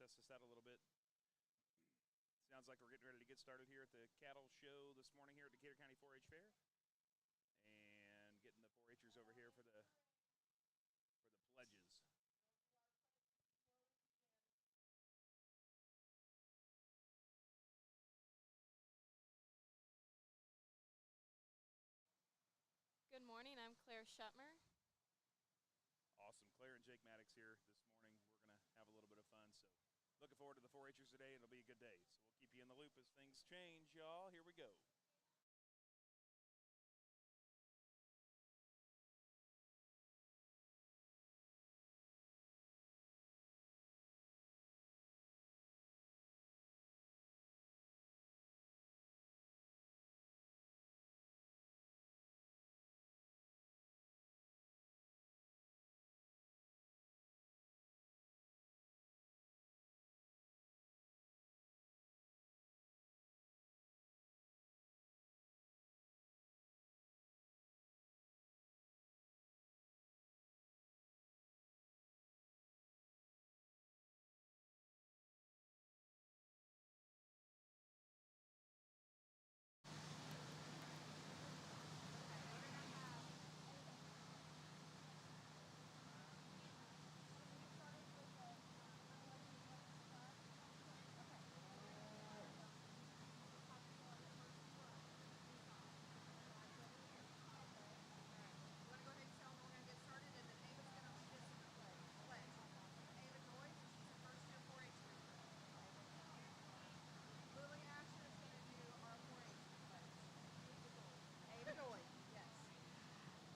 test us out a little bit. Sounds like we're getting ready to get started here at the cattle show this morning here at Decatur County 4-H Fair, and getting the 4-Hers over here for the pledges. Good morning. I'm Claire Schuttmer. Awesome. Claire and Jake Maddox here this morning. We're going to have a little bit of fun, so looking forward to the 4-Hers today. It'll be a good day, so we'll keep you in the loop as things change, y'all. Here we go.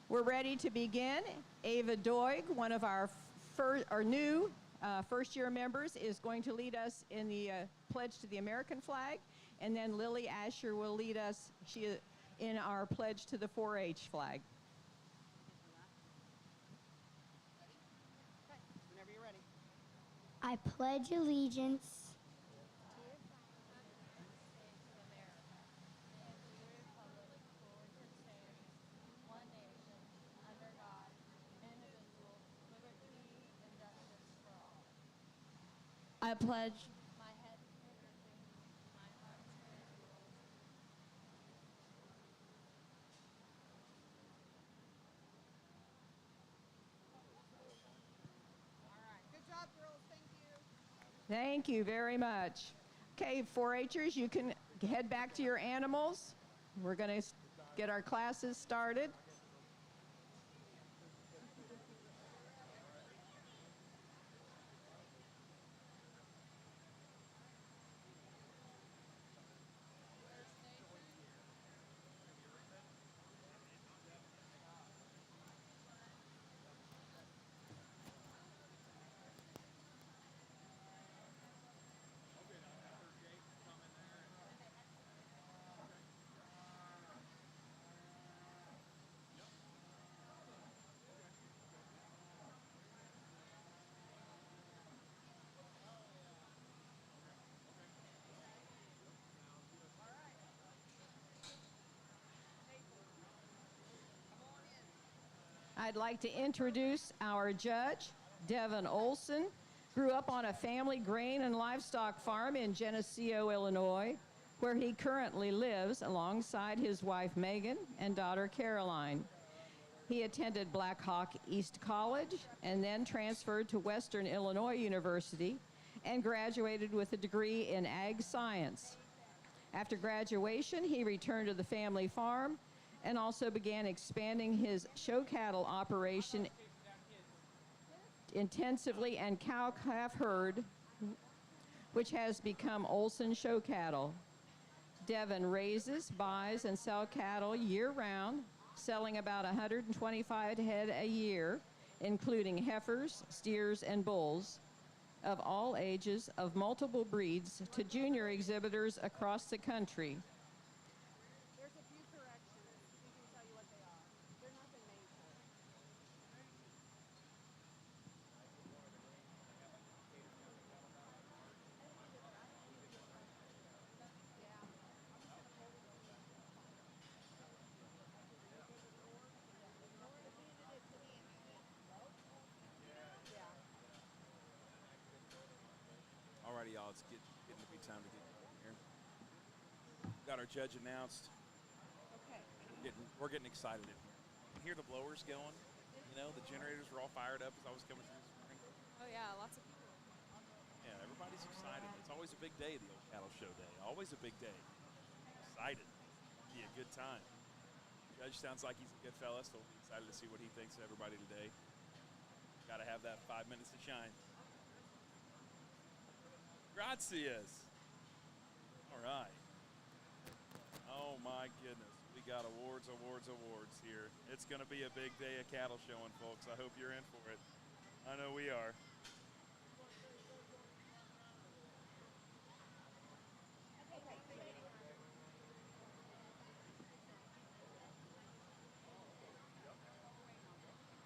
We're ready to begin. Ava Doig, one of our new first-year members, is going to lead us in the pledge to the American flag, and then Lily Asher will lead us in our pledge to the 4-H flag. Okay, whenever you're ready. I pledge allegiance I pledge My head to liberty, my heart to the All right. Good job, girls. Thank you. Thank you very much. Okay, 4-Hers, you can head back to your animals. We're going to get our classes started. I'd like to introduce our judge, Devin Olson. Grew up on a family grain and livestock farm in Geneseo, Illinois, where he currently lives alongside his wife Megan and daughter Caroline. He attended Black Hawk East College and then transferred to Western Illinois University and graduated with a degree in ag science. After graduation, he returned to the family farm and also began expanding his show cattle operation intensively and cow-calf herd, which has become Olson Show Cattle. Devin raises, buys, and sells cattle year-round, selling about 125 head a year, including heifers, steers, and bulls of all ages of multiple breeds to junior exhibitors across the country. There's a few corrections. We can tell you what they are. They're nothing major. Alrighty, y'all. It's getting to be time to get going here. Got our judge announced. Okay. We're getting excited in here. You can hear the blowers going. You know, the generators were all fired up as I was coming through this morning. Oh yeah, lots of people. Yeah, everybody's excited. It's always a big day, the old cattle show day. Always a big day. Excited. Be a good time. Judge sounds like he's a good fella, so we'll be excited to see what he thinks of everybody today. Got to have that 5 minutes to shine. Gracias. All right. Oh my goodness. We got awards here. It's going to be a big day of cattle showing, folks. I hope you're in for it. I know we are. Do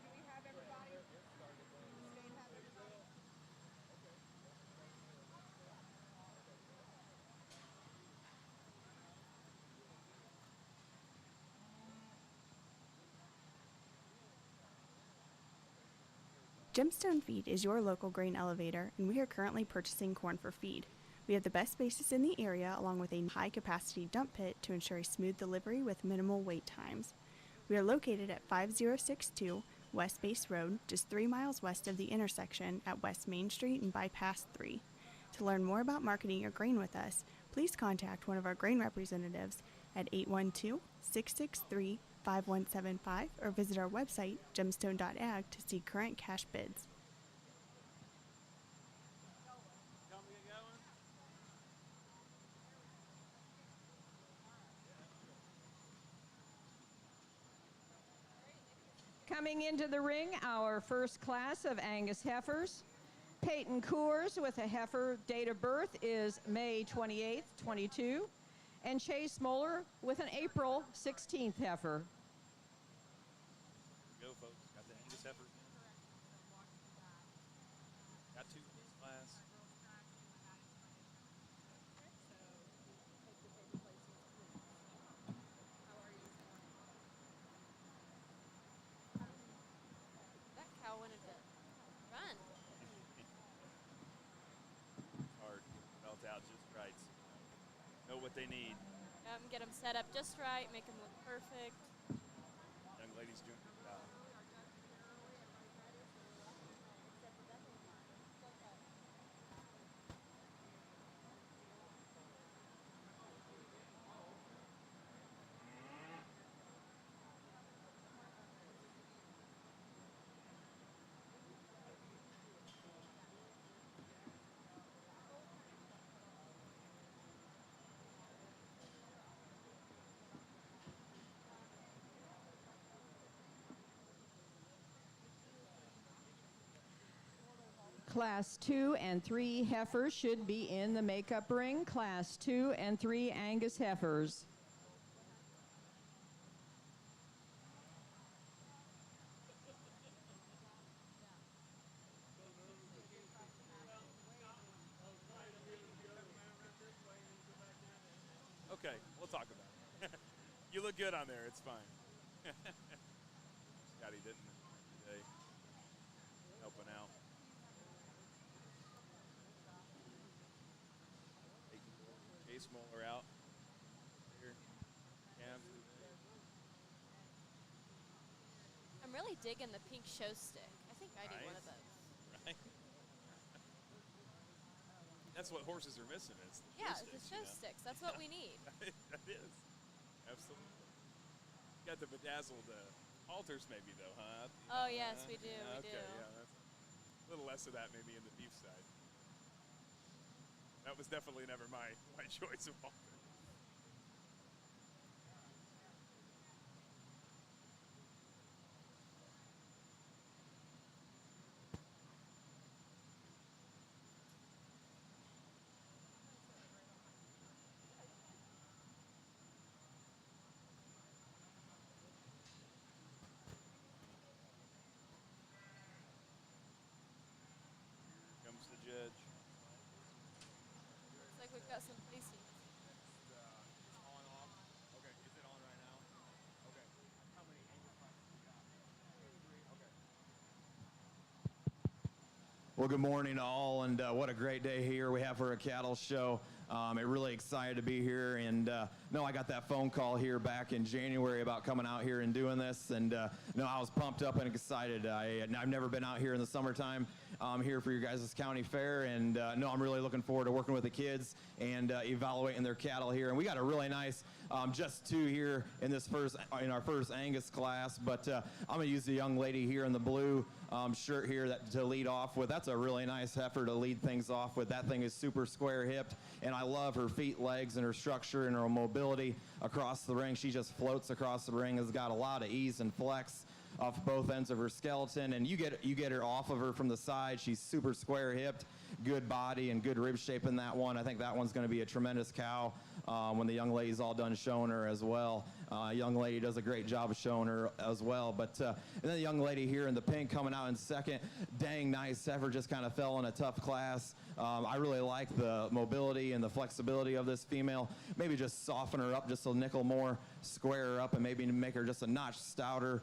we have everybody? Spain have everybody? Gemstone Feed is your local grain elevator, and we are currently purchasing corn for feed. We have the best basis in the area, along with a high-capacity dump pit to ensure a smooth delivery with minimal wait times. We are located at 5062 West Base Road, just 3 miles west of the intersection at West Main Street and Bypass 3. To learn more about marketing your grain with us, please contact one of our grain representatives at 812-663-5175 or visit our website, gemstone.ag, to see current cash bids. Coming into the ring, our first class of Angus heifers. Peyton Coors with a heifer date of birth is May 28th, 22. And Chase Moeller with an April 16th heifer. Go, folks. Got the Angus heifers in. Got 2 in this class. That cow wanted to run. It's hard to get the belt out just right. Know what they need. Get them set up just right, make them look perfect. Young ladies doing a good job. Class 2 and 3 heifers should be in the makeup ring. Class 2 and 3 Angus heifers. Okay, we'll talk about it. You look good on there. It's fine. Scotty didn't today. Helping out. Chase Moeller out. Here. Cam. I'm really digging the pink show stick. I think I need one of Right. those. Right? That's what horses are missing. It's the Yeah, show the sticks, show you know? sticks. That's what we need. That is. Absolutely. Got the bedazzled halters maybe though, huh? Oh, yes, we do, Yeah, we okay, do. yeah, that's a little less of that maybe in the beef side. That was definitely never my choice of halter. Comes the judge. Looks like we've got some placings. Well, good morning to all, and what a great day here we have for a cattle show. I'm really excited to be here, and I got that phone call here back in January about coming out here and doing this, and I was pumped up and excited. I've never been out here in the summertime. I'm here for your guys' county fair, and I'm really looking forward to working with the kids and evaluating their cattle here. And we got a really nice just two here in our first Angus class, but I'm gonna use the young lady here in the blue shirt here to lead off with. That's a really nice heifer to lead things off with. That thing is super square hipped, and I love her feet, legs, and her structure and her mobility across the ring. She just floats across the ring, has got a lot of ease and flex off both ends of her skeleton, and you get her off of her from the side. She's super square hipped, good body, and good rib shape in that one. I think that one's going to be a tremendous cow when the young lady's all done showing her as well. Young lady does a great job of showing her as well. But and then the young lady here in the pink coming out in second, dang nice heifer, just kind of fell in a tough class. I really like the mobility and the flexibility of this female. Maybe just soften her up just a nickel more, square her up, and maybe make her just a notch stouter,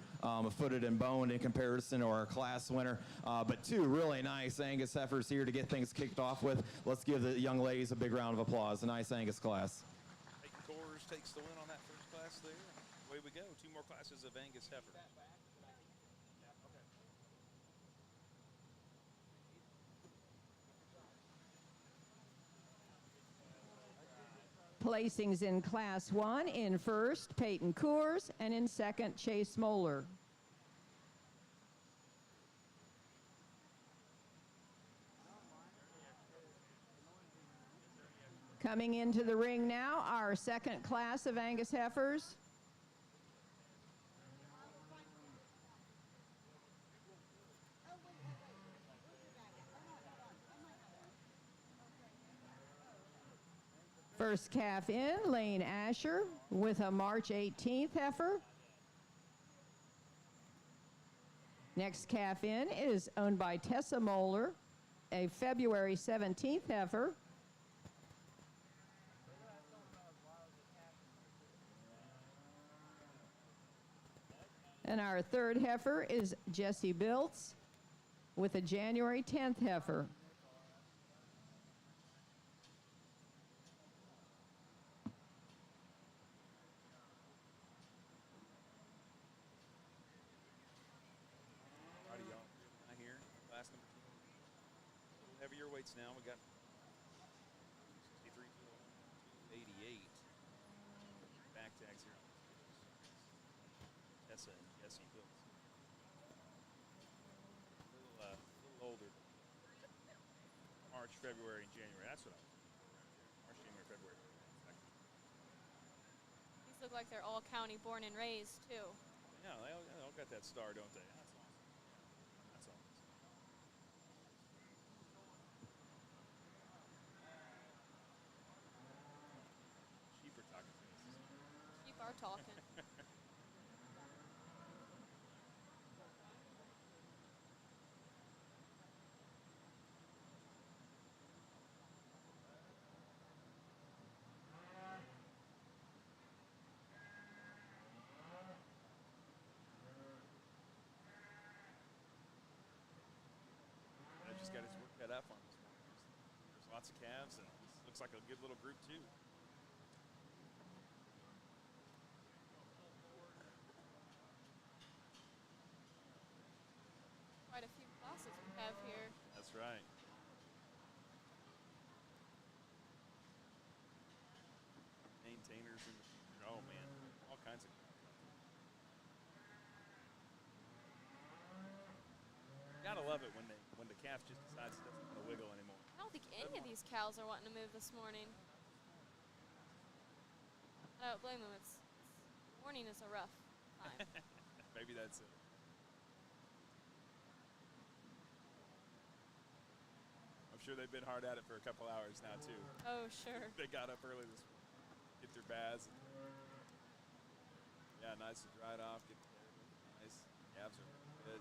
footed and boned in comparison to our class winner. But two really nice Angus heifers here to get things kicked off with. Let's give the young ladies a big round of applause. A nice Angus class. Peyton Coors takes the win on that first class there. Away we go. Two more classes of Angus heifer. Placings in Class 1, in first, Peyton Coors, and in second, Chase Moeller. Coming into the ring now, our second class of Angus heifers. First calf in, Lane Asher with a March 18th heifer. Next calf in is owned by Tessa Moeller, a February 17th heifer. And our third heifer is Jesse Biltz with a January 10th heifer. Alrighty, y'all. Right here, class number 2. Heavier weights now. We got 63 to 88. Back tags here. Tessa and Jesse Biltz. A little older. March, February, and January. That's what I was looking for. March, January, February. These look like they're all county born and raised, too. Yeah, they all got that star, don't they? That's awesome. That's awesome. Sheep are talking faces. Sheep are talking. I just got his work cut out for him this morning. There's lots of calves, and this looks like a good little group, too. Quite a few classes we have here. That's right. Maintainers in the future. Oh, man. All kinds of. Gotta love it when the calf just decides it doesn't want to wiggle anymore. I don't think any of these cows are wanting to move this morning. I don't blame them. Morning is a rough time. Maybe that's it. I'm sure they've been hard at it for a couple hours now, too. Oh, sure. They got up early this morning, get their baths. Yeah, nice and dried off. Get nice. Calves are good.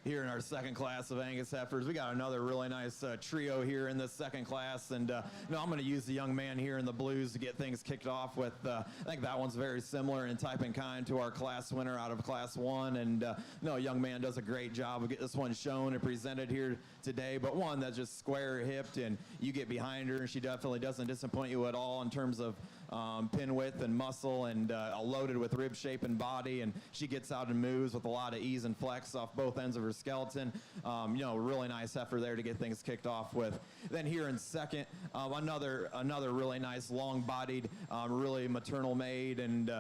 here in our second class of Angus heifers. We got another really nice trio here in this second class, and no, I'm going to use the young man here in the blues to get things kicked off with. I think that one's very similar in type and kind to our class winner out of class 1, and no, young man does a great job of getting this one shown and presented here today, but one that's just square hipped, and you get behind her, and she definitely doesn't disappoint you at all in terms of pin width and muscle, and loaded with rib shape and body, and she gets out and moves with a lot of ease and flex off both ends of her skeleton. You know, really nice heifer there to get things kicked off with. Then here in second, another really nice long-bodied, really maternal made and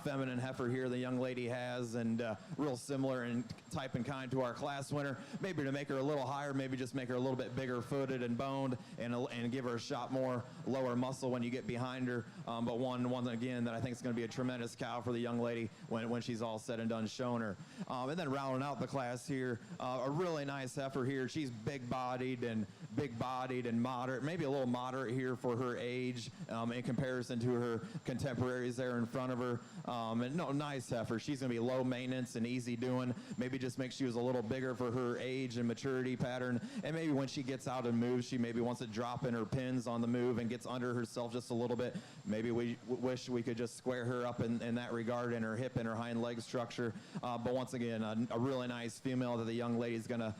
feminine heifer here the young lady has, and real similar in type and kind to our class winner. Maybe to make her a little higher, maybe just make her a little bit bigger footed and boned, and give her a shot more lower muscle when you get behind her. But one again that I think is going to be a tremendous cow for the young lady when she's all said and done showing her. And then rounding out the class here, a really nice heifer here. She's big-bodied and moderate, maybe a little moderate here for her age in comparison to her contemporaries there in front of her. And no, nice heifer. She's going to be low maintenance and easy doing. Maybe just make she was a little bigger for her age and maturity pattern. And maybe when she gets out and moves, she maybe wants to drop in her pins on the move and gets under herself just a little bit. Maybe we wish we could just square her up in that regard in her hip and her hind leg structure. But once again, a really nice female that the young lady's gonna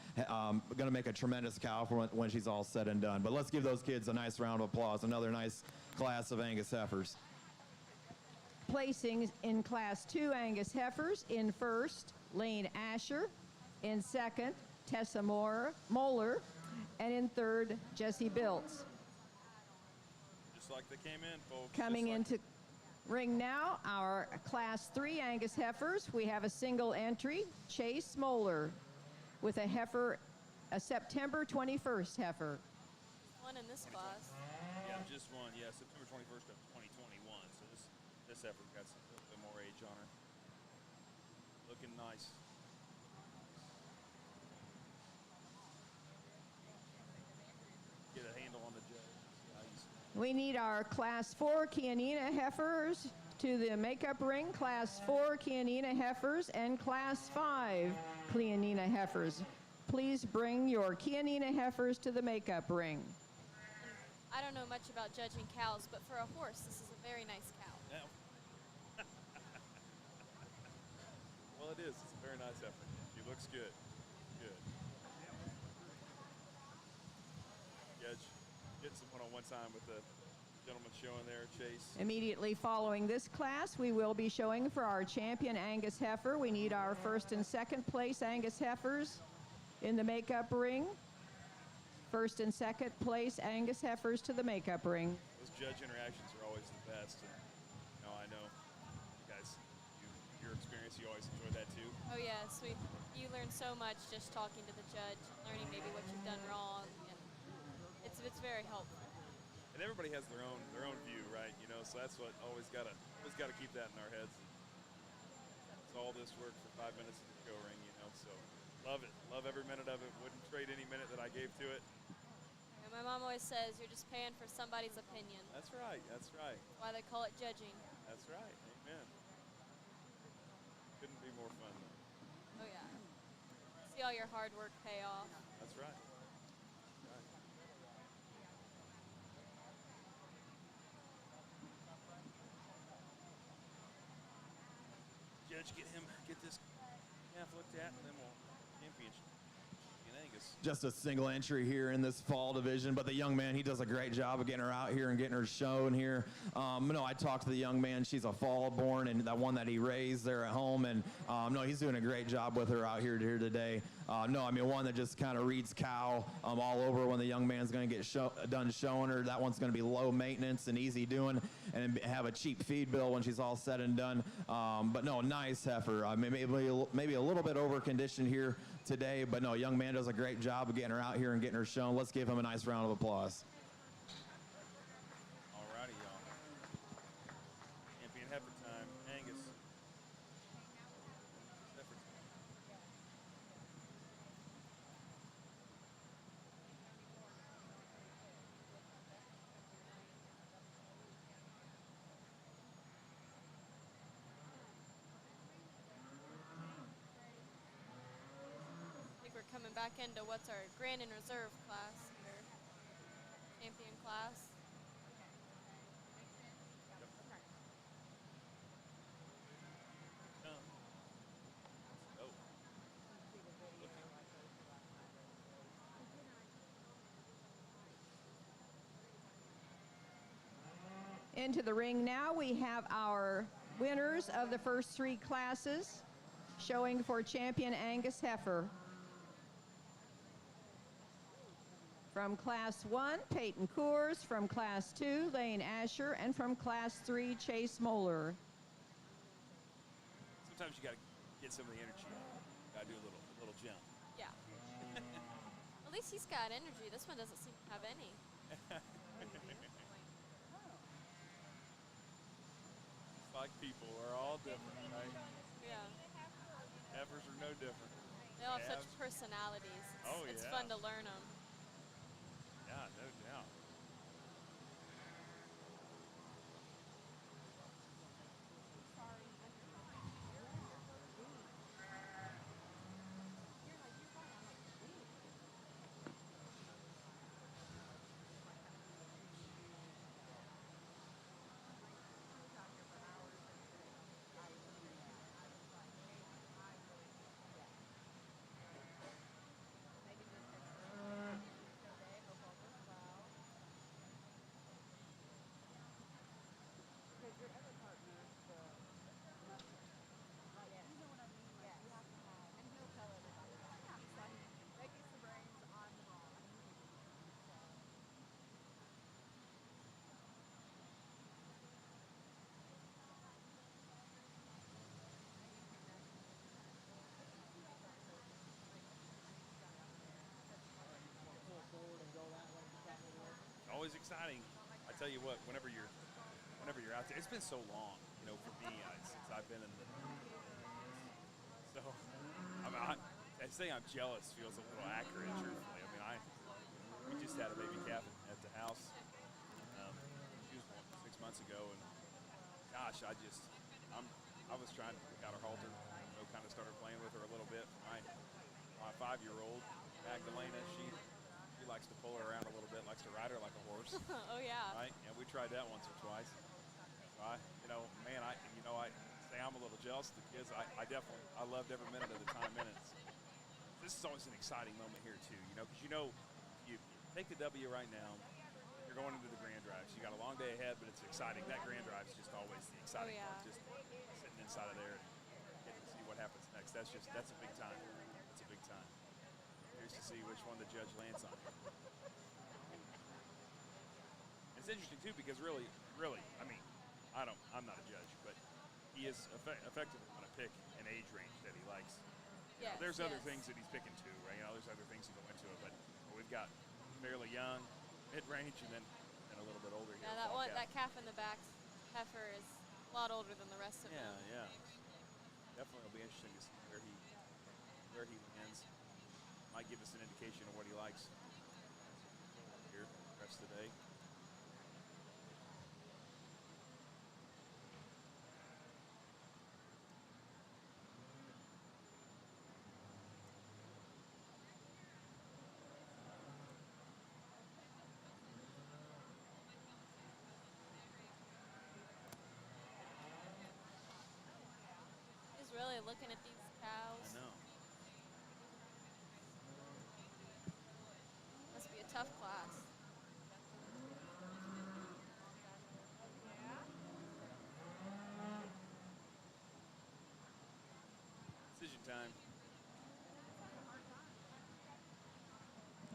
make a tremendous cow for when she's all said and done. But let's give those kids a nice round of applause. Another nice class of Angus heifers. Placing in Class 2 Angus heifers: in first, Lane Asher; in second, Tessa Moeller; and in third, Jesse Biltz. Just like they came in, folks. Coming into ring now, our Class 3 Angus heifers. We have a single entry, Chase Moeller, with a heifer, a September 21st heifer. One in this class. Yeah, just one. Yeah, September 21st of 2021. So this heifer's got some little bit more age on her. Looking nice. Get a handle on the judge. We need our Class 4 Chianina heifers to the makeup ring. Class 4 Chianina heifers and Class 5 Chianina heifers. Please bring your Chianina heifers to the makeup ring. I don't know much about judging cows, but for a horse, this is a very nice cow. Yeah. Well, it is. It's a very nice heifer. She looks good. Good. Judge, get some one-on-one time with the gentleman showing there, Chase. Immediately following this class, we will be showing for our champion Angus heifer. We need our first and second place Angus heifers in the makeup ring. First and second place Angus heifers to the makeup ring. Those judge interactions are always the best. And, I know you guys, your experience, you always enjoy that too. Oh yes, you learn so much just talking to the judge, learning maybe what you've done wrong, and it's very helpful. And everybody has their own view, right? So that's what always gotta keep that in our heads. It's all this work for 5 minutes in the show ring, So love it, love every minute of it. Wouldn't trade any minute that I gave to it. And my mom always says you're just paying for somebody's opinion. That's right. That's right. That's why they call it judging. That's right. Amen. Couldn't be more fun, though. Oh yeah. See all your hard work pay off. That's right. Judge, get this calf looked at, and then we'll championship. Angus. Just a single entry here in this fall division, but the young man, he does a great job of getting her out here and getting her shown here. I talked to the young man. She's a fall born, and that one that he raised there at home, and he's doing a great job with her out here today. One that just kind of reads cow all over when the young man's going to get done showing her. That one's going to be low maintenance and easy doing, and have a cheap feed bill when she's all said and done. Nice heifer. Maybe a little bit over conditioned here today, but no, young man does a great job of getting her out here and getting her shown. Let's give him a nice round of applause. All righty, y'all. Champion heifer time, Angus. Heifer time. back into what's our Grand and Reserve class here. Champion class. Oh. Into the ring now, we have our winners of the first 3 classes, showing for champion Angus Heifer. From Class 1, Peyton Coors. From Class 2, Lane Asher. And from Class 3, Chase Moeller. Sometimes you got to get some of the energy out. Got to do a little jump. Yeah. At least he's got energy. This one doesn't seem to have any. It's like people are all different, right? Yeah. Heifers are no different. They all have such Calves. personalities. Oh, It's yeah. fun to learn them. Yeah, no doubt. Always exciting. I tell you what, whenever you're out there, it's been so long, you know, for me since I've been in the. So, I say I'm jealous feels a little accurate, truthfully. I mean, we just had a baby calf at the house. She was born 6 months ago, and gosh, I was trying to pick out her halter, you know, kind of started playing with her a little bit. My 5-year-old Magdalena, she likes to pull her around a little bit, likes to ride her like a horse. Oh, yeah. Right? Yeah, we tried that once or twice. So I say I'm a little jealous of the kids. I loved every minute of the time minutes. This is always an exciting moment here too, because you take the W right now, you're going into the grand drives. You got a long day ahead, but it's exciting. That grand drive is just always the exciting part. Just sitting inside of there and getting to see what happens next. That's a big time. That's a big time. Here's to see which one the judge lands on. It's interesting too because really, I mean, I'm not a judge, but he is effectively going to pick an age range that he likes. Yes, There's other yes. things that he's picking too, right? There's other things that go into it, but we've got fairly young, mid-range, and then a little bit older here. Yeah, that calf in the back heifer is a lot older than the rest of them. Yeah. Definitely will be interesting to see where he lands. Might give us an indication of what he likes here the rest of the day. He's really looking at these cows. I know. Must be a tough class. Decision time.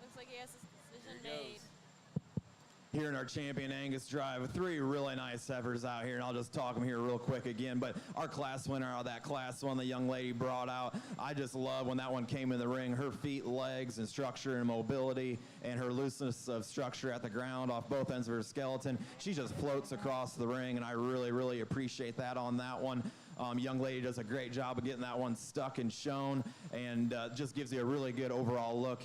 Looks like he has his decision Here he made. goes. Here in our Champion Angus Drive, 3 really nice heifers out here, and I'll just talk them here real quick again. But our class winner out of that class one the young lady brought out, I just love when that one came in the ring. Her feet, legs, and structure and mobility, and her looseness of structure at the ground off both ends of her skeleton. She just floats across the ring, and I really, really appreciate that on that one. Young lady does a great job of getting that one stuck and shown, and just gives you a really good overall look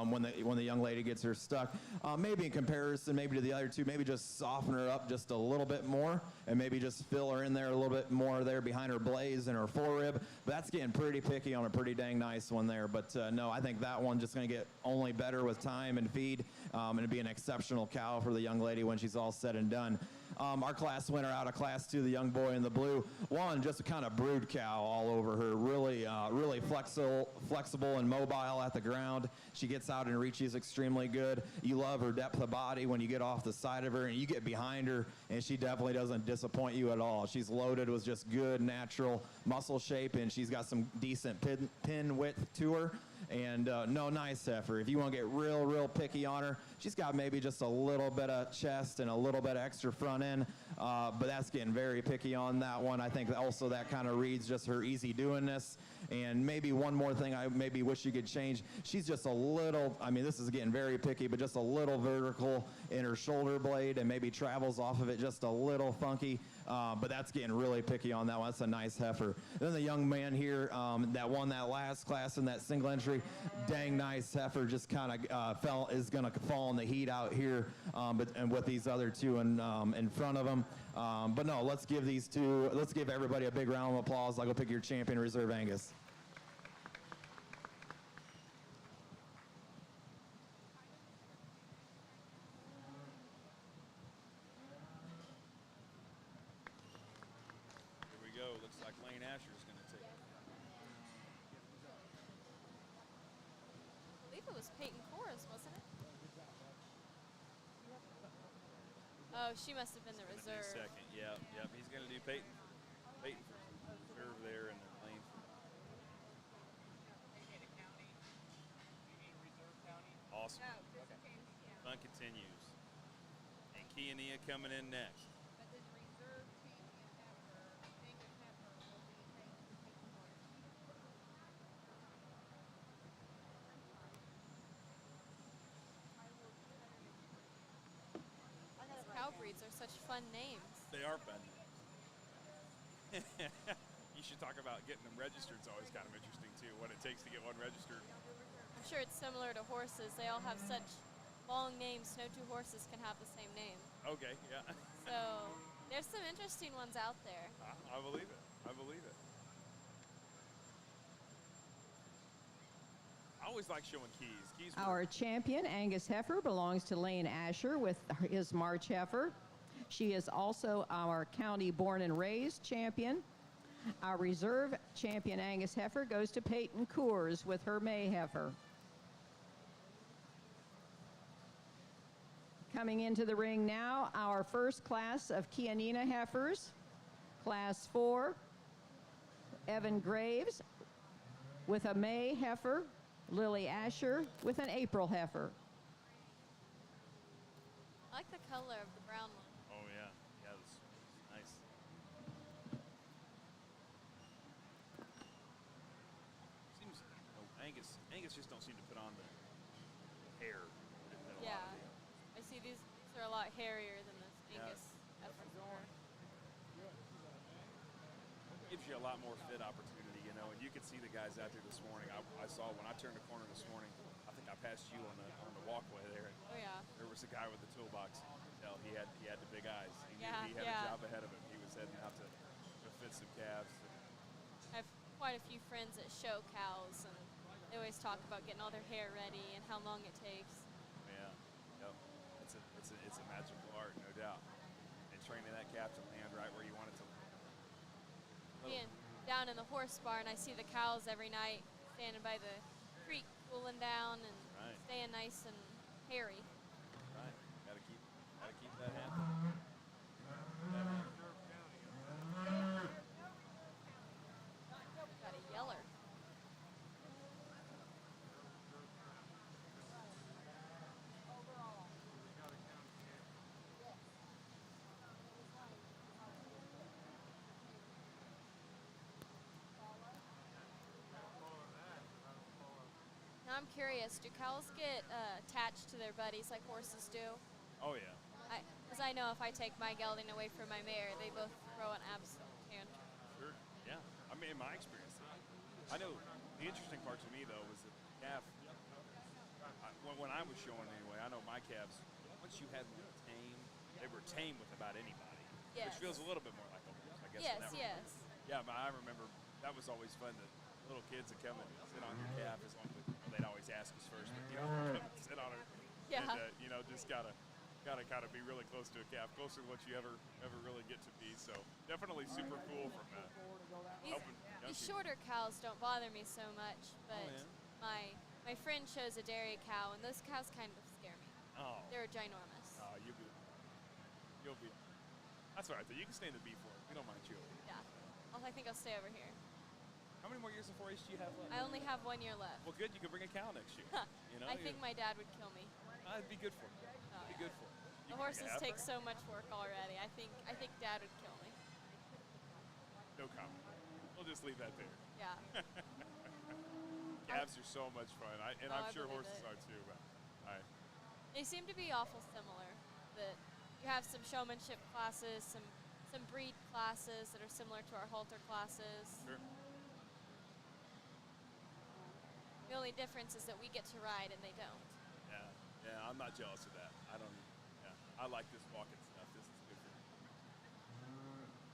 when the young lady gets her stuck. Maybe in comparison, maybe to the other two, maybe just soften her up just a little bit more, and maybe just fill her in there a little bit more there behind her blaze and her forerib. But that's getting pretty picky on a pretty dang nice one there. But no, I think that one's just going to get only better with time and feed, and it'd be an exceptional cow for the young lady when she's all said and done. Our class winner out of class 2, the young boy in the blue, one, just a kind of brood cow all over her, really flexible and mobile at the ground. She gets out and reaches extremely good. You love her depth of body when you get off the side of her and you get behind her, and she definitely doesn't disappoint you at all. She's loaded with just good natural muscle shape, and she's got some decent pin width to her. And no, nice heifer. If you want to get real picky on her, she's got maybe just a little bit of chest and a little bit of extra front end, but that's getting very picky on that one. I think also that kind of reads just her easy doingness. And maybe one more thing I maybe wish you could change. She's just a little, I mean, this is getting very picky, but just a little vertical in her shoulder blade and maybe travels off of it just a little funky. But that's getting really picky on that one. That's a nice heifer. Then the young man here that won that last class in that single entry, dang nice heifer, just kind of is going to fall in the heat out here, and with these other two in front of him. But no, let's give everybody a big round of applause. I'll go pick your champion, Reserve Angus. Here we go. Looks like Lane Asher's going to take it. I believe it was Peyton Corus, wasn't it? Oh, she must have been the Gonna be reserve. second. Yep. He's going to do Peyton for reserve there, and then Lane for. Awesome. Fun continues. And Kiania coming in next. But then reserve champion heifer, Angus heifer, will be Peyton Morris. Cow breeds are such fun names. They are fun. You should talk about getting them registered. It's always kind of interesting, too, what it takes to get one registered. I'm sure it's similar to horses. They all have such long names. No two horses can have the same name. Okay, yeah. So there's some interesting ones out there. I believe it. I believe it. I always like showing keys. Our champion, Angus heifer, belongs to Lane Asher with his March heifer. She is also our county born and raised champion. Our reserve champion, Angus heifer, goes to Peyton Coors with her May heifer. Coming into the ring now, our first class of Kianina heifers, class 4, Evan Graves with a May heifer, Lily Asher with an April heifer. I like the color of the brown one. Oh, yeah. Yeah, that's nice. Seems, Angus just don't seem to put on the hair. that a lot Yeah. of the- I see these are a lot hairier than this Yeah. Angus heifers are. Gives you a lot more fit opportunity, you know, and you could see the guys out there this morning. I saw when I turned the corner this morning, I think I passed you on the walkway there. And Oh yeah. there was a guy with the toolbox. You could tell he had the big eyes. He knew Yeah, he had yeah. a job ahead of him. He was heading out to fit some calves. I have quite a few friends that show cows, and they always talk about getting all their hair ready and how long it takes. Yeah, yep. It's a magical art, no doubt. And training that calf to land right where you want it to land. Being down in the horse barn, I see the cows every night standing by the creek, cooling down and Right. staying nice and hairy. Right. Gotta keep that happening. Got a yeller. Now I'm curious, do cows get attached to their buddies like horses do? Oh yeah. Because I know if I take my gelding away from my mare, they both throw an absolute tantrum. Sure. mean, in my experience, I know the interesting part to me though was that the calf. When I was showing anyway, I know my calves. Once you had them tame, they were tame with about anybody, Yes. which feels a little bit more like a horse, I guess. in Yes, that yes. regard. Yeah, but I remember that was always fun. That little kids would come and sit on your calf as long as they'd always ask us first, but come and sit on her. Yeah. And just gotta kind of be really close to a calf, closer to what you ever really get to be. So definitely super cool from helping young These people. shorter cows don't bother me so much, but yeah? my friend shows a dairy cow, and those cows kind of scare me. Oh, They're ginormous. you'll be. That's all right. Though you can stay in the beef world. We don't mind you. Yeah. I think I'll stay over here. How many more years of 4-H do you have left? I only have 1 year left. Well, good. You can bring a cow next year. I think my dad would kill me. It'd be good for you. Oh, It'd be yeah. good for you. The horses take so much work already. I think Dad would kill me. No comment. We'll just leave that there. Yeah. Calves are so much fun, and I'm I sure believe horses it. are too. But They seem to be awful similar. That you have some showmanship classes, some breed classes that are similar to our halter classes. sure. The only difference is that we get to ride and they don't. Yeah, I'm not jealous of that. I don't. Yeah, I like this walking stuff. This is good for me.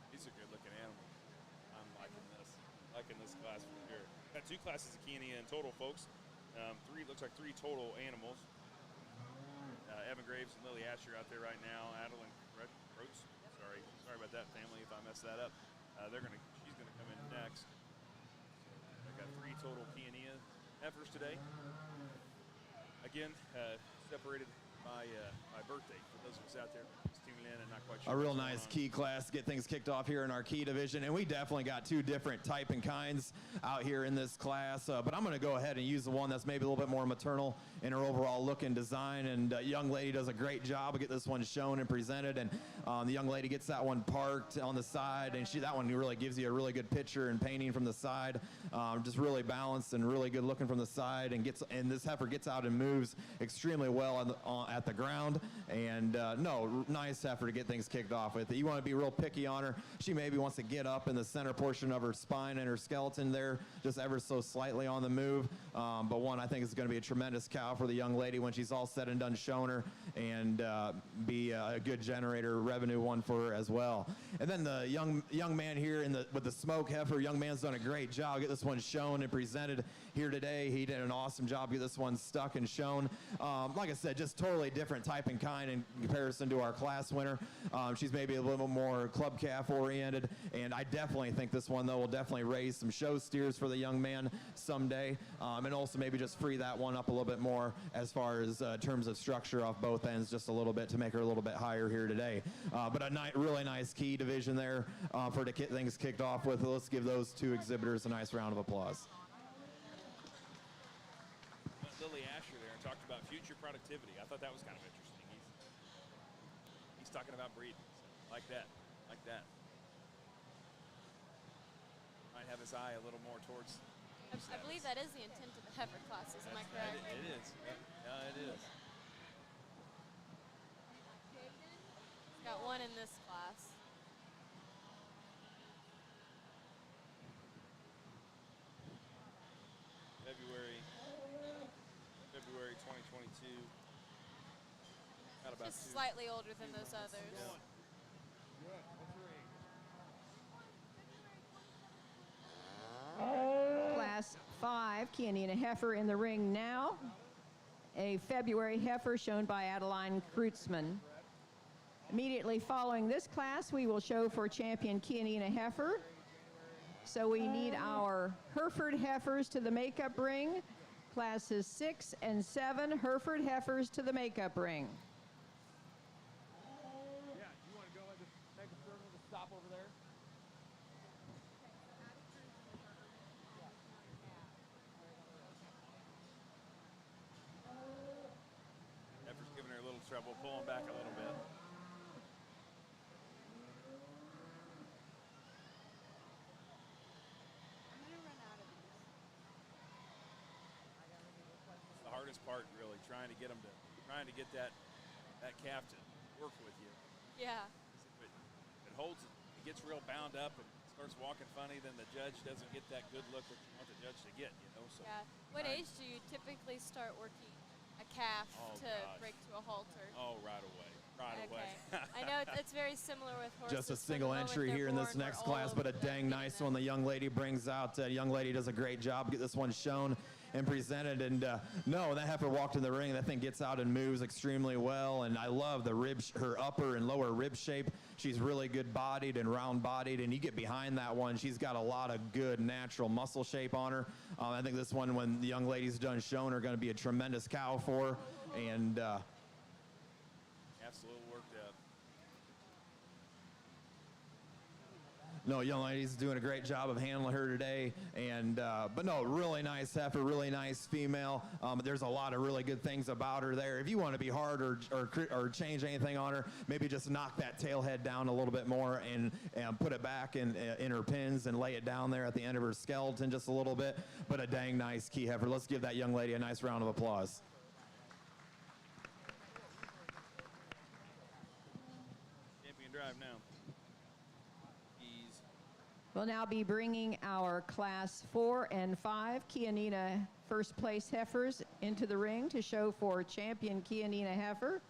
These are good-looking animals. I'm liking this class for sure. Got 2 classes of Kenia in total, folks. Looks like 3 total animals. Evan Graves and Lily Asher out there right now. Adeline Croats. Sorry about that, family, if I messed that up. She's gonna come in next. I got 3 total Kenia heifers today. Again, separated by birthday. For those of us out there just tuning in and not quite sure. A real what's going nice on. key class to get things kicked off here in our key division. And we definitely got 2 different type and kinds out here in this class. But I'm going to go ahead and use the one that's maybe a little bit more maternal in her overall look and design. And young lady does a great job of getting this one shown and presented. And the young lady gets that one parked on the side. And that one really gives you a really good picture and painting from the side. Just really balanced and really good looking from the side. And this heifer gets out and moves extremely well at the ground. And nice heifer to get things kicked off with. You want to be real picky on her. She maybe wants to get up in the center portion of her spine and her skeleton there, just ever so slightly on the move. But one I think is going to be a tremendous cow for the young lady when she's all said and done showing her, and be a good generator revenue one for her as well. And then the young man here with the smoke heifer, young man's done a great job. Get this one shown and presented here today. He did an awesome job. Get this one stuck and shown. Like I said, just totally different type and kind in comparison to our class winner. She's maybe a little more club calf oriented, and I definitely think this one though will definitely raise some show steers for the young man someday, and also maybe just free that one up a little bit more as far as terms of structure off both ends, just a little bit to make her a little bit higher here today. But a really nice key division there for to get things kicked off with. Let's give those 2 exhibitors a nice round of applause. Lily Asher there and talked about future productivity. I thought that was kind of interesting. He's talking about breeding, like that. Might have his eye a little more towards. I believe that is the intent of the heifer classes. Am I correct? It is. Yeah, it is. Got 1 in this class. February 2022. Got about Just 2. slightly older than those others. Class 5, Kianina heifer in the ring now. A February heifer shown by Adeline Kreutzmann. Immediately following this class, we will show for champion Kianina heifer. So we need our Hereford heifers to the makeup ring. Classes 6 and 7, Hereford heifers to the makeup ring. Yeah, you want to go and just make a circle to stop over there? Heifer's giving her a little trouble, pulling back a little bit. I'm gonna run out of these. The hardest part, really, trying to get that calf to work with you. Yeah. If it holds it, it gets real bound up and it's starts walking funny, then the judge doesn't get that good look that you want the judge to get, you know. So Yeah. What age do you typically start working a calf Oh, to gosh. break to a halter? Oh, right away. Right Okay. away. I know it's very similar with horses. Just a From the single moment entry they're here in this born, we're next all class, but a over the dang feeding nice them. one the young lady brings out. Young lady does a great job. Get this one shown and presented. And no, that heifer walked in the ring. That thing gets out and moves extremely well. And I love the her upper and lower rib shape. She's really good bodied and round bodied. And you get behind that one, she's got a lot of good natural muscle shape on her. I think this one, when the young lady's done shown, are going to be a tremendous cow for her. And Half's a little worked up. no, young lady's doing a great job of handling her today, and but no, really nice heifer, really nice female. There's a lot of really good things about her there. If you want to be hard or change anything on her, maybe just knock that tail head down a little bit more and put it back in her pins and lay it down there at the end of her skeleton just a little bit. But a dang nice key heifer. Let's give that young lady a nice round of applause. Champion drive now. Ease. We'll now be bringing our Class 4 and 5 Kianina first place heifers into the ring to show for champion Kianina heifer.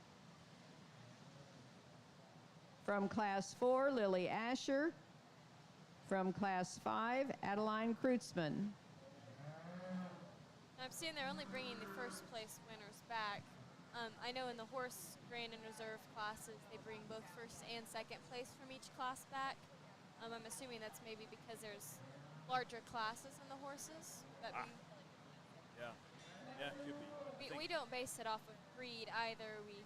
From Class 4, Lily Asher. From Class 5, Adeline Kreutzmann. I've seen they're only bringing the first place winners back. I know in the horse grain and reserve classes, they bring both first and second place from each class back. I'm assuming that's maybe because there's larger classes in the horses. But Yeah. Yeah, it could be. we don't base it off of breed either. We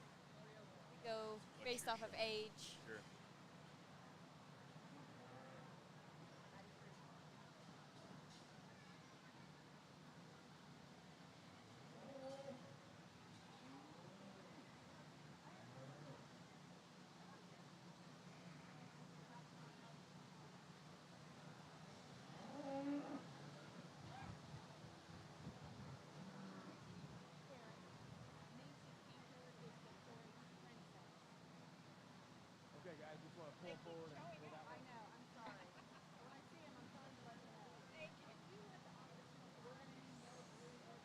go based off of age. Sure. Okay, guys, just want to pull forward. I know, I'm sorry. When I see him, I'm trying to let him know. Hey, if you let the office know we're going to need no blue or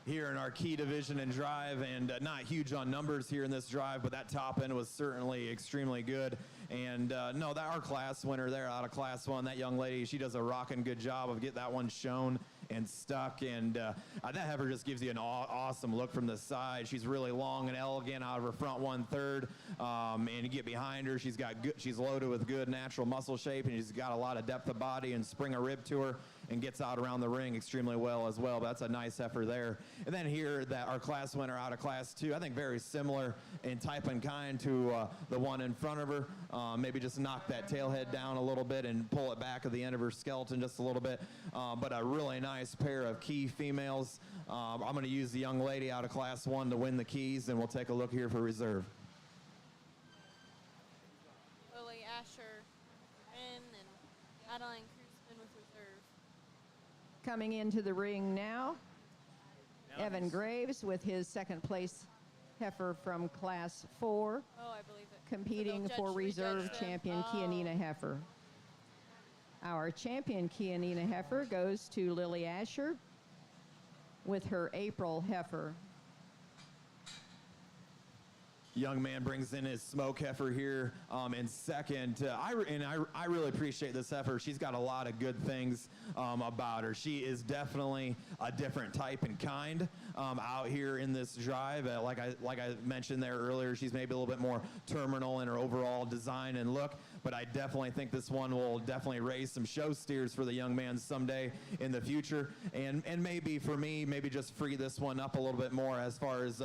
here in our key division and drive, and not huge on numbers here in this drive, but that top end was certainly extremely good. And no, that our class winner there out of Class 1, that young lady, she does a rocking good job of getting that one shown and stuck, and that heifer just gives you an awesome look from the side. She's really long and elegant out of her front 1/3, and you get behind her, she's loaded with good natural muscle shape, and she's got a lot of depth of body and spring of rib to her, and gets out around the ring extremely well as well. But that's a nice heifer there. And then here, that our class winner out of Class 2, I think very similar in type and kind to the one in front of her. Maybe just knock that tail head down a little bit and pull it back at the end of her skeleton just a little bit. But a really nice pair of key females. I'm going to use the young lady out of Class 1 to win the keys, and we'll take a look here for reserve. Lily Asher in and Adeline Kreutzmann with reserve. Coming into the ring now, Evan Graves with his second place heifer from Class 4, Oh, I believe it. competing So for they'll reserve rejudge them. champion Oh. Kianina heifer. Our champion Kianina heifer goes to Lily Asher with her April heifer. young man brings in his smoke heifer here in second. I really appreciate this heifer. She's got a lot of good things about her. She is definitely a different type and kind out here in this drive. Like I mentioned there earlier, she's maybe a little bit more terminal in her overall design and look, but I definitely think this one will definitely raise some show steers for the young man someday in the future, and maybe for me, maybe just free this one up a little bit more as far as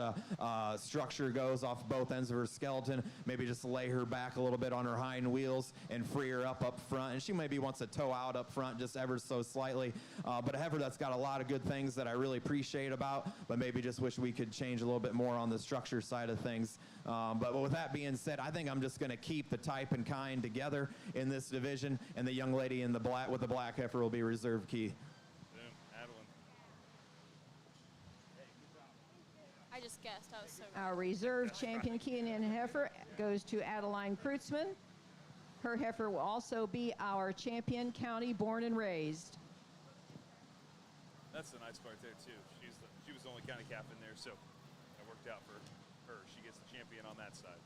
structure goes off both ends of her skeleton. Maybe just lay her back a little bit on her hind wheels and free her up front, and she maybe wants to toe out up front just ever so slightly, but a heifer that's got a lot of good things that I really appreciate about, but maybe just wish we could change a little bit more on the structure side of things. But with that being said, I think I'm just going to keep the type and kind together in this division, and the young lady in the black with the black heifer will be reserve key. Boom, Adeline. I just guessed. I was so Our reserve champion Kenan heifer goes to Adeline Kreutzmann. Her heifer will also be our champion county born and raised. That's the nice part there too. She was the only county cap in there, so that worked out for her. She gets the champion on that side.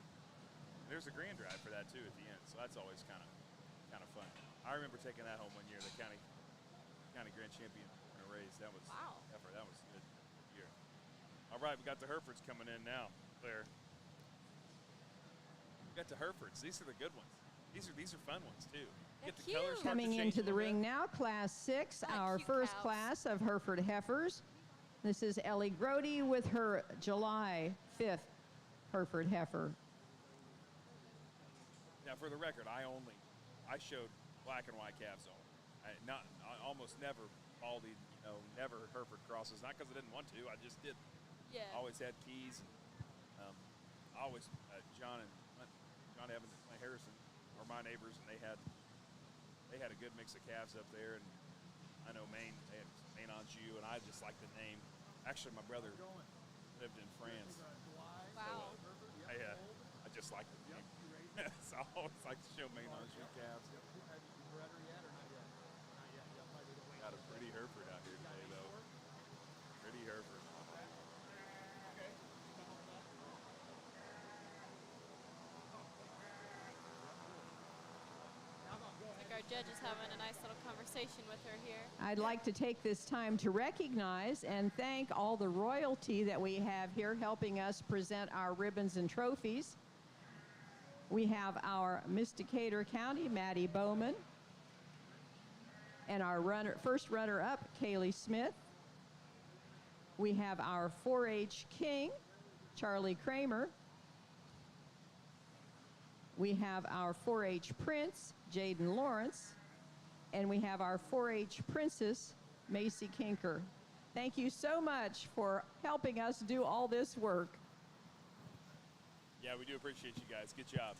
There's a grand drive for that too at the end, so that's always kind of fun. I remember taking that home one year, the county grand champion in a race. That was Wow. effort. That was a good year. All right, we got the Herefords coming in now. Claire. We got the Herefords. These are the good ones. These are fun ones too. They're Get the colors cute. start to Coming change into a the little ring bit. now, Class 6, I like our cute first cows. class of Hereford heifers. This is Ellie Grody with her July 5th Hereford heifer. Now, for the record, I showed black and white calves only. I almost never baldied, never Hereford crosses. Not because I didn't want to, I just didn't. Yeah. Always had keys. And, always John Evans and Clint Harrison are my neighbors, and they had a good mix of calves up there. And I know Maine, they had Maine Anjou, and I just like the name. Actually, my brother lived in France. Wow. I just like the name. So I always like to show Maine Anjou calves. Got a pretty Hereford out here today, though. Pretty Hereford. Like our judge is having a nice little conversation with her here. I'd like to take this time to recognize and thank all the royalty that we have here helping us present our ribbons and trophies. We have our Miss Decatur County, Maddie Bowman, and our first runner-up, Kaylee Smith. We have our 4-H King, Charlie Kramer. We have our 4-H Prince, Jaden Lawrence. And we have our 4-H Princess, Macy Kinker. Thank you so much for helping us do all this work. Yeah, we do appreciate you guys. Good job.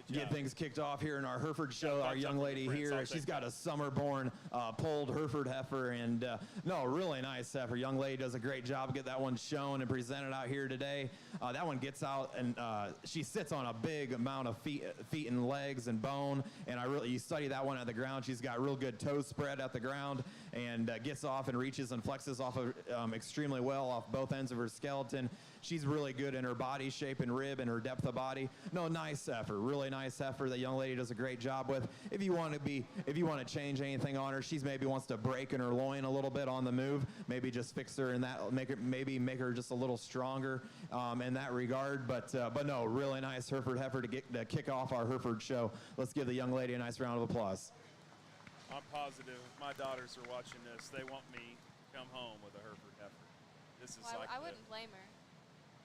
Get things kicked off here in our Hereford show. Yeah, Our young something lady different. here, I'll she's take got that. a summer-born polled Hereford heifer, and no, really nice heifer. Young lady does a great job. Get that one shown and presented out here today. That one gets out, and she sits on a big amount of feet and legs and bone, and you study that one at the ground. She's got real good toe spread at the ground, and gets off and reaches and flexes off of extremely well off both ends of her skeleton. She's really good in her body shape and rib and her depth of body. No, nice heifer, really nice heifer. The young lady does a great job with. If you want to change anything on her, she's maybe wants to break in her loin a little bit on the move. Maybe just fix her in that, make her just a little stronger in that regard. But no, really nice Hereford heifer to kick off our Hereford show. Let's give the young lady a nice round of applause. I'm positive if my daughters are watching this, they want me to come home with a Hereford heifer. This is Well, like I wouldn't blame her.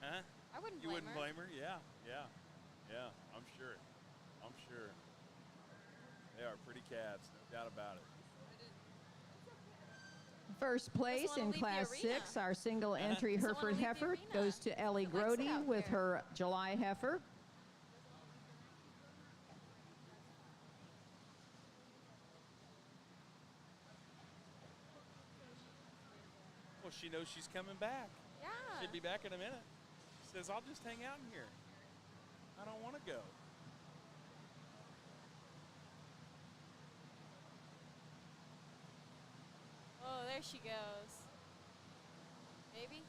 Huh? I wouldn't You blame wouldn't her. blame her? Yeah. I'm sure. They are pretty calves, no doubt about it. First place wanna in leave the Class arena. 6, our single entry Doesn't wanna Hereford leave the heifer arena. goes to Ellie Likes it Grody out with here. her July heifer. Well, she knows she's coming back. Yeah. She'll be back in a minute. She says, I'll just hang out in here. I don't want to go. Oh, there she goes. Baby?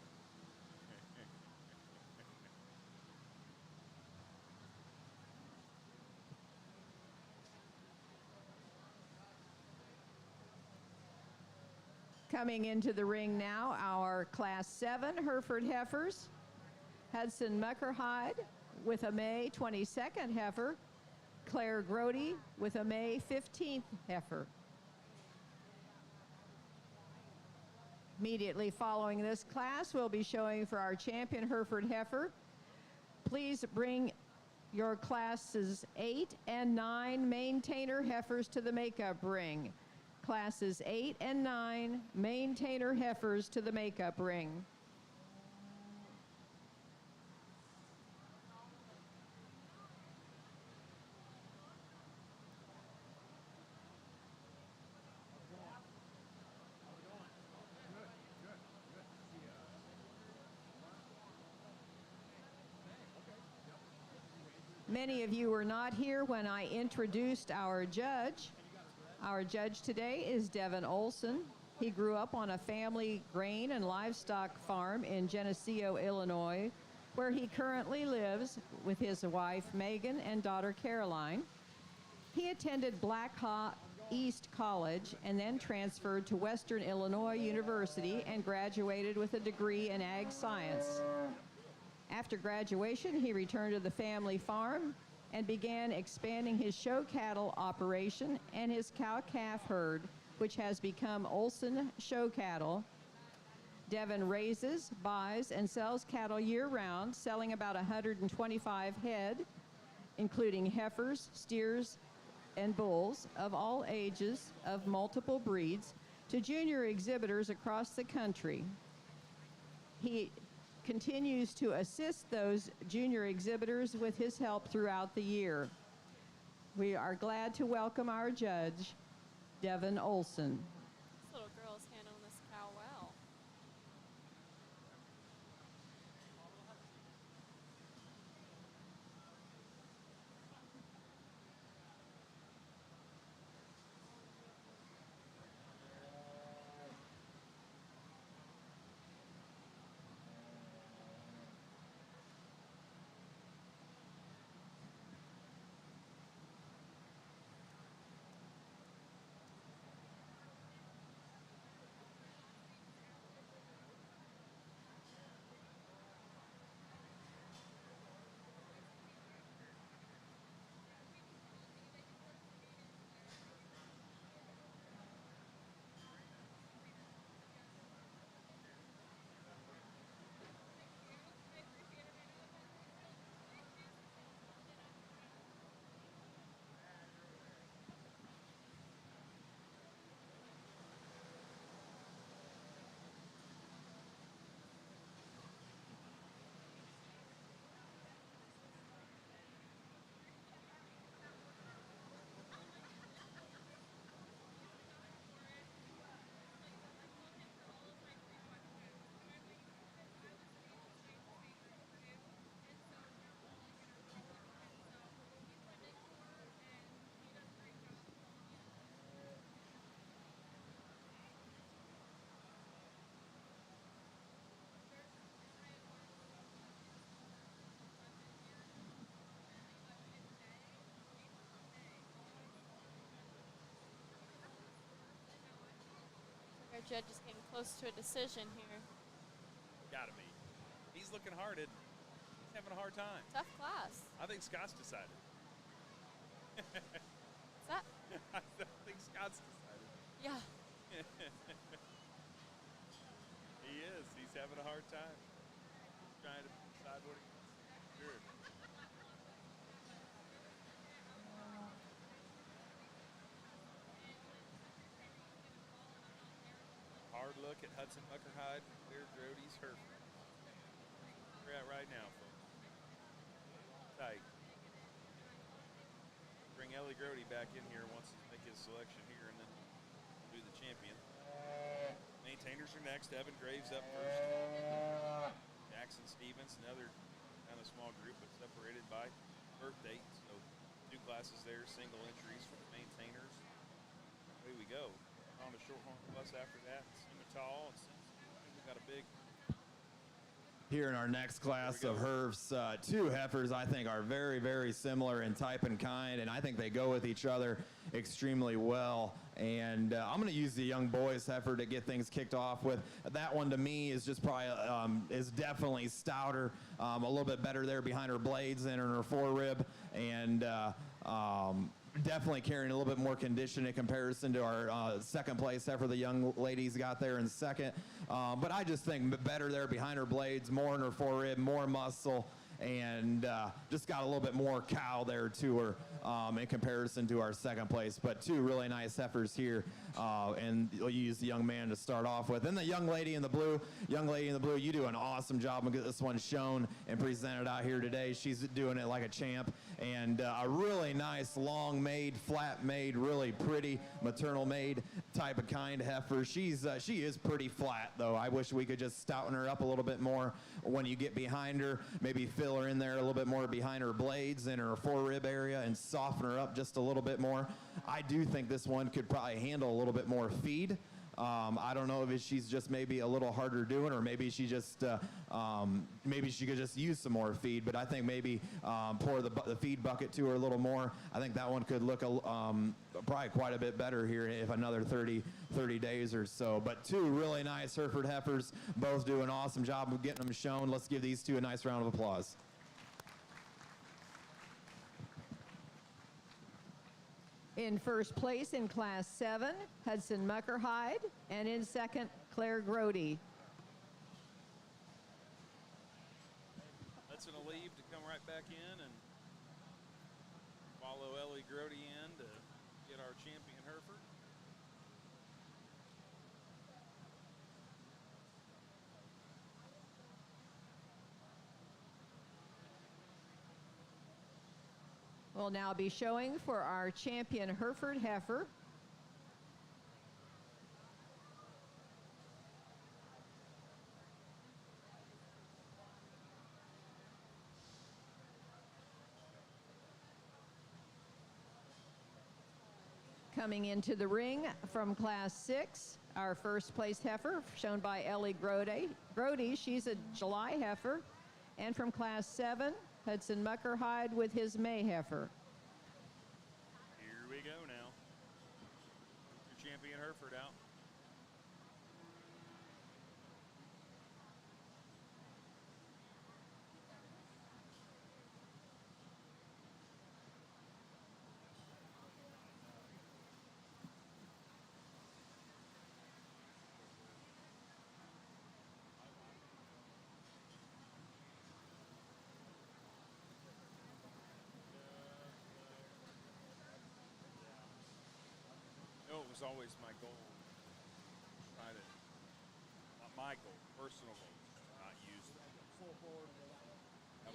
Coming into the ring now, our Class 7 Hereford heifers. Hudson Muckerhide with a May 22nd heifer. Claire Grody with a May 15th heifer. Immediately following this class, we'll be showing for our champion Hereford heifer. Please bring your classes 8 and 9 maintainer heifers to the makeup ring. Classes 8 and 9 maintainer heifers to the makeup ring. Many of you were not here when I introduced our judge. Our judge today is Devin Olson. He grew up on a family grain and livestock farm in Geneseo, Illinois, where he currently lives with his wife, Megan, and daughter, Caroline. He attended Black Hawk East College and then transferred to Western Illinois University and graduated with a degree in ag science. After graduation, he returned to the family farm and began expanding his show cattle operation and his cow-calf herd, which has become Olson Show Cattle. Devin raises, buys, and sells cattle year-round, selling about 125 head, including heifers, steers, and bulls of all ages of multiple breeds, to junior exhibitors across the country. He continues to assist those junior exhibitors with his help throughout the year. We are glad to welcome our judge, Devin Olson. This little girl's handling this cow well. Our judge is getting close to a decision here. Gotta be. He's looking hard, isn't he? He's having a hard time. Tough class. I think Scott's decided. Is that? I think Scott's decided. Yeah. He is. He's having a hard time. He's trying to decide what he wants. Sure. Hard look at Hudson Muckerhide and Claire Grody's Hereford. We're at right now, folks. Tight. Bring Ellie Grody back in here once he make his selection here, and then do the champion. Maintainers are next. Evan Graves up first. Jackson Stevens, another kind of small group, but separated by birth date. So 2 classes there, single entries for the maintainers. Away we go. On the Shorthorn Plus after that. Simmental and Simpson. We've got a big Here in our next class of Herfs, two heifers I think are very, very similar in type and kind, and I think they go with each other extremely well. And I'm going to use the young boys heifer to get things kicked off with. That one to me is just probably is definitely stouter, a little bit better there behind her blades and in her forerib, and definitely carrying a little bit more condition in comparison to our second place heifer the young ladies got there in second. But I just think better there behind her blades, more in her forerib, more muscle, and just got a little bit more cow there to her in comparison to our second place. But two really nice heifers here, and you'll use the young man to start off with. And the young lady in the blue, you do an awesome job of getting this one shown and presented out here today. She's doing it like a champ, and a really nice long made, flat made, really pretty maternal made type of kind heifer. She is pretty flat though. I wish we could just stouten her up a little bit more when you get behind her, maybe fill her in there a little bit more behind her blades and her forerib area and soften her up just a little bit more. I do think this one could probably handle a little bit more feed. I don't know if she's just maybe a little harder doing, or maybe she just maybe she could just use some more feed. But I think maybe pour the feed bucket to her a little more. I think that one could look probably quite a bit better here if another 30 days or so. But two really nice Hereford heifers, both do an awesome job of getting them shown. Let's give these two a nice round of applause. In first place in Class 7, Hudson Muckerhide, and in second, Claire Grody. Hudson will leave to come right back in and follow Ellie Grody in to get our champion Hereford. We'll now be showing for our champion Hereford heifer. Coming into the ring from Class 6, our first place heifer, shown by Ellie Grody. She's a July heifer. And from Class 7, Hudson Muckerhide with his May heifer. Here we go now. Your champion Hereford out. It was always my goal. Try to, not my goal, personal goal, not use that. That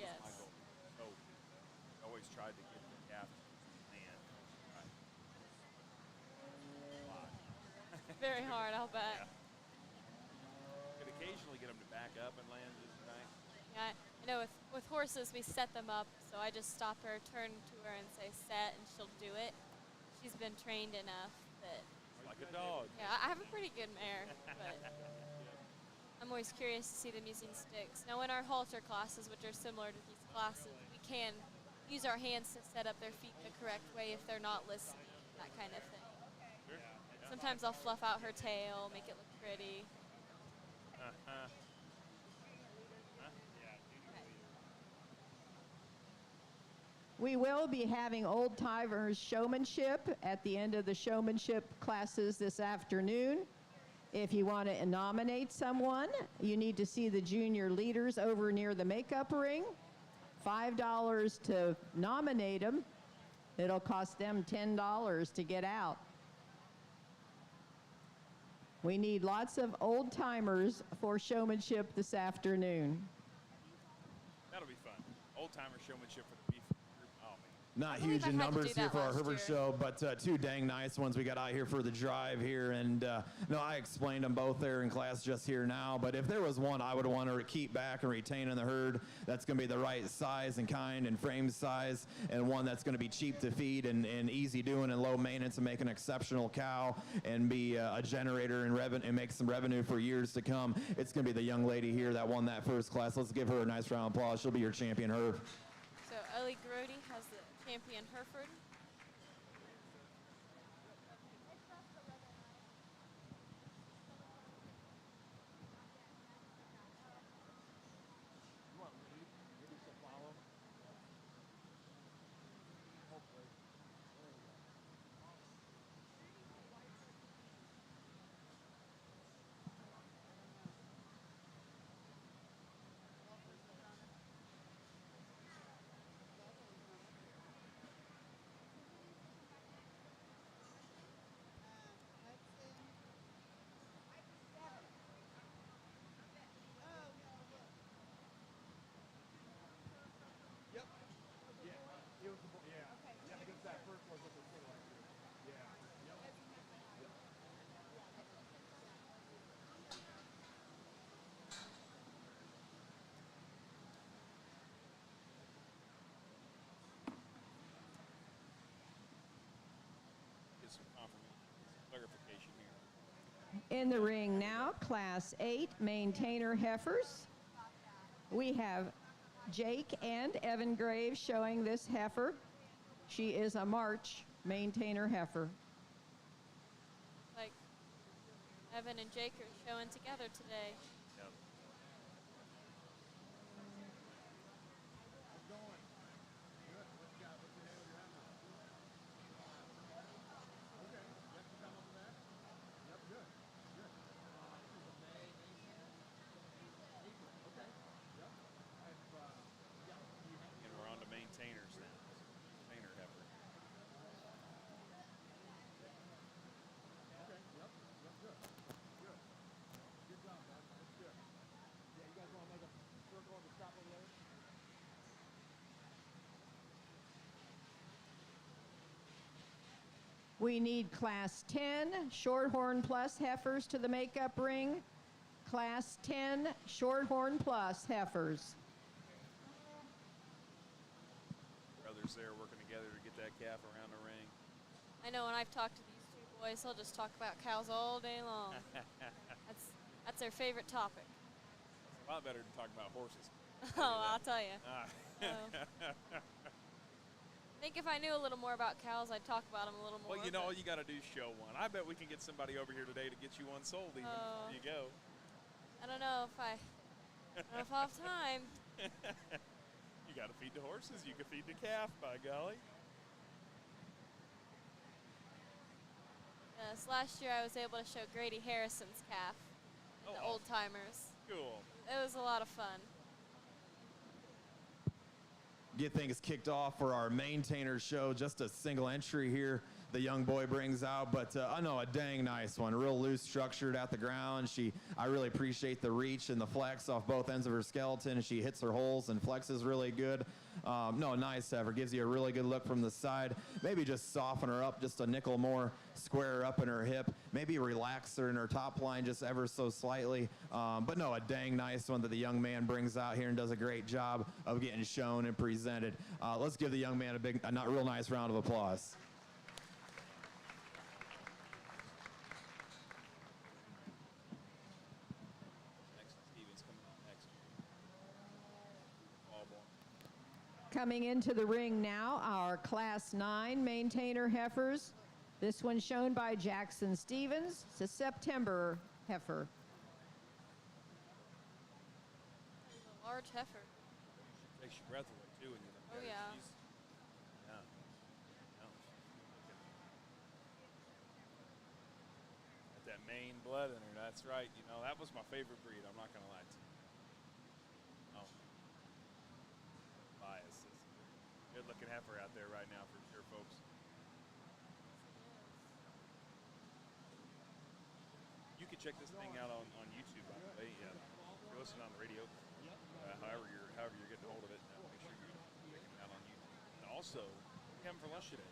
was my goal. So I always tried to get the calf to land. Right. Very hard, I'll bet. Yeah. Could occasionally get them to back up and land just right. Yeah, I know with horses we set them up, so I just stop her, turn to her, and say set, and she'll do it. She's been trained enough that. Like a dog. Yeah, I have a pretty good mare, but I'm always curious to see them using sticks. Now, in our halter classes, which are similar to these classes, we can use our hands to set up their feet the correct way if they're not listening, that kind of thing. Sure. Sometimes I'll fluff out her tail, make it look pretty. We will be having Old Timers showmanship at the end of the showmanship classes this afternoon. If you want to nominate someone, you need to see the junior leaders over near the makeup ring. $5 to nominate them. It'll cost them $10 to get out. We need lots of old timers for showmanship this afternoon. That'll be fun. Old timer showmanship for the beef group. Oh, man. not believe huge I in had to do numbers here that for our last Herbert year. show, but two dang nice ones we got out here for the drive here. And no, I explained them both there in class just here now. But if there was one I would want to keep back and retain in the herd, that's going to be the right size and kind and frame size, and one that's going to be cheap to feed and easy doing and low maintenance and make an exceptional cow and be a generator and make some revenue for years to come. It's going to be the young lady here that won that first class. Let's give her a nice round of applause. She'll be your champion, Herb. So Ellie Grody has the champion Hereford. Get some confirmation, some clarification here. In the ring now, Class 8 maintainer heifers. We have Jake and Evan Graves showing this heifer. She is a March maintainer heifer. Like Evan and Jake are showing together today. Yep. And we're on to maintainers now. Maintainer heifer. We need Class 10 Shorthorn Plus heifers to the makeup ring. Class 10 Shorthorn Plus heifers. Brothers there working together to get that calf around the ring. I know when I've talked to these two boys, they'll just talk about cows all day long. That's their favorite topic. It's a lot better than talking about horses. Oh, I'll tell you. Ah. I think if I knew a little more about cows, I'd talk about them a little more. Well, you know, all but you got to do is show one. I bet we can get somebody over here today to get you one sold even. Oh. There you go. I don't know if I don't know if I'll have time. You got to feed the horses. You can feed the calf, by golly. Yes, last year I was able to show Grady Harrison's calf, Oh, the old timers. cool. It was a lot of fun. Get things kicked off for our maintainer show. Just a single entry here the young boy brings out, but I know a dang nice one, real loose structured at the ground. I really appreciate the reach and the flex off both ends of her skeleton. She hits her holes and flexes really good. No, nice heifer, gives you a really good look from the side. Maybe just soften her up just a nickel more, square her up in her hip, maybe relax her in her top line just ever so slightly. But no, a dang nice one that the young man brings out here and does a great job of getting shown and presented. Let's give the young man a not real nice round of applause. Next, Stevens coming up next. Ball boy. Coming into the ring now, our Class 9 maintainer heifers. This one shown by Jackson Stevens. It's a September heifer. It was a large heifer. Takes your breath away, too, when you look Oh, at her. yeah. Yeah. No, got that Maine blood in her. That's right. You know, that was my favorite breed. I'm not going to lie to you. Oh. Bias. Good looking heifer out there right now for sure, folks. You can check this thing out on YouTube, by the way. Yeah, if you're listening on the radio, however you're getting hold of it, make sure you're checking it out on YouTube. And also, you having for lunch today?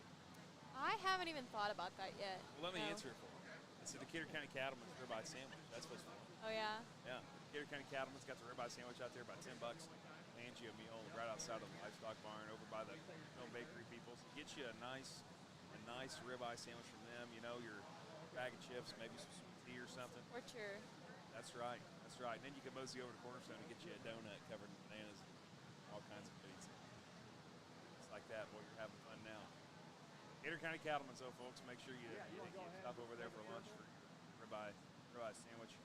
I haven't even thought about that yet. Well, let me No. answer it for you. It's the Decatur County Cattleman's ribeye sandwich. That's what's fun. Oh yeah. Yeah, Decatur County Cattleman's got the ribeye sandwich out there, about $10. Hand you a meal right outside of the livestock barn over by the Home Bakery people. So get you a nice ribeye sandwich from them. You know, your bag of chips, maybe some sweet tea or something. Orchard. That's right. That's right. And then you can mosey over to Cornerstone and get you a donut covered in bananas and all kinds of goodies. It's like that. Boy, you're having fun now. Gator County Cattlemen's, though, folks. Make sure you stop over there for lunch for your ribeye sandwich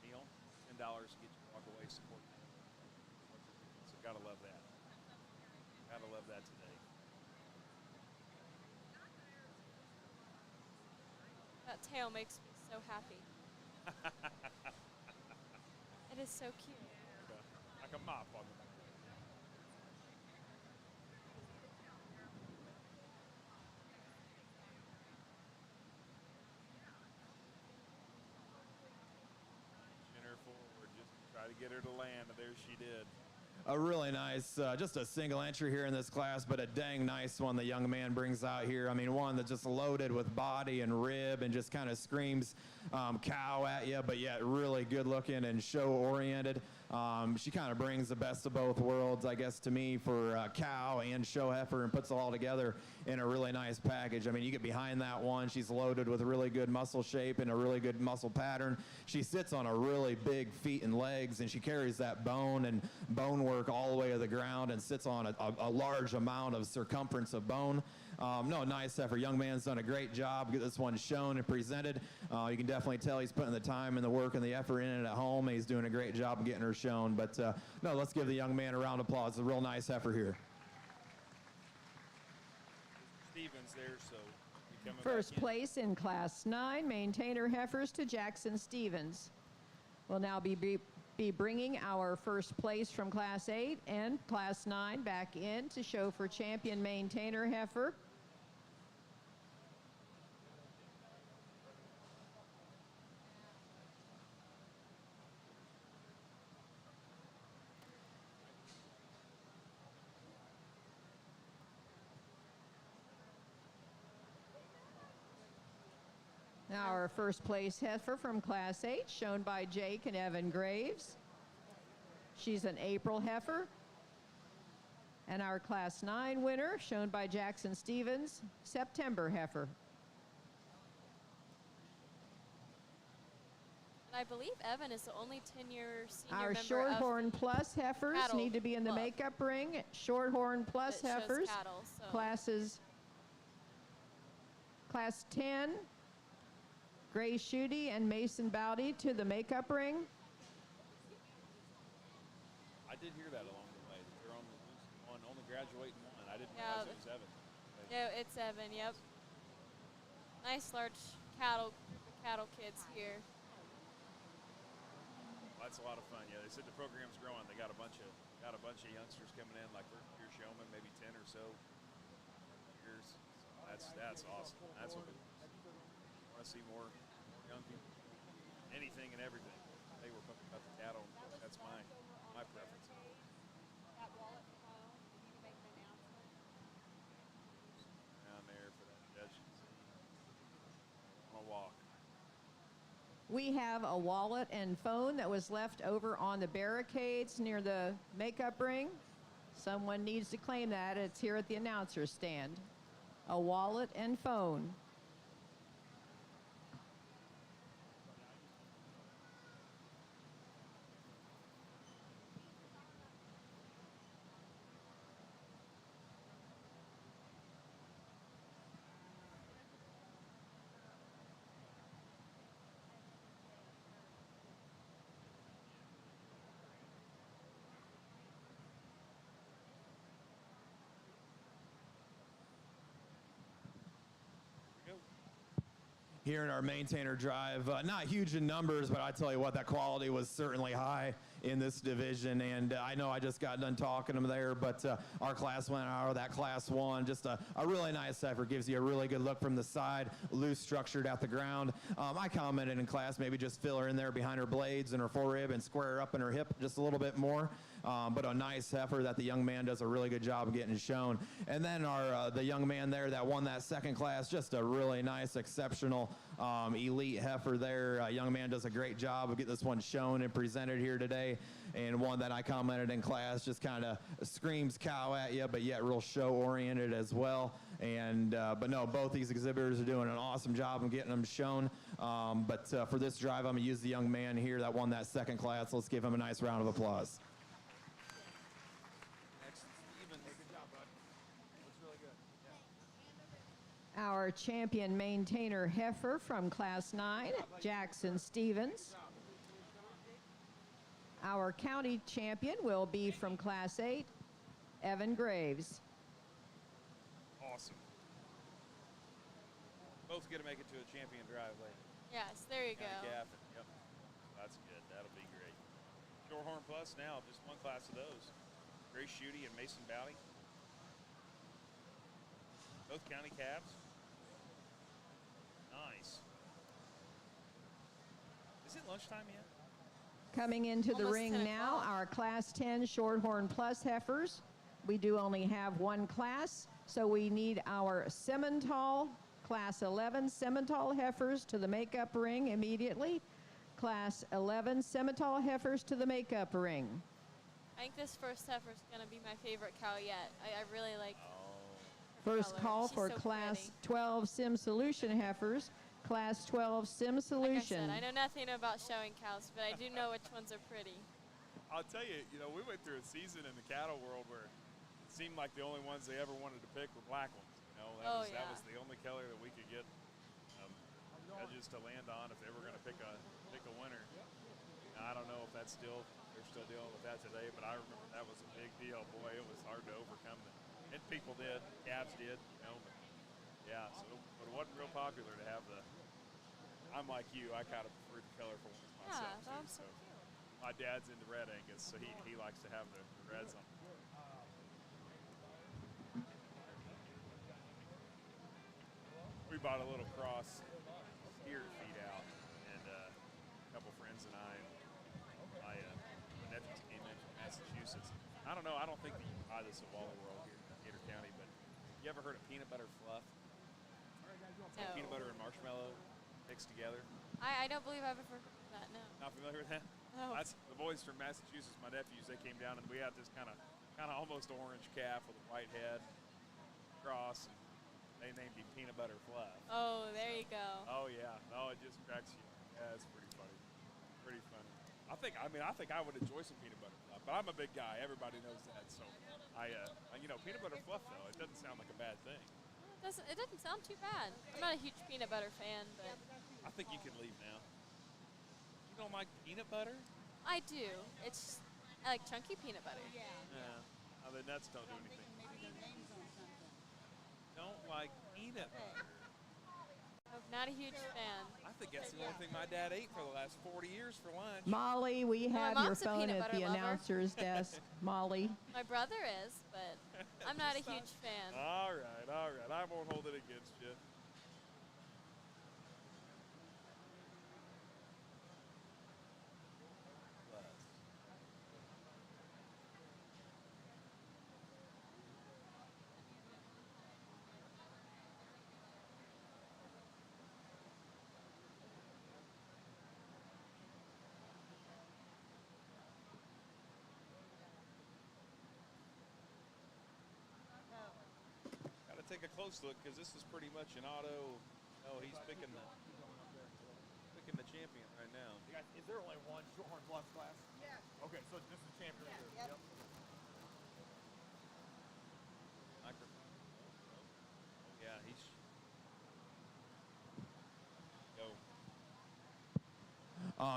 meal. $10 to get you to walk away supporting. So gotta love that. Gotta love that today. That tail makes me so happy. It is so cute. Like a mop on the back. Shin her forward, just try to get her to land, and there she did. A really nice, just a single entry here in this class, but a dang nice one the young man brings out here. I mean, one that's just loaded with body and rib and just kind of screams cow at you, but yet really good looking and show oriented. She kind of brings the best of both worlds, I guess, to me for cow and show heifer, and puts it all together in a really nice package. I mean, you get behind that one, she's loaded with really good muscle shape and a really good muscle pattern. She sits on a really big feet and legs, and she carries that bone and bone work all the way to the ground and sits on a large amount of circumference of bone. No, nice heifer. Young man's done a great job. Get this one shown and presented. You can definitely tell he's putting the time and the work and the effort in it at home, and he's doing a great job of getting her shown. But no, let's give the young man a round of applause. It's a real nice heifer here. Stevens there, so you coming First back in. place in Class 9, maintainer heifers to Jackson Stevens. We'll now be bringing our first place from Class 8 and Class 9 back in to show for champion maintainer heifer. Our first place heifer from Class 8, shown by Jake and Evan Graves. She's an April heifer. And our Class 9 winner, shown by Jackson Stevens, September heifer. And I believe Evan is the only 10-year senior Our member Shorthorn Plus heifers Cattle need to be in the Club. makeup ring. Shorthorn Plus that shows heifers, cattle, so. classes, Class 10, Gray Schutte and Mason Bowdy to the makeup ring. I did hear that along the way. That they're on the one, only graduating one. I didn't Yeah, realize it was Evan. No, it's Evan, yep. Nice large cattle kids here. Well, that's a lot of fun. Yeah, they said the program's growing. They got a bunch of youngsters coming in, like first year showmen, maybe 10 or so years. That's awesome. That's what we want to see, more young people. Anything and everything. They were pumping about the cattle. That's my preference. That wallet from home, you can make an announcement. Down there for that judge to see. On a walk. We have a wallet and phone that was left over on the barricades near the makeup ring. Someone needs to claim that. It's here at the announcer's stand. A wallet and phone. Here in our maintainer drive, not huge in numbers, but I tell you what, that quality was certainly high in this division. And I know I just got done talking to them there, but our class went out, that class won. Just a really nice effort. Gives you a really good look from the side, loose, structured at the ground. I commented in class, maybe just fill her in there behind her blades and her forerib and square her up in her hip just a little bit more. But a nice effort that the young man does a really good job of getting shown. And then the young man there that won that second class, just a really nice, exceptional, elite heifer there. Young man does a great job of getting this one shown and presented here today. And one that I commented in class just kind of screams cow at you, but yet real show-oriented as well. And but no, both these exhibitors are doing an awesome job of getting them shown. But for this drive, I'm going to use the young man here that won that second class. Let's give him a nice round of applause. Our champion maintainer heifer from Class 9, Jackson Stevens. Our county champion will be from Class 8, Evan Graves. Awesome. Both going to make it to a champion drive later. Yes, there you go. Calf, yep. That's good. That'll be great. Shorthorn Plus now, just one class of those. Grace Schutte and Mason Bowley. Both county calves. Nice. Is it lunchtime yet? Coming into the Almost ring 10 now, o'clock. our Class 10 Shorthorn Plus heifers. We do only have one class, so we need our Simmental, Class 11 Simmental heifers to the makeup ring immediately. Class 11 Simmental heifers to the makeup ring. I think this first heifer is going to be my favorite cow yet. I really like her First color. call She's for so Class pretty. 12 Sim Solution heifers. Class 12 Sim Like I Solution. said, I know nothing about showing cows, but I do know which ones are pretty. I'll tell you, we went through a season in the cattle world where it seemed like the only ones they ever wanted to pick were black ones. That was the only color that we could get judges to land on if they were going to pick a winner. Now, I don't know if they're still dealing with that today, but I remember that was a big deal. Boy, it was hard to overcome that. And people did, calves did, but yeah. But it wasn't real popular to have the. I'm like you, I kind of prefer the colorful ones myself Yeah, too. So my dad's into red Angus, so he likes to have the reds on. We bought a little cross steer to feed out, and a couple friends and my nephews came in from Massachusetts. I don't know. I don't think that you can buy this at Wally World here in Gator County, but you ever heard of peanut butter fluff? No. Peanut butter and marshmallow mixed together. I don't believe I've ever heard of that, no. Not familiar with that? No. That's the boys from Massachusetts, my nephews. They came down and we had this kind of almost orange calf with a white head cross, and they named him Peanut Butter Fluff. Oh, there you go. Oh yeah, no, it just cracks you. Yeah, it's pretty funny. Pretty funny. I think I would enjoy some peanut butter fluff, but I'm a big guy. Everybody knows that. So peanut butter fluff though, it doesn't sound like a bad thing. It doesn't sound too bad. I'm not a huge peanut butter fan, but I think you can leave now. You don't like peanut butter? I do. I like chunky peanut butter. Yeah. Oh, the nuts don't do anything. Don't like peanut butter. I'm not a huge fan. I think that's the only thing my dad ate for the last 40 years for lunch. Molly, we my have your mom's a phone peanut at the butter lover. announcer's desk. Molly. My brother is, but I'm not a huge fan. All right. I won't hold it against you. Take a close look because this is pretty much an auto. Oh, he's picking the champion right now. Is there only one Shorthorn Plus class? Yes. Okay, so this is champion. Yep. Yeah, he's go.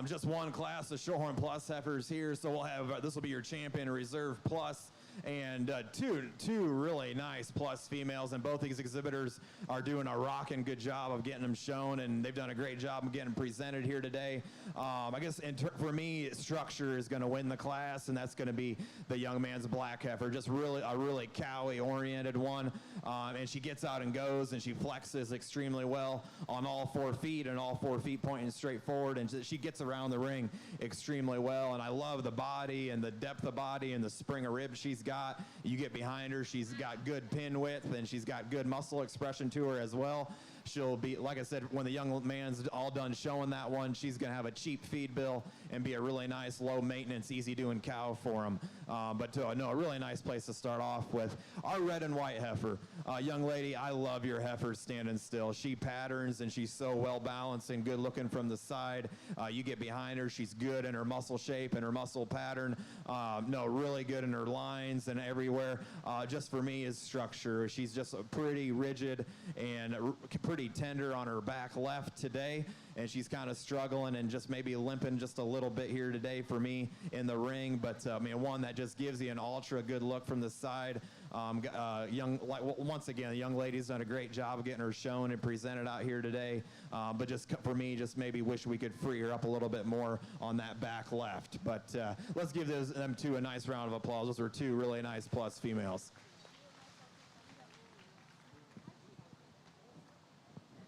Just one class of Shorthorn Plus heifers here, so we'll have this will be your champion reserve plus. and two really nice plus females, and both these exhibitors are doing a rocking good job of getting them shown, and they've done a great job of getting them presented here today. I guess for me, structure is going to win the class, and that's going to be the young man's black heifer, just really a really cowy oriented one, and she gets out and goes, and she flexes extremely well on all 4 feet, and all 4 feet pointing straight forward, and she gets around the ring extremely well. And I love the body and the depth of body and the spring of ribs she's got. You get behind her, she's got good pin width, and she's got good muscle expression to her as well. She'll be, like I said, when the young man's all done showing that one, she's going to have a cheap feed bill and be a really nice, low maintenance, easy doing cow for him. No, a really nice place to start off with. Our red and white heifer. Young lady, I love your heifer standing still. She patterns, and she's so well balanced and good looking from the side. You get behind her, she's good in her muscle shape and her muscle pattern. Really good in her lines and everywhere. Just for me is structure. She's just pretty rigid and pretty tender on her back left today, and she's kind of struggling and just maybe limping just a little bit here today for me in the ring, but one that just gives you an ultra good look from the side. Once again, the young lady's done a great job of getting her shown and presented out here today, but just for me, just maybe wish we could free her up a little bit more on that back left. But let's give them two a nice round of applause. Those were two really nice plus females.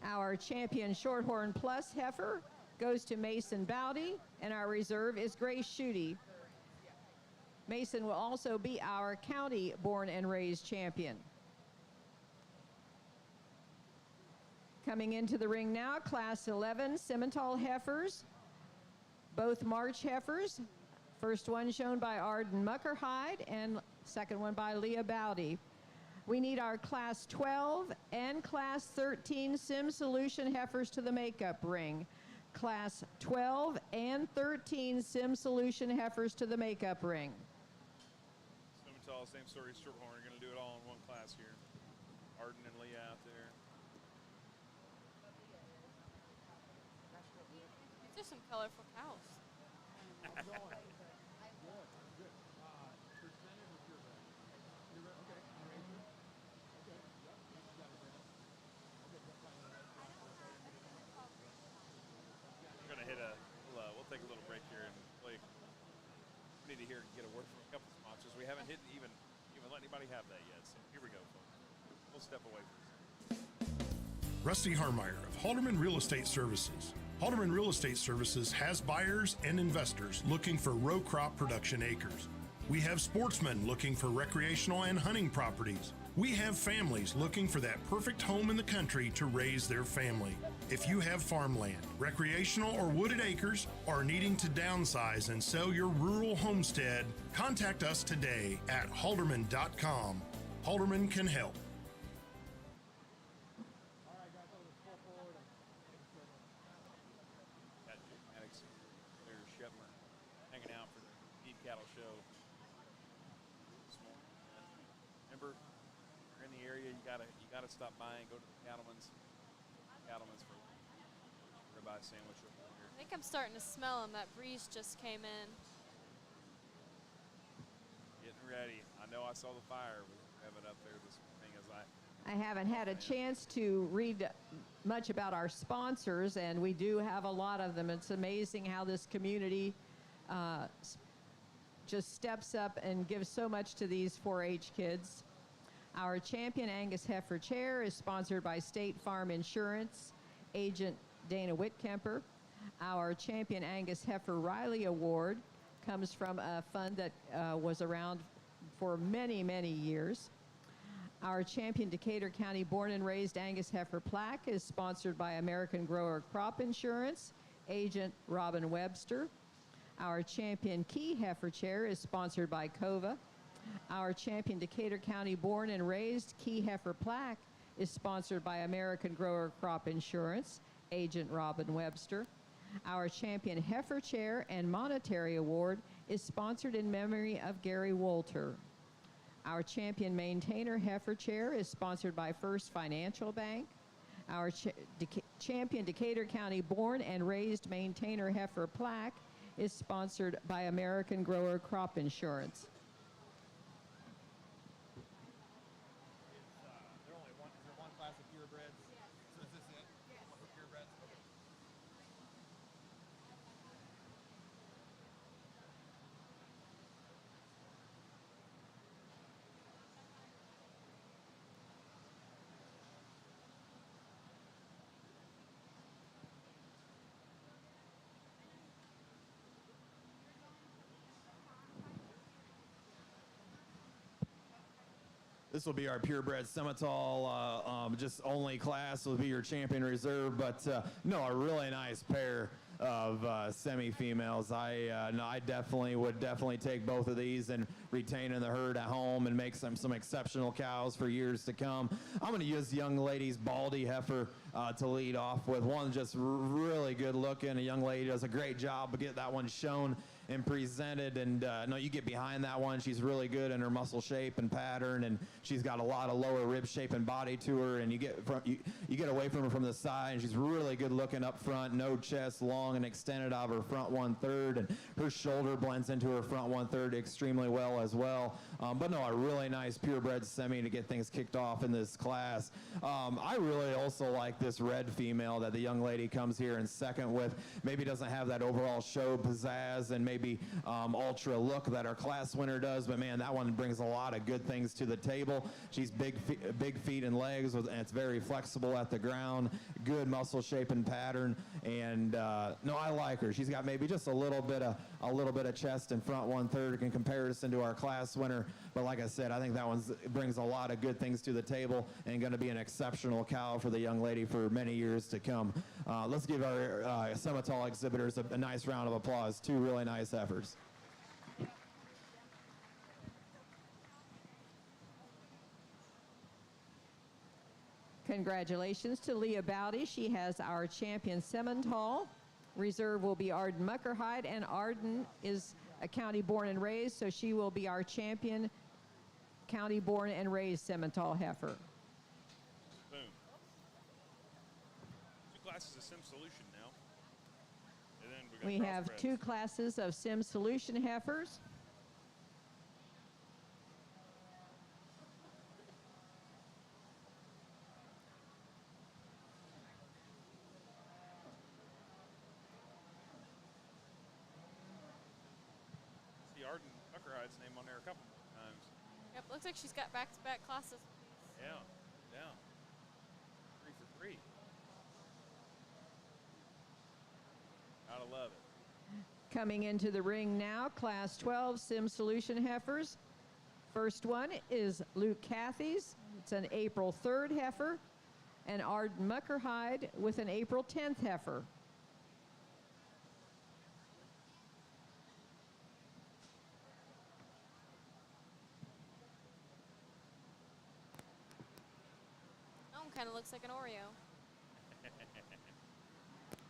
Our champion Shorthorn Plus heifer goes to Mason Bowdy, and our reserve is Grace Schutte. Mason will also be our county born and raised champion. Coming into the ring now, Class 11 Simmental heifers, both March heifers. First one shown by Arden Muckerhide, and second one by Leah Bowdy. We need our Class 12 and Class 13 Sim Solution heifers to the makeup ring. Class 12 and 13 Sim Solution heifers to the makeup ring. Simmental, same story as Shorthorn. You're going to do it all in one class here. Arden and Leah out there. These are some colorful cows. We'll take a little break here and play. We need to hear and get a word from a couple sponsors. We haven't even let anybody have that yet. So here we go, folks. We'll step away for a second. Rusty Harmeyer of Halderman Real Estate Services. Halderman Real Estate Services has buyers and investors looking for row crop production acres. We have sportsmen looking for recreational and hunting properties. We have families looking for that perfect home in the country to raise their family. If you have farmland, recreational or wooded acres, or needing to downsize and sell your rural homestead, contact us today at halderman.com. Halderman can help. Got Jake Maddox and Larry Shepner hanging out for the Feed Cattle Show this morning. Remember, if you're in the area, you gotta stop by and go to the Cattleman's for a ribeye sandwich over here. I think I'm starting to smell them. That breeze just came in. Getting ready. I know I saw the fire was revving up there this morning as I haven't had a chance to read much about our sponsors, and we do have a lot of them. It's amazing how this community just steps up and gives so much to these 4-H kids. Our champion Angus Heifer Chair is sponsored by State Farm Insurance agent Dana Whitkemper. Our champion Angus Heifer Riley Award comes from a fund that was around for many, many years. Our champion Decatur County born and raised Angus Heifer Plaque is sponsored by American Grower Crop Insurance agent Robin Webster. Our champion Key Heifer Chair is sponsored by COVA. Our champion Decatur County born and raised Key Heifer Plaque is sponsored by American Grower Crop Insurance agent Robin Webster. Our champion Heifer Chair and Monetary Award is sponsored in memory of Gary Wolter. Our champion Maintainer Heifer Chair is sponsored by First Financial Bank. Our champion Decatur County born and raised Maintainer Heifer Plaque is sponsored by American Grower Crop Insurance. This will be our purebred Simmental, just only class will be your champion reserve, but no, a really nice pair of semi-females. I definitely would take both of these and retain in the herd at home and make some exceptional cows for years to come. I'm going to use the young lady's Baldy heifer to lead off with. One just really good looking. A young lady does a great job of getting that one shown and presented, and no, you get behind that one. She's really good in her muscle shape and pattern, and she's got a lot of lower rib shape and body to her, and you get away from her from the side, and she's really good looking up front, no chest, long and extended out of her front 1/3, and her shoulder blends into her front 1/3 extremely well as well. But no, a really nice purebred semi to get things kicked off in this class. I really also like this red female that the young lady comes here in second with. Maybe doesn't have that overall show pizzazz and maybe ultra look that our class winner does, but man, that one brings a lot of good things to the table. She's big feet and legs, and it's very flexible at the ground, good muscle shape and pattern, and no, I like her. She's got maybe just a little bit of chest in front 1/3 in comparison to our class winner, but like I said, I think that one brings a lot of good things to the table and going to be an exceptional cow for the young lady for many years to come. Let's give our Simmental exhibitors a nice round of applause. Two really nice efforts. Congratulations to Leah Bowdy. She has our champion Simmental. Reserve will be Arden Muckerhide, and Arden is a county born and raised, so she will be our champion county born and raised Simmental heifer. Boom. Two classes of Sim Solution now. And then We have two classes of Sim Solution heifers. See Arden Muckerhide's name on there a couple more times. Yep, looks like she's got back-to-back classes. Yeah, yeah. 3 for 3. Gotta love it. Coming into the ring now, Class 12 Sim Solution heifers. First one is Luke Cathy's. It's an April 3rd heifer, and Arden Muckerhide with an April 10th heifer. That one kind of looks like an Oreo.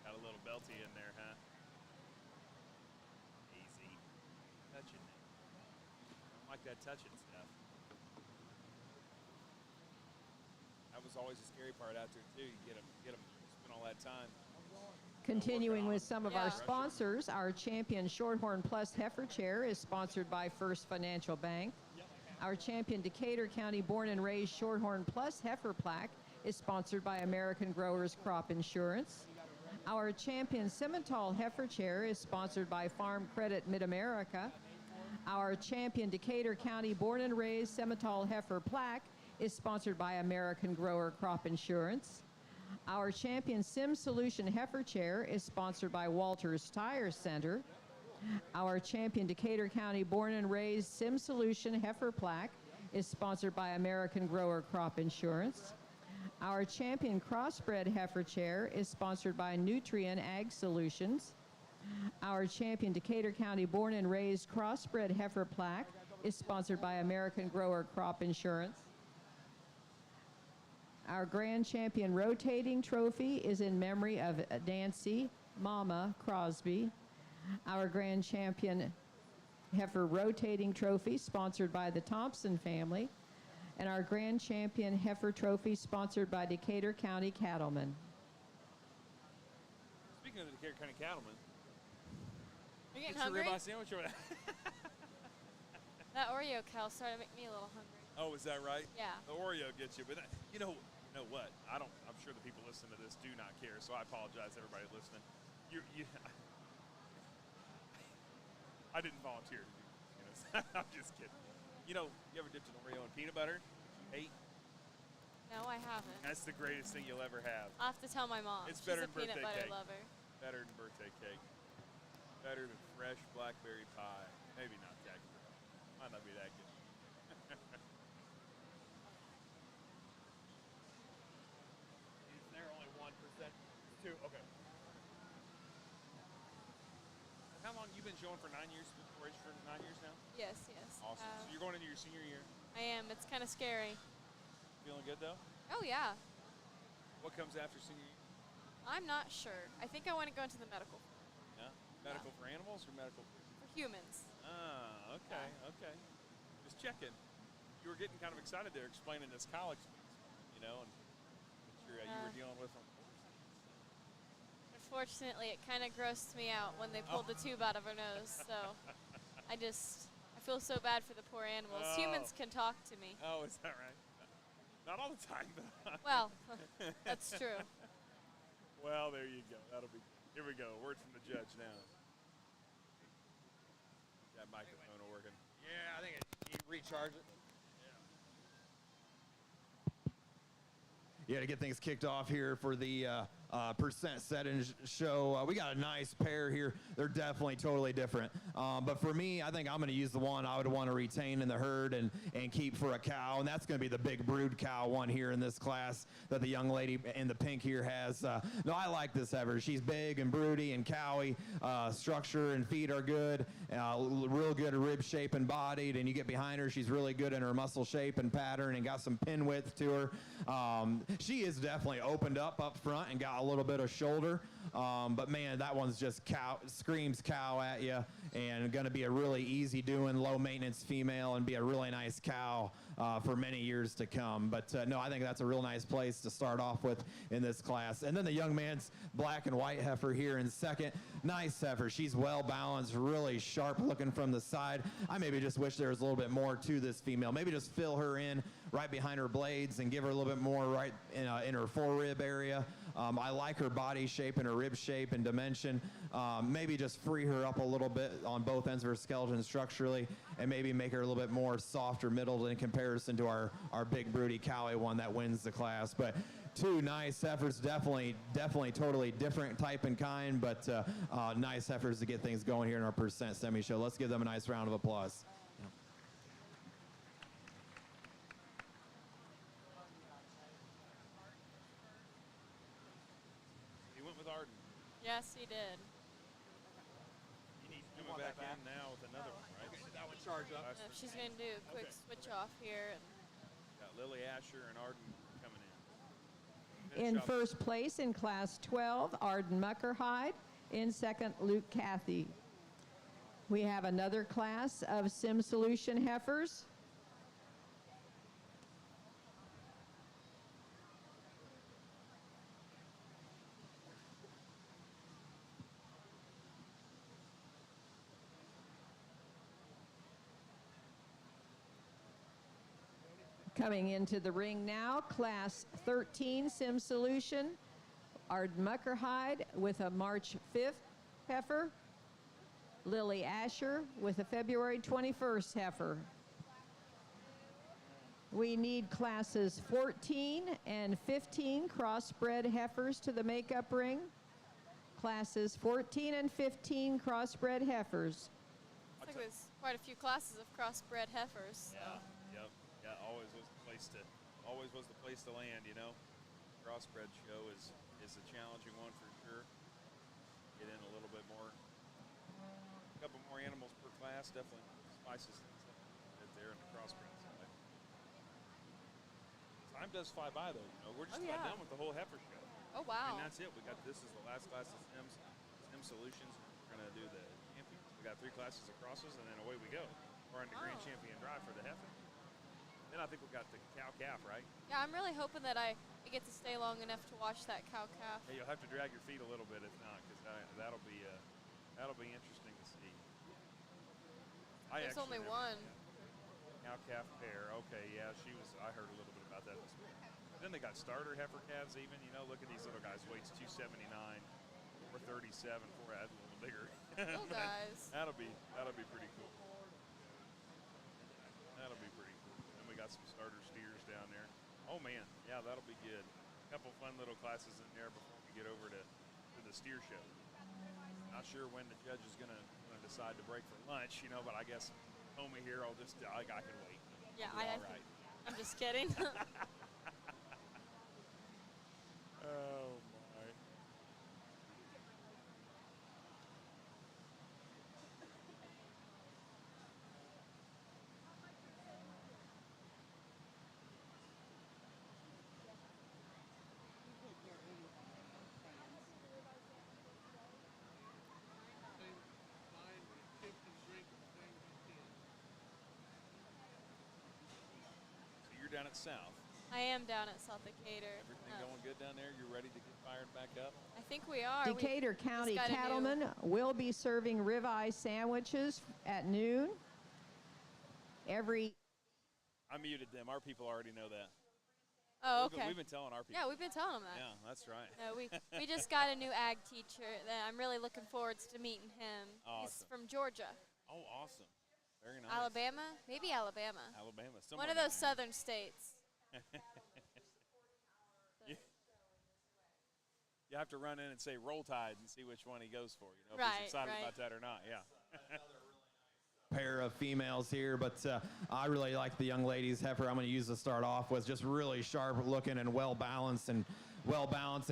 Got a little belty in there, huh? Easy. Touching it. I like that touching stuff. That was always the scary part out there, too. You get them, spend all that time. Continuing with some of our Yeah. sponsors, our champion Shorthorn Plus heifer chair is sponsored by First Financial Bank. Our champion Decatur County born and raised Shorthorn Plus heifer plaque is sponsored by American Growers Crop Insurance. Our champion Simmental heifer chair is sponsored by Farm Credit Mid-America. Our champion Decatur County born and raised Simmental heifer plaque is sponsored by American Grower Crop Insurance. Our champion Sim Solution heifer chair is sponsored by Walters Tire Center. Our champion Decatur County born and raised Sim Solution heifer plaque is sponsored by American Grower Crop Insurance. Our champion crossbred heifer chair is sponsored by Nutrien Ag Solutions. Our champion Decatur County born and raised crossbred heifer plaque is sponsored by American Grower Crop Insurance. Our grand champion rotating trophy is in memory of Nancy Mama Crosby. Our grand champion heifer rotating trophy sponsored by the Thompson family. And our grand champion heifer trophy sponsored by Decatur County Cattlemen. Speaking of the Decatur County Cattlemen, You're getting get your hungry? ribeye sandwich over there. That Oreo cow started to make me a little hungry. Oh, is that right? Yeah. The Oreo gets you, but you know what? I'm sure the people listening to this do not care, so I apologize to everybody listening. I didn't volunteer to do this. I'm just kidding. You ever dipped an Oreo in peanut butter? Hey, No, I haven't. that's the greatest thing you'll ever have. I'll have to tell my mom. It's She's better a than peanut birthday butter cake. lover. Better than birthday cake. Better than fresh blackberry pie. Maybe not that good. Might not be that good. 2. Okay. How long you been showing for 9 years? Raced for 9 years now? Yes, yes. Awesome. So you're going into your senior year. I am. It's kind of scary. Feeling good though? Oh, yeah. What comes after senior year? I'm not sure. I think I want to go into the medical field Yeah. Medical for animals or medical for? for humans. Ah, okay, okay. Just checking. You were getting kind of excited there, explaining this college, you know, and that you were dealing with them. Unfortunately, it kind of grossed me out when they pulled the tube out of her nose. So I feel so bad for the poor animals. Oh. Humans can talk to me. Oh, is that right? Not all the time, though. Well, that's true. Well, there you go. That'll be. Here we go. Word from the judge now. That microphone working. Yeah, I think you recharge it. Yeah, to get things kicked off here for the percent setting show. We got a nice pair here. They're definitely totally different. But for me, I think I'm going to use the one I would want to retain in the herd and keep for a cow. And that's going to be the big brood cow one here in this class that the young lady in the pink here has. No, I like this heifer. She's big and broody and cowy. Structure and feet are good. Real good rib shape and bodied. And you get behind her, she's really good in her muscle shape and pattern and got some pin width to her. She is definitely opened up front and got a little bit of shoulder. But man, that one's just cow, screams cow at you, and going to be a really easy doing, low maintenance female and be a really nice cow for many years to come. But no, I think that's a real nice place to start off with in this class. And then the young man's black and white heifer here in second. Nice heifer. She's well balanced, really sharp looking from the side. I maybe just wish there was a little bit more to this female. Maybe just fill her in right behind her blades and give her a little bit more right in her forerib area. I like her body shape and her rib shape and dimension. Maybe just free her up a little bit on both ends of her skeleton structurally and maybe make her a little bit more soft or middle in comparison to our big broody cowy one that wins the class. But two nice heifers, definitely totally different type and kind, but nice heifers to get things going here in our percent semi show. Let's give them a nice round of applause. Yes, he did. You need coming back in now with another one, right? Okay, that one charge up. She's going to do a quick switch off here. Got Lily Asher and Arden coming in. In first place in Class 12, Arden Muckerhide. In second, Luke Cathy. We have another class of Sim Solution heifers. Coming into the ring now, Class 13 Sim Solution, Arden Muckerhide with a March 5th heifer, Lily Asher with a February 21st heifer. We need classes 14 and 15 crossbred heifers to the makeup ring. Classes 14 and 15 crossbred heifers. I think there's quite a few classes of crossbred heifers. So. Yeah, always was the place to land, you know. Crossbred show is a challenging one for sure. Get in a little bit more, a couple more animals per class, definitely spices things up a bit there in the crossbred side. Time does fly by though, you know. We're just about done with the whole heifer show. Oh wow. And that's it. This is the last class of Sim Solutions. We're gonna do the champions. We got 3 classes of crosses, and then away we go. We're on the Grand Champion Drive for the heifer. Then I think we got the cow calf, right? Yeah, I'm really hoping that I get to stay long enough to watch that cow calf. Yeah, you'll have to drag your feet a little bit if not, because that'll be interesting to see. There's only one. Cow calf pair. Okay, yeah, I heard a little bit about that this morning. Then they got starter heifer calves even. You know, look at these little guys. Weights 279, 437, that's a little bigger. Little guys. That'll be pretty cool. That'll be pretty cool. Then we got some starter steers down there. Oh man, yeah, that'll be good. A couple fun little classes in there before we get over to the steer show. Not sure when the judge is gonna decide to break for lunch, you know, but I guess homie here, I can wait. Yeah, all right. I'm just kidding. Oh my. down at South. I am down at South Decatur. Everything going good down there? You're ready to get fired back up? I think we are. Decatur County got a new- Cattlemen will be serving ribeye sandwiches at noon. I muted them. Our people already know that. Oh, okay. We've been telling our people. Yeah, we've been telling them that. Yeah, that's right. No, we just got a new ag teacher that I'm really looking forward to meeting him. He's Awesome. from Georgia. Oh, awesome. Very nice. Alabama? Maybe Alabama. Alabama. One of those southern states. You have to run in and say Roll Tide and see which one he goes for. You know, if Right, he's excited right. about that or not. Yeah. Pair of females here, but I really like the young ladies heifer I'm going to use to start off with. Just really sharp looking and well balanced and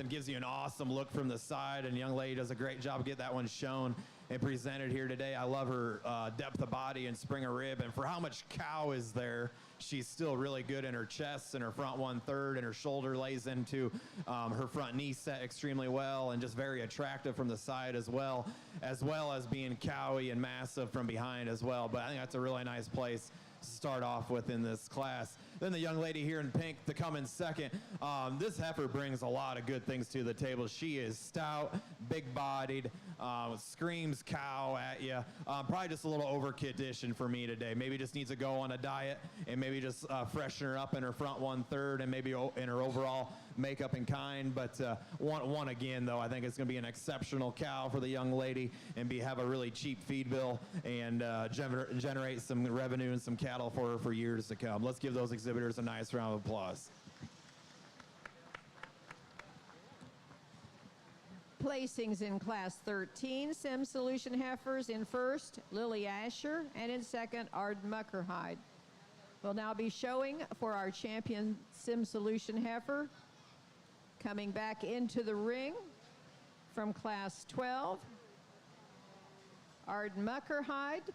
gives you an awesome look from the side. And the young lady does a great job of getting that one shown and presented here today. I love her depth of body and spring of rib, and for how much cow is there, she's still really good in her chest and her front 1/3, and her shoulder lays into her front knee set extremely well, and just very attractive from the side as well as being cowy and massive from behind as well. But I think that's a really nice place to start off with in this class. Then the young lady here in pink to come in second. This heifer brings a lot of good things to the table. She is stout, big-bodied, screams cow at you. Probably just a little overconditioned for me today. Maybe just needs to go on a diet and maybe just freshen her up in her front 1/3 and maybe in her overall makeup and kind. But one again, though, I think it's going to be an exceptional cow for the young lady and have a really cheap feed bill and generate some revenue and some cattle for her for years to come. Let's give those exhibitors a nice round of applause. Placings in Class 13, Sim Solution heifers. In first, Lily Asher, and in second, Arden Muckerhide. We'll now be showing for our champion Sim Solution heifer. Coming back into the ring from Class 12, Arden Muckerhide.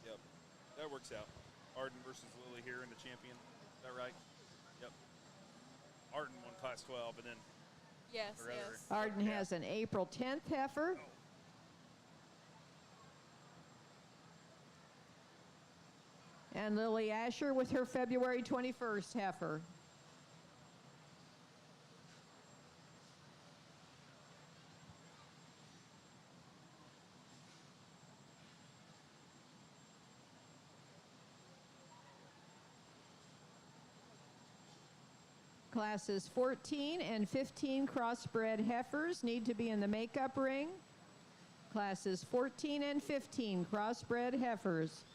Yep. That works out. Arden versus Lily here in the champion. Is that right? Yep. Arden won Class 12, and then Yes, Or other. yes. Arden has an April 10th heifer. And Lily Asher with her February 21st heifer. Classes 14 and 15 crossbred heifers need to be in the makeup ring. Classes 14 and 15 crossbred heifers.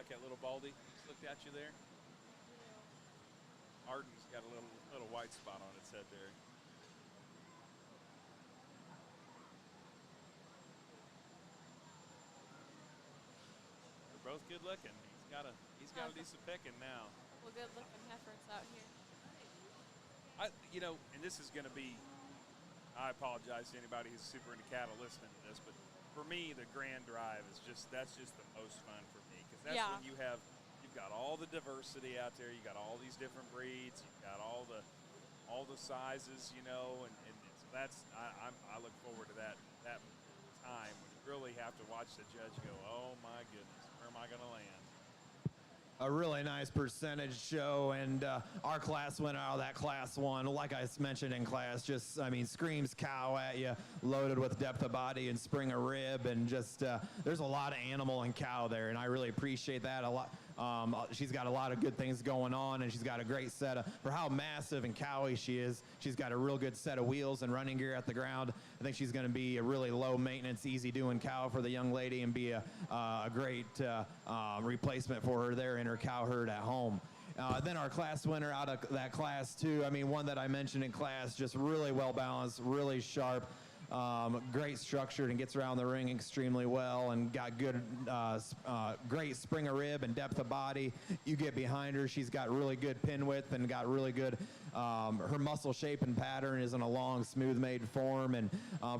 like that little baldy just looked at you there. Arden's got a little white spot on its head there. They're both good looking. He's got to do some picking now. Well, good looking heifers out here. And this is going to be, I apologize to anybody who's super into cattle listening to this, but for me, the Grand Drive is that's just the most fun for me, because that's when you've got all the diversity out there, you got all these different breeds, you've got all the sizes, and so that's I look forward to that time when you really have to watch the judge go, oh my goodness, where am I going to land? A really nice percentage show, and our class winner out of that class one, like I mentioned in class, screams cow at you, loaded with depth of body and spring of rib, and just there's a lot of animal and cow there, and I really appreciate that a lot. She's got a lot of good things going on, and she's got a great set for how massive and cowy she is. She's got a real good set of wheels and running gear at the ground. I think she's going to be a really low maintenance, easy doing cow for the young lady, and be a great replacement for her there in her cow herd at home. Then our class winner out of that class too, one that I mentioned in class, just really well balanced, really sharp. great structured and gets around the ring extremely well, and got good, great spring of rib and depth of body. You get behind her, she's got really good pin width and got really good, her muscle shape and pattern is in a long, smooth made form. And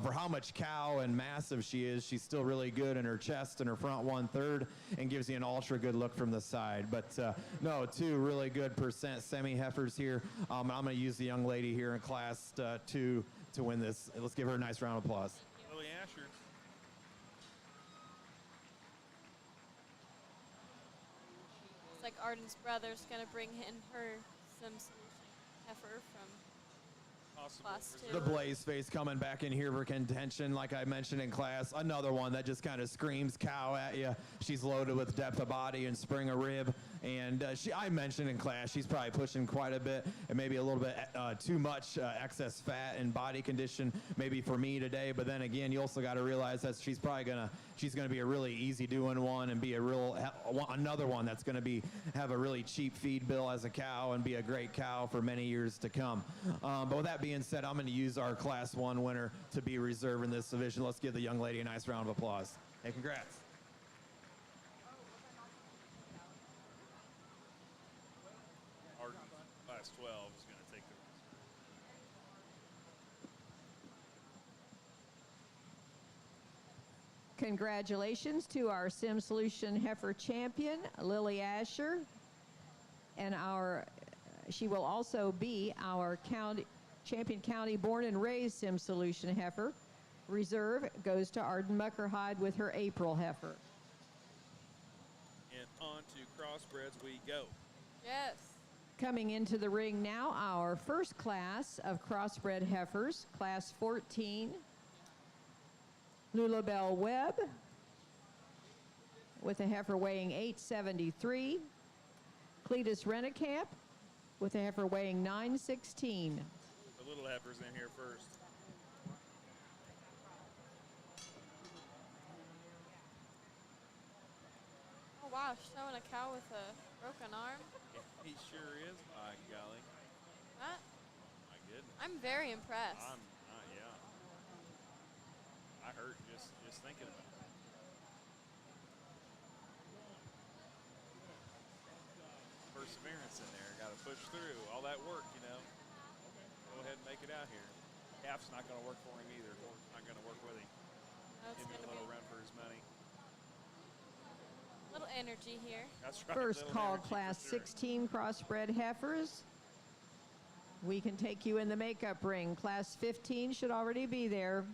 for how much cow and massive she is, she's still really good in her chest and her front 1/3, and gives you an ultra good look from the side. But no, 2 really good percent semi-heifers here. I'm going to use the young lady here in class 2 to win this. Let's give her a nice round of applause. Lily Asher. It's like Arden's brother's going to bring in her Sim Solution heifer from Possible Class reserve. The Blaze Face coming back in here for contention, like I mentioned in class. Another one that just kind of screams cow at you. She's loaded with depth of body and spring of rib. And I mentioned in class, she's probably pushing quite a bit and maybe a little bit too much excess fat and body condition maybe for me today. But then again, you also got to realize that she's probably gonna be a really easy doing one and be another one that's gonna have a really cheap feed bill as a cow and be a great cow for many years to come. But with that being said, I'm gonna use our Class 1 winner to be reserve in this division. Let's give the young lady a nice round of applause. Hey, congrats. Arden, Class 12, is going to take the Congratulations to our Sim Solution heifer champion, Lily Asher. And she will also be our Champion County born and raised Sim Solution heifer. Reserve goes to Arden Muckerhide with her April heifer. And on to crossbreds we go. Yes. Coming into the ring now, our first class of crossbred heifers, Class 14. Lulabelle Webb with a heifer weighing 873. Cletus Rennekamp with a heifer weighing 916. The little heifers in here first. Oh, wow. Showing a cow with a broken arm. He sure is, by golly. What? My goodness. I'm very impressed. Yeah. I hurt just thinking about it. Perseverance in there. Got to push through. All that work, you know. Go ahead and make it out here. Calf's not going to work for him either. Horse not going to work with him. That's Give him going a to be little run for his money. little energy here. That's right. First little call, energy for Class sure. 16 crossbred heifers. We can take you in the makeup ring. Class 15 should already be there.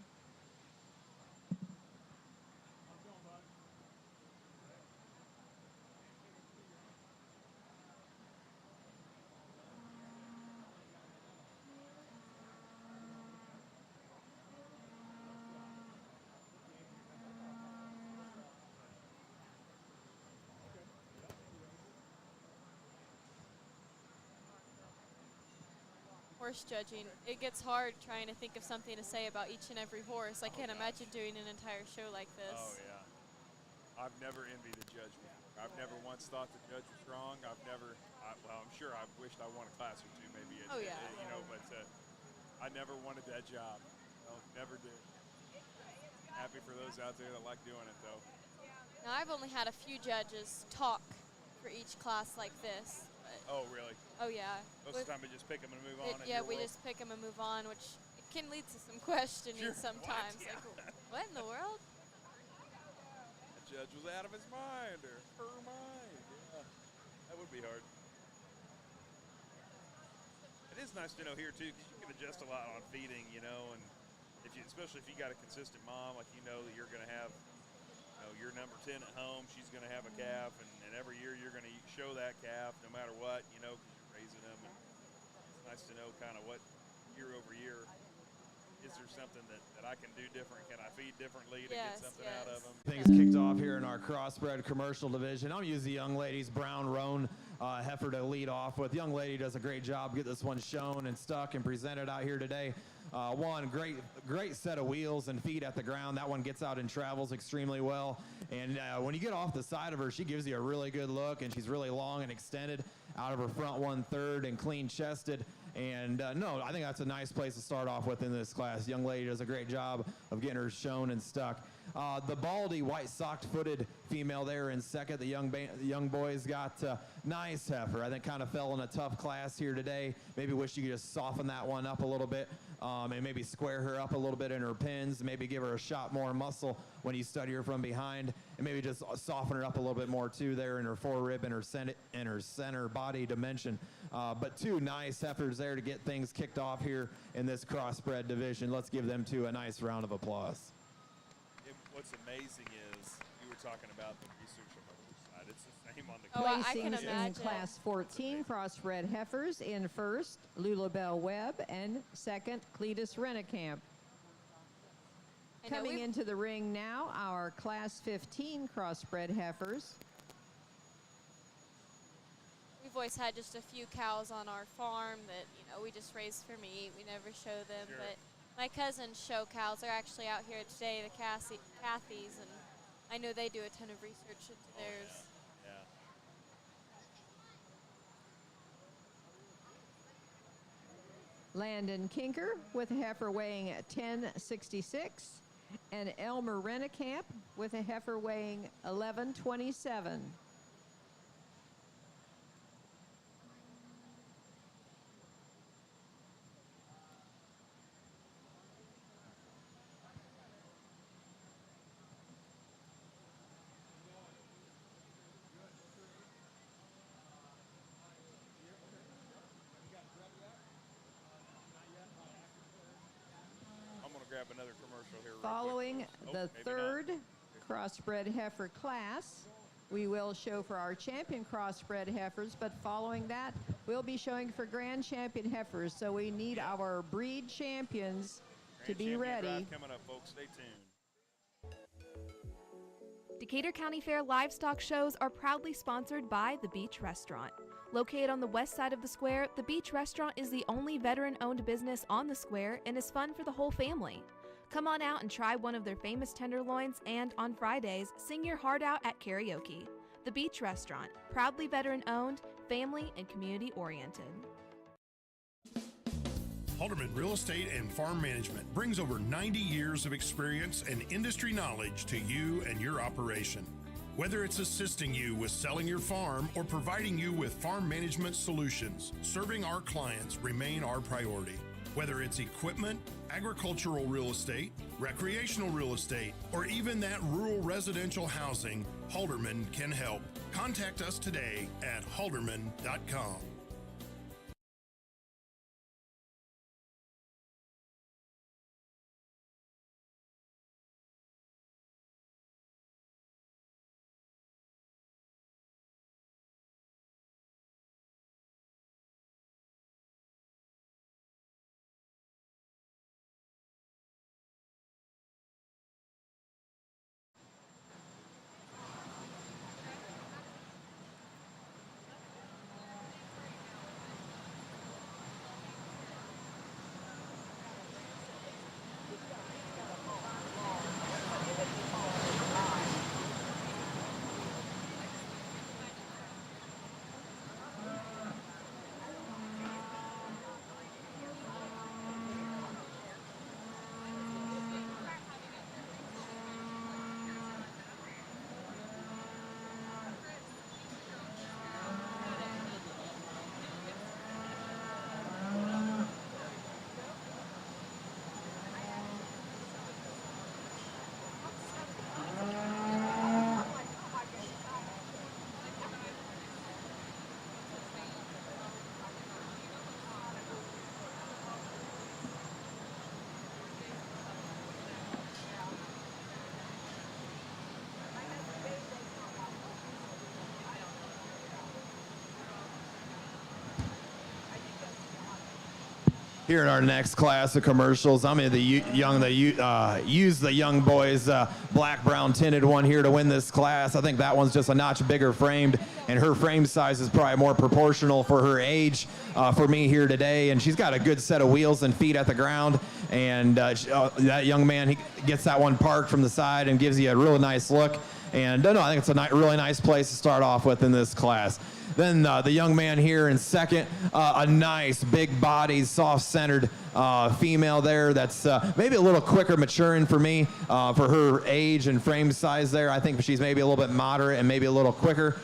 Horse judging, it gets hard trying to think of something to say about each and every horse. I can't imagine doing an entire show like this. Oh, yeah. I've never envied the judge before. I've never once thought the judge was wrong. I'm sure I've wished I won a class or two maybe. Oh, yeah. But I never wanted that job. No, never did. Happy for those out there that like doing it, though. Now, I've only had a few judges talk for each class like this. Oh, really? Oh, yeah. Most of the time we just pick them and move on. Yeah, we just pick them and move on, which it can lead to some questioning Sure. sometimes. What? Yeah. Like, what in the world? The judge was out of his mind or her mind. Yeah, that would be hard. It is nice to know here, too, because you can adjust a lot on feeding, you know, and especially if you got a consistent mom, like you know that you're going to have your number 10 at home, she's going to have a calf, and every year you're going to show that calf no matter what, you know, because you're raising them. And it's nice to know kind of what year over year, is there something that I can do different? Can I feed differently to get something out of them? Things kicked off here in our crossbred commercial division. I'm using the young lady's brown roan heifer to lead off with. Young lady does a great job get this one shown and stuck and presented out here today. One great set of wheels and feet at the ground. That one gets out and travels extremely well. And when you get off the side of her, she gives you a really good look, and she's really long and extended out of her front 1/3 and clean chested. And no, I think that's a nice place to start off with in this class. Young lady does a great job of getting her shown and stuck. The baldy, white socked-footed female there in second. The young boys got nice heifer. I think kind of fell in a tough class here today. Maybe wish you could just soften that one up a little bit and maybe square her up a little bit in her pins. Maybe give her a shot more muscle when you study her from behind, and maybe just soften her up a little bit more too there in her forerib and her center body dimension. But two nice heifers there to get things kicked off here in this crossbred division. Let's give them two a nice round of applause. What's amazing is you were talking about the research on the other side. It's the same on the Oh, I can Placings in imagine. Class 14 crossbred heifers. In first, Lulabelle Webb, and second, Cletus Rennekamp. I know Coming we've- into the ring now, our Class 15 crossbred heifers. We've always had just a few cows on our farm that, we just raise for meat. We never show them, Sure. but my cousins show cows. They're actually out here today, the Cathys, and I know they do a ton of research into theirs. Yeah. Landon Kinker with a heifer weighing 1066, and Elmer Rennekamp with a heifer weighing 1127. I'm going to grab another commercial here. real quick. Following Oh, the maybe third crossbred heifer class, we will show for our champion crossbred heifers, but following that, we'll be showing for grand champion heifers. So we need our breed champions to Grand be Champion ready. Drive coming up, folks. Stay tuned. Decatur County Fair livestock shows are proudly sponsored by The Beach Restaurant. Located on the west side of the square, The Beach Restaurant is the only veteran-owned business on the square and is fun for the whole family. Come on out and try one of their famous tenderloins, and on Fridays, sing your heart out at karaoke. The Beach Restaurant, proudly veteran-owned, family and community-oriented. Halderman Real Estate and Farm Management brings over 90 years of experience and industry knowledge to you and your operation. Whether it's assisting you with selling your farm or providing you with farm management solutions, serving our clients remain our priority. Whether it's equipment, agricultural real estate, recreational real estate, or even that rural residential housing, Halderman can help. Contact us today at halderman.com. Here in our next class of commercials, I'm in the use the young boys black brown tinted one here to win this class. I think that one's just a notch bigger framed, and her frame size is probably more proportional for her age for me here today. And she's got a good set of wheels and feet at the ground. And that young man, he gets that one parked from the side and gives you a real nice look. And no, I think it's a really nice place to start off with in this class. Then the young man here in second, a nice, big-bodied, soft-centered female there that's maybe a little quicker maturing for me for her age and frame size there. I think she's maybe a little bit moderate and maybe a little quicker.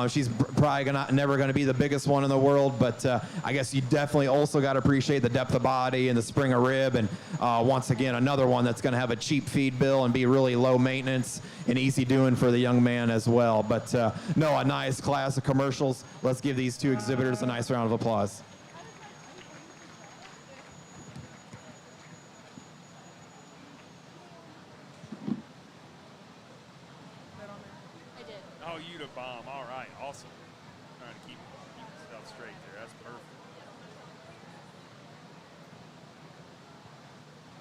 She's probably never going to be the biggest one in the world, but I guess you definitely also got to appreciate the depth of body and the spring of rib. And once again, another one that's going to have a cheap feed bill and be really low maintenance and easy doing for the young man as well. But no, a nice class of commercials. Let's give these two exhibitors a nice round of applause. I did. Oh, you to bomb. All right, awesome. Trying to keep stuff straight there. That's perfect.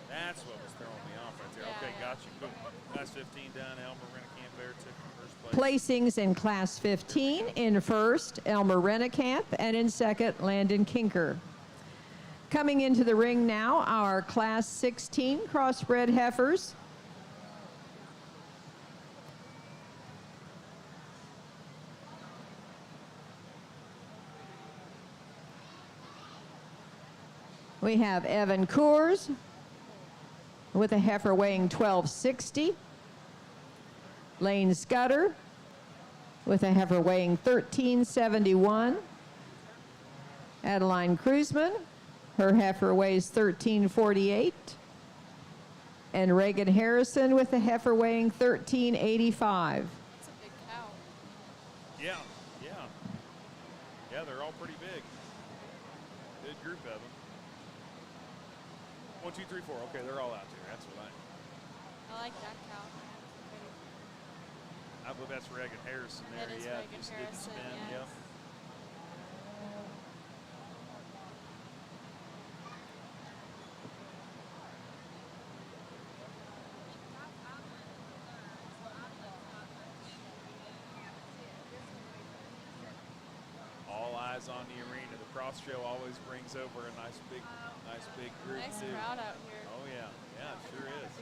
That's what was throwing me off right there. Yeah, Okay, yeah. got you. Cool. Class 15 done. Elmer Rennekamp there took first place. Placings in Class 15, in first, Elmer Rennekamp, and in second, Landon Kinker. Coming into the ring now, our Class 16 crossbred heifers. We have Evan Coors with a heifer weighing 1260. Lane Scudder with a heifer weighing 1371. Adeline Cruzman, her heifer weighs 1348. And Reagan Harrison with a heifer weighing 1385. It's a big cow. Yeah, yeah. Yeah, they're all pretty big. Good group of them. 1, 2, 3, 4. Okay, they're all out there. That's what I like that cow. I believe that's Reagan Harrison there. That is Yeah, Reagan just didn't Harrison, spin. yes. Yep. All eyes on the arena. The cross show always brings over a nice big group Nice too. crowd out here. Oh yeah, yeah, it sure is.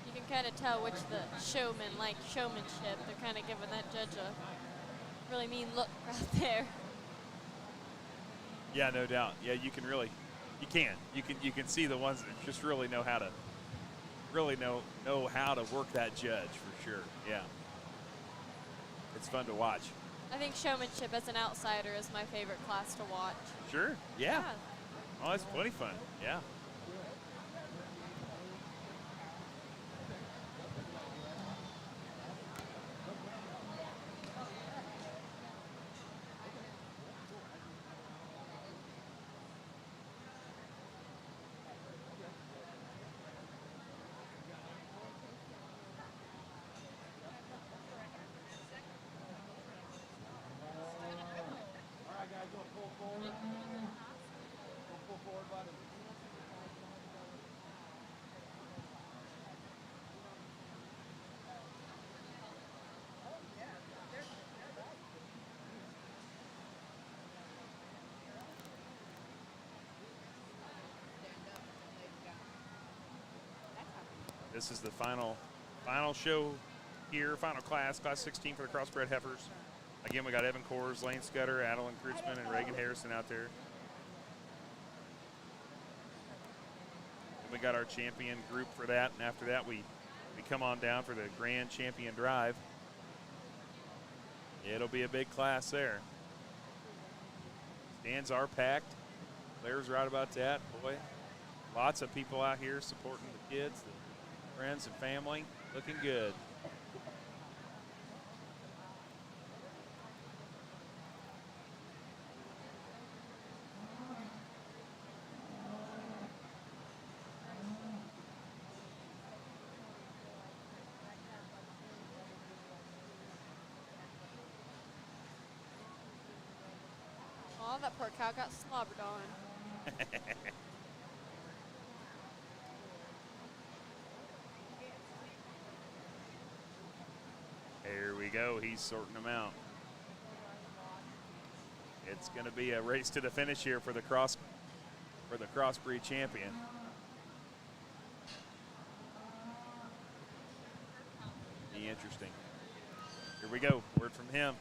You can kind of tell which the showmen like showmanship. They're kind of giving that judge a really mean look right there. Yeah, no doubt. Yeah, you can really, you can see the ones that just really know how to work that judge for sure. Yeah, it's fun to watch. I think showmanship as an outsider is my favorite class to watch. Sure. Yeah. Oh, it's plenty fun. Yeah. This is the final show here, final class 16 for the crossbred heifers. Again, we got Evan Coors, Lane Scudder, Adeline Kreutzmann, and Reagan Harrison out there. And we got our champion group for that, and after that we come on down for the Grand Champion Drive. It'll be a big class there. Stands are packed. Claire's right about that. Boy, lots of people out here supporting the kids, the friends and family. Looking good. that poor cow got slobbered on. Here we go. He's sorting them out. It's going to be a race to the finish here for the crossbreed champion. Be interesting. Here we go. Word from him.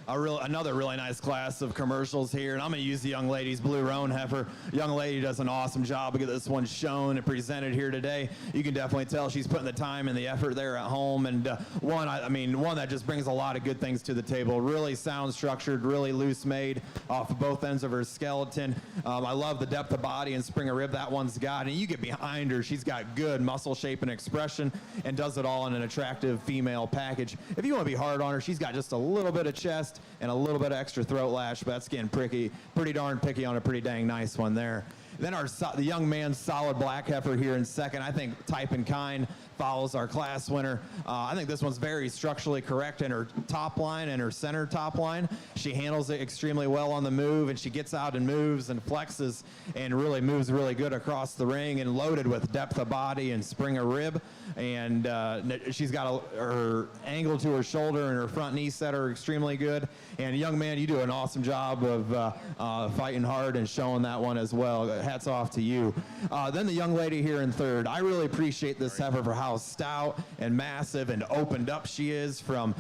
Another really nice class of commercials here, and I'm going to use the young lady's Blue Roan heifer. Young lady does an awesome job to get this one shown and presented here today. You can definitely tell she's putting the time and the effort there at home, and one that just brings a lot of good things to the table. Really sound structured, really loose made off of both ends of her skeleton. I love the depth of body and spring of rib that one's got, and you get behind her, she's got good muscle shape and expression and does it all in an attractive female package. If you want to be hard on her, she's got just a little bit of chest and a little bit of extra throat lash, but that's getting pretty darn picky on a pretty dang nice one there. Then the young man's solid black heifer here in second. I think Type and Kind follows our class winner. I think this one's very structurally correct in her top line and her center top line. She handles it extremely well on the move, and she gets out and moves and flexes and really moves really good across the ring, and loaded with depth of body and spring of rib. And she's got her angle to her shoulder and her front knee set are extremely good. And young man, you do an awesome job of fighting hard and showing that one as well. Hats off to you. Then the young lady here in third. I really appreciate this heifer for how stout and massive and opened up she is from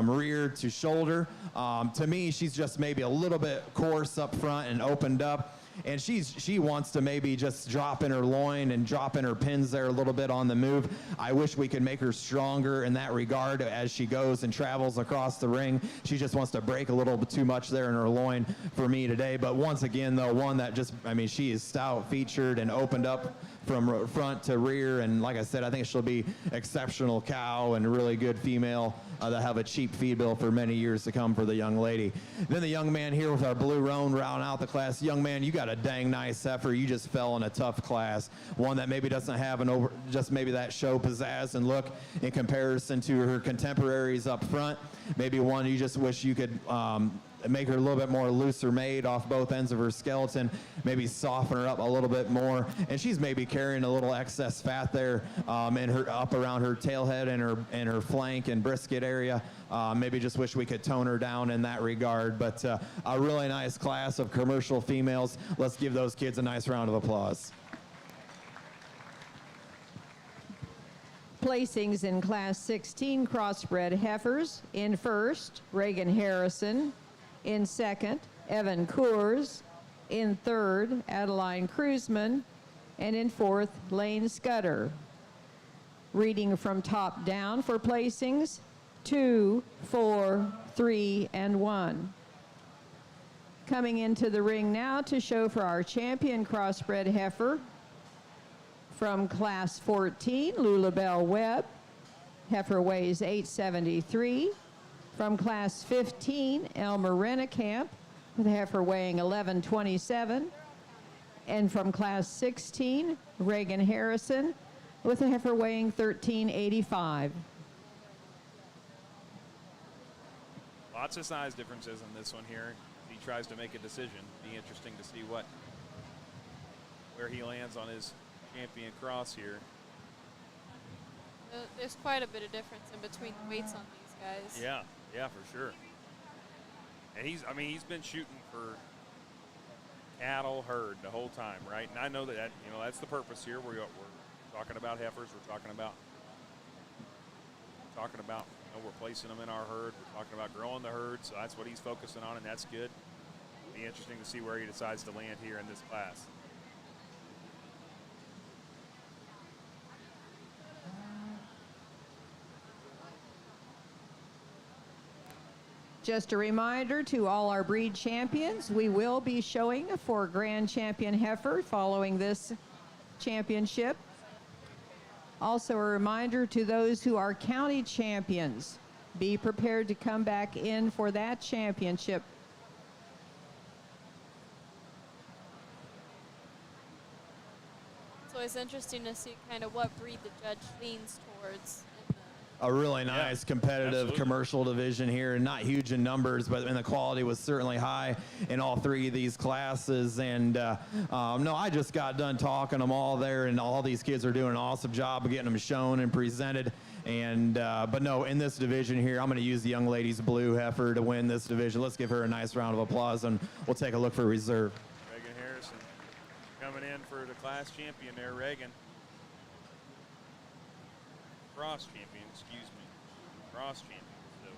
rear to shoulder. To me, she's just maybe a little bit coarse up front and opened up. And she wants to maybe just drop in her loin and drop in her pins there a little bit on the move. I wish we could make her stronger in that regard as she goes and travels across the ring. She just wants to break a little bit too much there in her loin for me today. But once again, though, one that she is stout featured and opened up from front to rear. And like I said, I think she'll be exceptional cow and a really good female that have a cheap feed bill for many years to come for the young lady. Then the young man here with our Blue Roan round out the class. Young man, you got a dang nice heifer. You just fell in a tough class. One that maybe doesn't have just maybe that show pizzazz and look in comparison to her contemporaries up front. Maybe one you just wish you could make her a little bit more looser made off both ends of her skeleton, maybe soften her up a little bit more. And she's maybe carrying a little excess fat there in her up around her tailhead and her flank and brisket area. Maybe just wish we could tone her down in that regard. But a really nice class of commercial females. Let's give those kids a nice round of applause. Placings in Class 16 crossbred heifers. In first, Reagan Harrison. In second, Evan Coors. In third, Adeline Cruzman. And in fourth, Lane Scudder. Reading from top down for placings, 2, 4, 3, and 1. Coming into the ring now to show for our champion crossbred heifer. From Class 14, Lulabelle Webb. Heifer weighs 873. From Class 15, Elmer Rennekamp, with a heifer weighing 1127. And from Class 16, Reagan Harrison, with a heifer weighing 1385. Lots of size differences in this one here. He tries to make a decision. Be interesting to see where he lands on his champion cross here. There's quite a bit of difference in between the weights on these guys. Yeah, for sure. And he's been shooting for cattle herd the whole time, right? And I know that that's the purpose here. We're talking about heifers. We're talking about we're placing them in our herd. We're talking about growing the herd. So that's what he's focusing on, and that's good. It'll be interesting to see where he decides to land here in this class. Just a reminder to all our breed champions, we will be showing for Grand Champion heifer following this championship. Also a reminder to those who are county champions, be prepared to come back in for that championship. It's always interesting to see kind of what breed the judge leans towards. a really nice competitive absolutely. commercial division here, and not huge in numbers, but the quality was certainly high in all three of these classes. And no, I just got done talking them all there, and all these kids are doing an awesome job of getting them shown and presented. And but no, in this division here, I'm going to use the young lady's blue heifer to win this division. Let's give her a nice round of applause, and we'll take a look for reserve. Reagan Harrison coming in for the class champion there, Reagan. Cross champion, excuse me. Cross champion. So.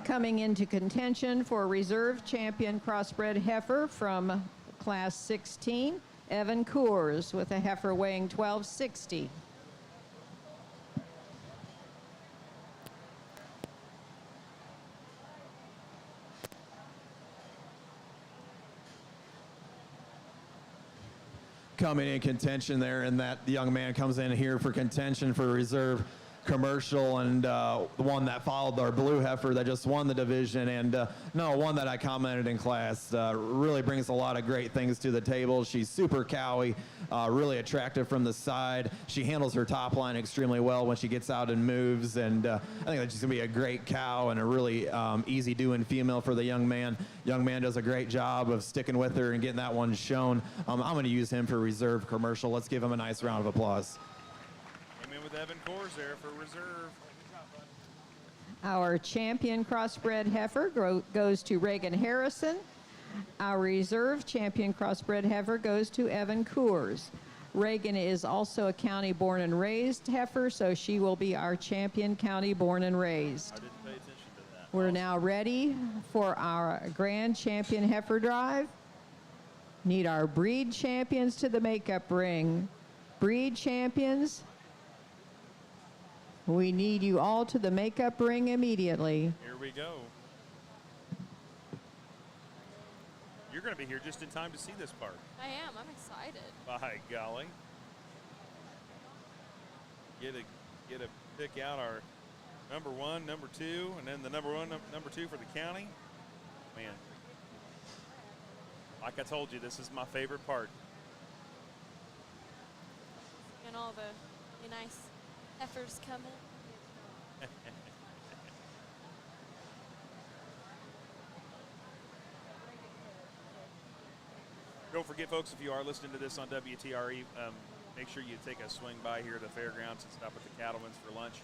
Coming into contention for reserve champion crossbred heifer from class 16, Evan Coors with a heifer weighing 1260. Coming in contention there, and that young man comes in here for contention for reserve commercial, and the one that followed our blue heifer that just won the division, and no, one that I commented in class, really brings a lot of great things to the table. She's super cowy, really attractive from the side. She handles her top line extremely well when she gets out and moves, and I think that she's gonna be a great cow and a really easy doing female for the young man. Young man does a great job of sticking with her and getting that one shown. I'm gonna use him for reserve commercial. Let's give him a nice round of applause. With Evan Coors there for reserve. Our champion crossbred heifer goes to Reagan Harrison. Our reserve champion crossbred heifer goes to Evan Coors. Reagan is also a county born and raised heifer, so she will be our champion county born and raised. I didn't pay attention to that. We're now ready for our grand champion heifer drive. Need our breed champions to the makeup ring. Breed champions, we need you all to the makeup ring immediately. Here we go. You're going to be here just in time to see this part. I am. I'm excited. By golly. Get a pick out our number 1, number 2, and then the number 1, number 2 for the county. Man. Like I told you, this is my favorite part. And all the nice heifers coming. Don't forget, folks, if you are listening to this on WTRE, make sure you take a swing by here at the fairgrounds and stop at the Cattlemen's for lunch.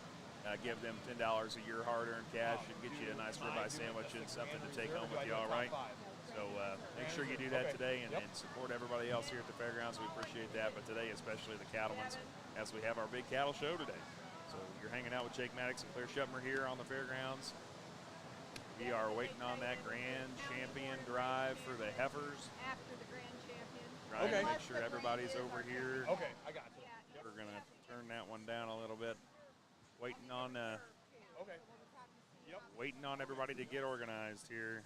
Give them $10 a year hard-earned cash and get you a nice ribeye sandwich and something to take home with you, all right? So make sure you do that today and support everybody else here at the fairgrounds. We appreciate that, but today especially the Cattlemen's, as we have our big cattle show today. So you're hanging out with Jake Maddox and Claire Shupner here on the fairgrounds. We are waiting on that grand champion drive for the heifers. After the grand champion. Trying to make sure everybody's over here. Okay, I got you. We're going to turn that one down a little bit. Waiting on Okay. waiting on everybody to get organized here.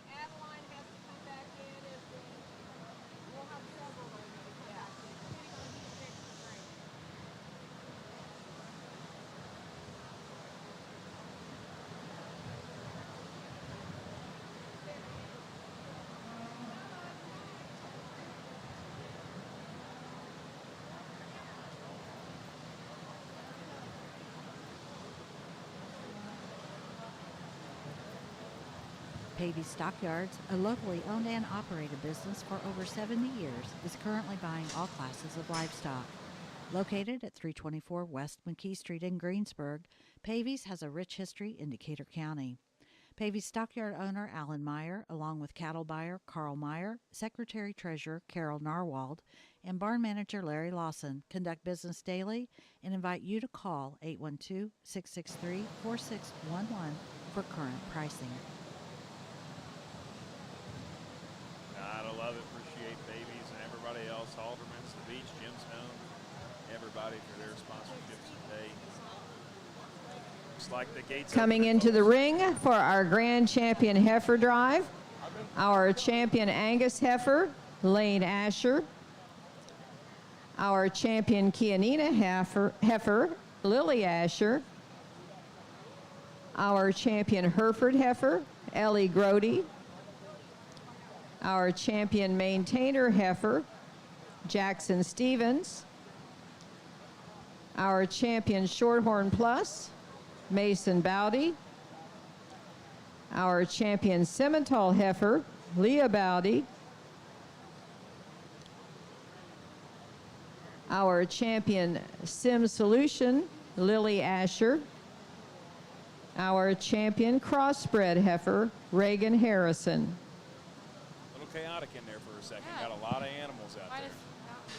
Adeline has to come back in if we'll have several of those. Yeah. Depending on who picks the grand. Pavey Stockyards, a locally owned and operated business for over 70 years, is currently buying all classes of livestock. Located at 324 West McKee Street in Greensburg, Pavey's has a rich history in Decatur County. Pavey's stockyard owner Alan Meyer, along with cattle buyer Carl Meyer, secretary-treasurer Carol Narwald, and barn manager Larry Lawson conduct business daily and invite you to call 812-663-4611 for current pricing. Gotta love it. Appreciate Babies and everybody else. Alderman's, the Beach, Gemstone, everybody for their sponsorships today. Looks like the gates Coming open, into the folks. ring for our grand champion heifer drive, our champion Angus heifer, Lane Asher. Our champion Kianina heifer, Lily Asher. Our champion Hereford heifer, Ellie Grody. Our champion maintainer heifer, Jackson Stevens. Our champion Shorthorn Plus, Mason Bowdy. Our champion Simmental heifer, Leah Bowdy. Our champion Sim Solution, Lily Asher. Our champion crossbred heifer, Reagan Harrison. A little chaotic in there for a second. Yeah. Got a lot of animals out Quite there. a few out there.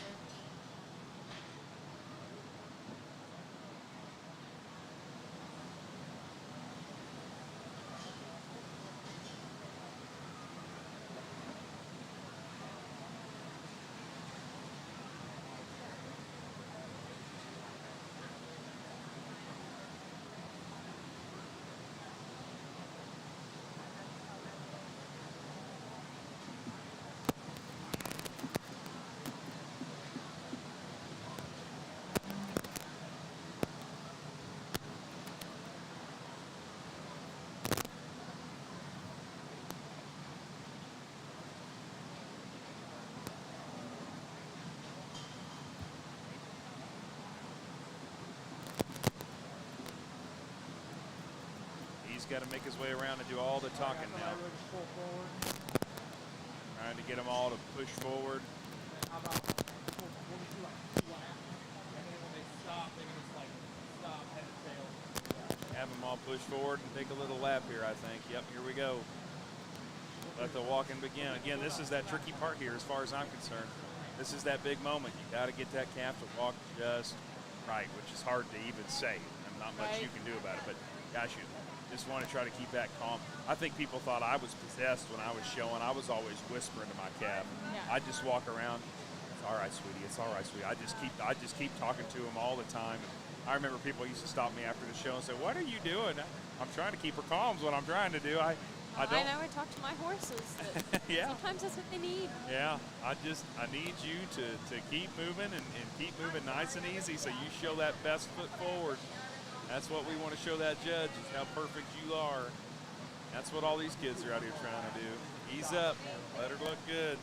He's got to make his way around and do all the talking now. Trying to get them all to push forward. Have them all push forward and take a little lap here, I think. Yep, here we go. Let the walking begin. Again, this is that tricky part here as far as I'm concerned. This is that big moment. You got to get that calf to walk just right, which is hard to even say. And not much you can do about it, but gosh, you just want to try to keep that calm. I think people thought I was possessed when I was showing. I was always whispering to my calf. Yeah. I just walk around. It's all right, sweetie. It's all right, sweetie. I just keep talking to him all the time. And I remember people used to stop me after the show and say, "What are you doing?" I'm trying to keep her calm. Is what I'm trying to do. I don't. I know. I talk to my horses. That Yeah. Sometimes that's what they need. Yeah, I need you to keep moving and keep moving nice and easy so you show that best foot forward. That's what we want to show that judge, is how perfect you are. That's what all these kids are out here trying to do. Ease up, let her look good.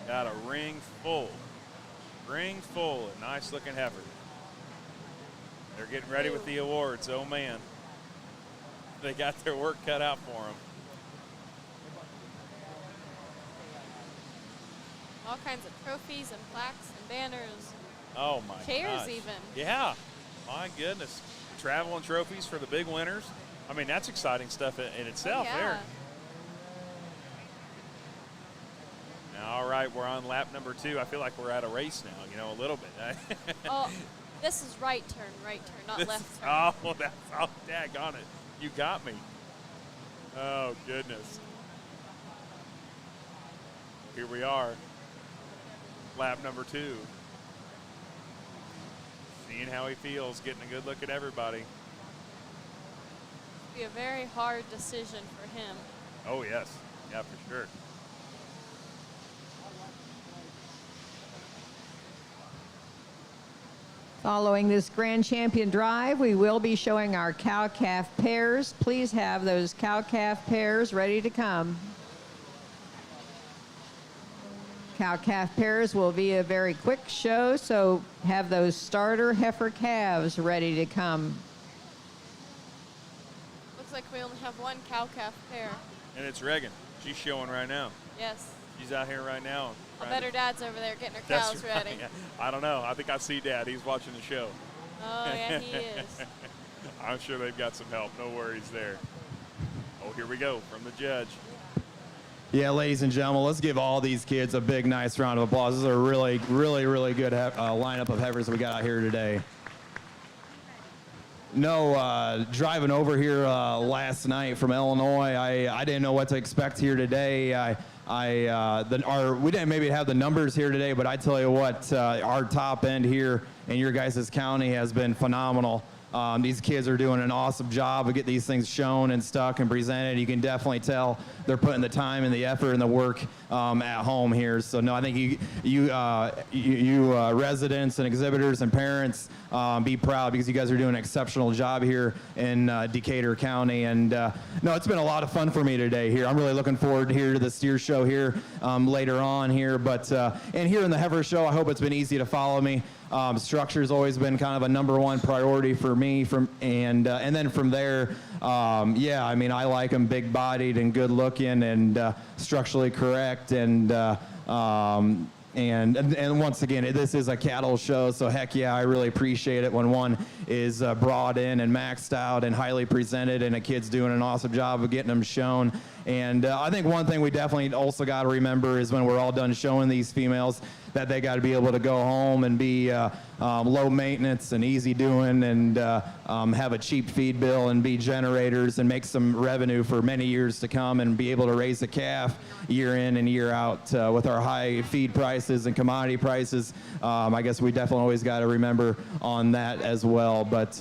Got a ring full of nice looking heifers. They're getting ready with the awards. Oh man, they got their work cut out for them. All kinds of trophies and plaques and banners. Oh my Chairs gosh. even. Yeah, my goodness. Travel and trophies for the big winners. I mean, that's exciting stuff in itself there. Now, all right, we're on lap number 2. I feel like we're at a race now, a little bit. Oh, this is right turn, not left turn. Oh, that's all daggone it. You got me. Oh, goodness. Here we are. Lap number 2. Seeing how he feels, getting a good look at everybody. It'll be a very hard decision for him. Oh, yes. Yeah, for sure. Following this Grand Champion drive, we will be showing our cow-calf pairs. Please have those cow-calf pairs ready to come. Cow-calf pairs will be a very quick show, so have those starter heifer calves ready to come. Looks like we only have one cow-calf pair. And it's Reagan. She's showing right now. Yes. She's out here right now. I bet her dad's over there getting her That's cows right. ready. Yeah. I don't know. I think I see Dad. He's watching the show. Oh, yeah, he is. I'm sure they've got some help. No worries there. Oh, here we go from the judge. Yeah, ladies and gentlemen, let's give all these kids a big, nice round of applause. This is a really, really, really good lineup of heifers we got out here today. No, driving over here last night from Illinois, I didn't know what to expect here today. We didn't maybe have the numbers here today, but I tell you what, our top end here in your guys' county has been phenomenal. These kids are doing an awesome job of getting these things shown and stuck and presented. You can definitely tell they're putting the time and the effort and the work at home here. So no, I think you residents and exhibitors and parents be proud, because you guys are doing an exceptional job here in Decatur County. And no, it's been a lot of fun for me today here. I'm really looking forward here to the steer show here later on here. But and here in the heifer show, I hope it's been easy to follow me. Structure's always been kind of a #1 priority for me. And then from there, yeah, I mean, I like them big-bodied and good-looking and structurally correct. And once again, this is a cattle show, so heck yeah, I really appreciate it when one is brought in and maxed out and highly presented, and a kid's doing an awesome job of getting them shown. And I think one thing we definitely also got to remember is when we're all done showing these females, that they got to be able to go home and be low maintenance and easy doing, and have a cheap feed bill and be generators and make some revenue for many years to come, and be able to raise a calf year in and year out with our high feed prices and commodity prices. I guess we definitely always got to remember on that as well. But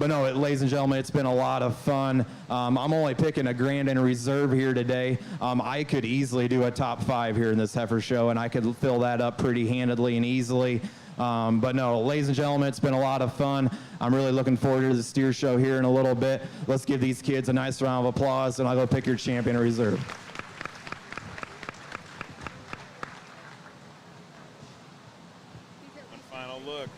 no, ladies and gentlemen, it's been a lot of fun. I'm only picking a grand and reserve here today. I could easily do a top 5 here in this heifer show, and I could fill that up pretty handedly and easily. But no, ladies and gentlemen, it's been a lot of fun. I'm really looking forward to the steer show here in a little bit. Let's give these kids a nice round of applause, and I'll go pick your champion reserve. One final look.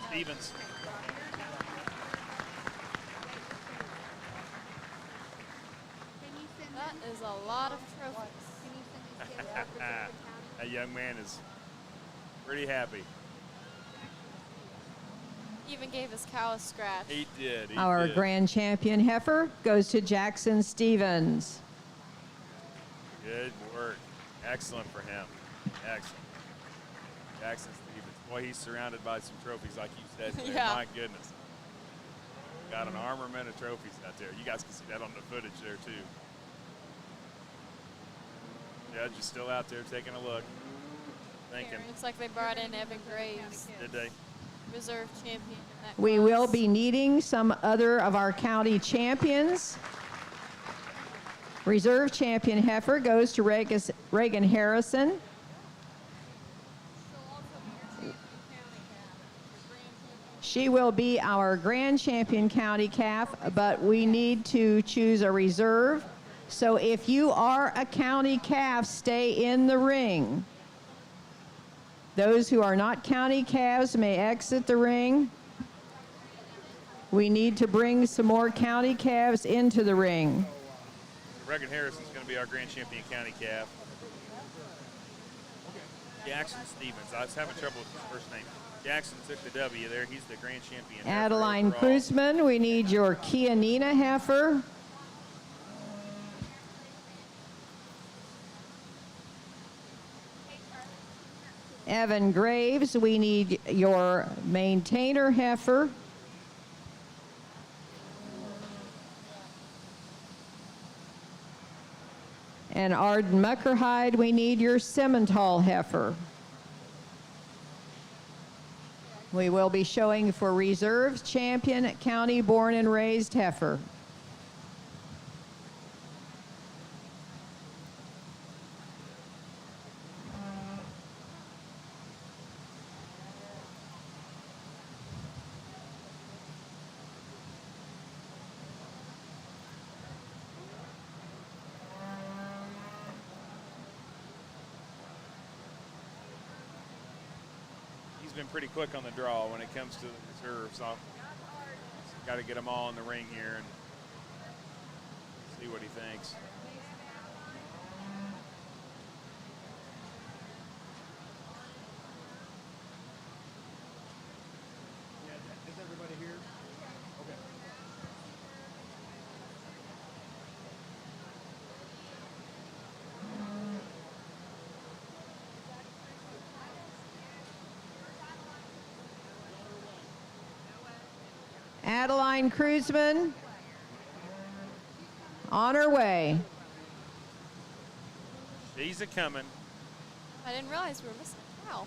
Stevens. That is a lot of trophies. That young man is pretty happy. He even gave his cow a scratch. He did. He Our did. grand champion heifer goes to Jackson Stevens. Good work. Excellent for him. Excellent. Jackson Stevens. Boy, he's surrounded by some trophies, like you said. Claire. Yeah. My goodness. Got an armament of trophies out there. You guys can see that on the footage there, too. Judge is still out there taking a look. Thinking. Looks like they brought in Evan Graves, Did they? reserve champion in that We class. will be needing some other of our county champions. Reserve champion heifer goes to Reagan Harrison. She will be our grand champion county calf, but we need to choose a reserve. So if you are a county calf, stay in the ring. Those who are not county calves may exit the ring. We need to bring some more county calves into the ring. Reagan Harrison's going to be our grand champion county calf. Jackson Stevens. I was having trouble with his first name. Jackson took the W there. He's the grand champion. Adeline overall. Kruzman, we need your Kianina heifer. Evan Graves, we need your maintainer heifer. And Arden Muckerhide, we need your Simmental heifer. We will be showing for reserves champion county born and raised heifer. been pretty quick on the draw when it comes to the reserves. So got to get them all in the ring here and see what he thinks. Is everybody here? Okay. Adeline Cruzman on her way. She's a coming. I didn't realize we were missing a cow.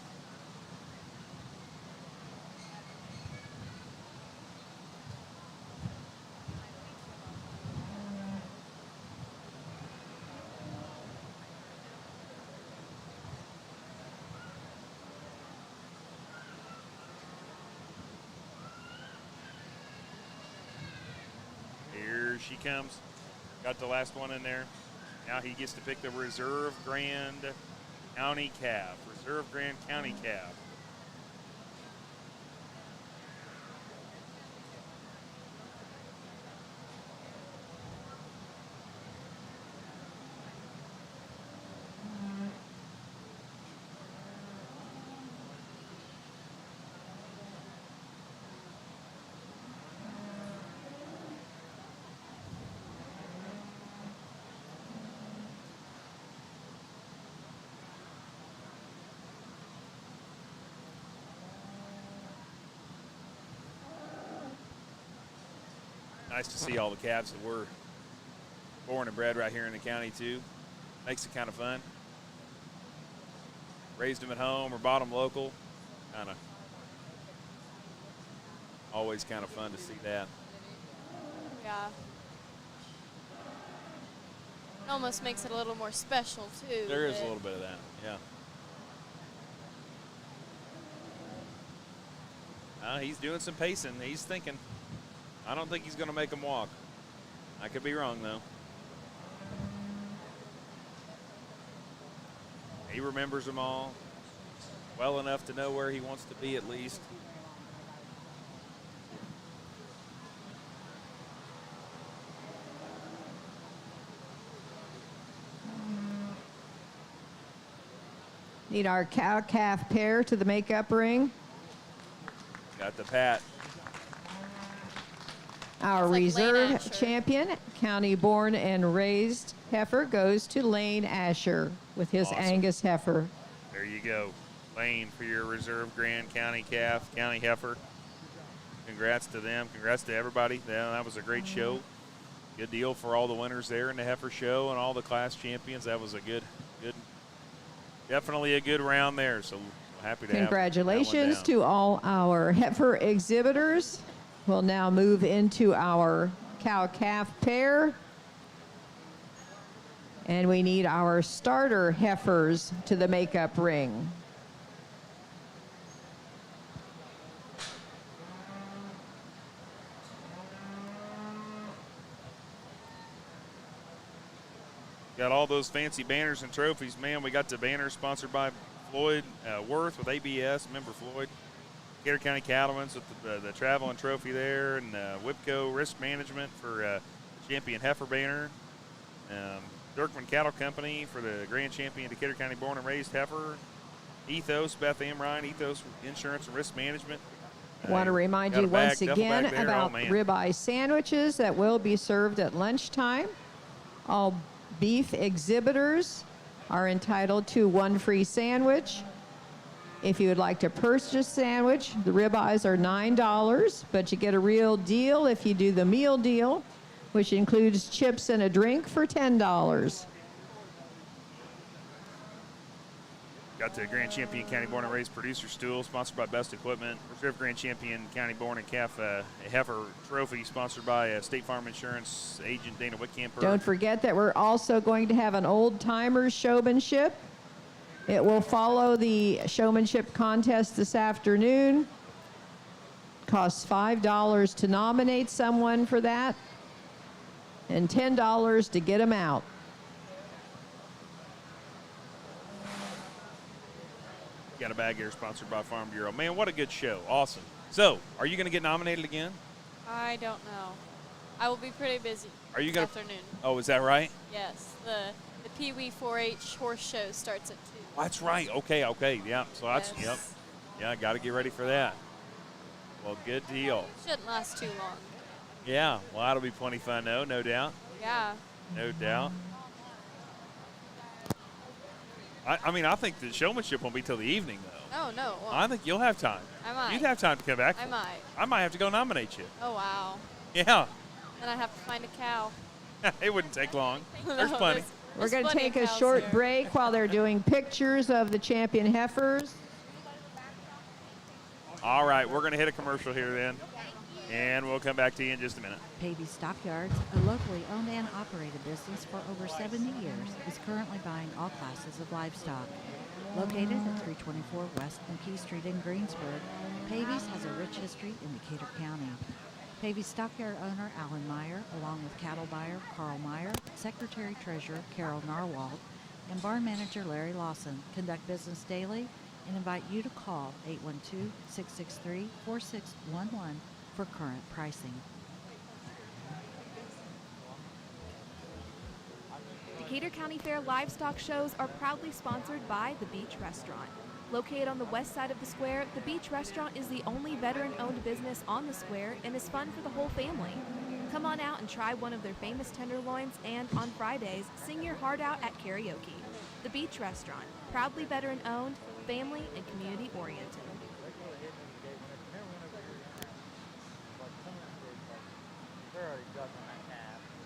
Here she comes. Got the last one in there. Now he gets to pick the Reserve Grand County calf. Reserve Grand County calf. Nice to see all the calves that were born and bred right here in the county too. Makes it kind of fun. Raised them at home or bought them local. Kind of always kind of fun to see that. Yeah. It almost makes it a little more special too. There is a little bit of that, yeah. He's doing some pacing. He's thinking. I don't think he's going to make them walk. I could be wrong, though. He remembers them all well enough to know where he wants to be at least. Need our cow-calf pair to the makeup ring. Got the pat. Our It's like Lane reserve Asher. champion, county born and raised heifer, goes to Lane Asher with his Awesome. Angus heifer. There you go. Lane for your Reserve Grand County calf, county heifer. Congrats to them. Congrats to everybody. Yeah, that was a great show. Good deal for all the winners there in the heifer show and all the class champions. That was a good, definitely a good round there. So happy to Congratulations have to all our heifer exhibitors. We'll now move into our cow-calf pair. And we need our starter heifers to the makeup ring. Got all those fancy banners and trophies. Man, we got the banner sponsored by Floyd Worth with ABS. Remember Floyd? Gator County Cattlemen's with the travel and trophy there, and Whipco Risk Management for the champion heifer banner. Dirkman Cattle Company for the grand champion Decatur County born and raised heifer. Ethos, Beth M. Ryan, Ethos Insurance and Risk Management. Want to remind got you a bag, once duffel again bag there. about Oh, man. ribeye sandwiches that will be served at lunchtime. All beef exhibitors are entitled to one free sandwich. If you would like to purchase a sandwich, the ribeyes are $9, but you get a real deal if you do the meal deal, which includes chips and a drink for $10. Got the Grand Champion County Born and Raised Producer Stool, sponsored by Best Equipment. Reserve Grand Champion County Born and Calf Heifer Trophy, sponsored by State Farm Insurance Agent Dana Whitcamper. Don't forget that we're also going to have an old timers showmanship. It will follow the showmanship contest this afternoon. Costs $5 to nominate someone for that, and $10 to get them out. Got a Bag Air, sponsored by Farm Bureau. Man, what a good show. Awesome. So, are you going to get nominated again? I don't know. I will be pretty busy Are you this going afternoon. Oh, is that right? Yes, the Pee Wee 4-H horse show starts at 2. That's right. Okay. Yeah. So that's, Yes. yep. Yeah, got to get ready for that. Well, good deal. Shouldn't last too long. Yeah. Well, that'll be plenty fun, though. No doubt. Yeah. No doubt. I mean, I think the showmanship won't be till the evening, though. Oh, no. Well, I think you'll have time. I might. You'd have time to come back. I might. I might have to go nominate you. Oh, wow. Yeah. Then I have to find a cow. It wouldn't take long. No, There's plenty. We're going to plenty take of a cows short here. break while they're doing pictures of the champion heifers. All right, we're going to hit a commercial here then, and we'll come back to you in just a minute. Pavey Stockyards, a locally owned and operated business for over 70 years, is currently buying all classes of livestock. Located at 324 West McKee Street in Greensburg, Pavey's has a rich history in Decatur County. Pavey's stockyard owner Alan Meyer, along with cattle buyer Carl Meyer, secretary treasurer Carol Narwald, and barn manager Larry Lawson, conduct business daily and invite you to call 812-663-4611 for current pricing. Decatur County Fair livestock shows are proudly sponsored by The Beach Restaurant. Located on the west side of the square, The Beach Restaurant is the only veteran-owned business on the square and is fun for the whole family. Come on out and try one of their famous tenderloins and, on Fridays, sing your heart out at karaoke. The Beach Restaurant, proudly veteran-owned, family and community-oriented.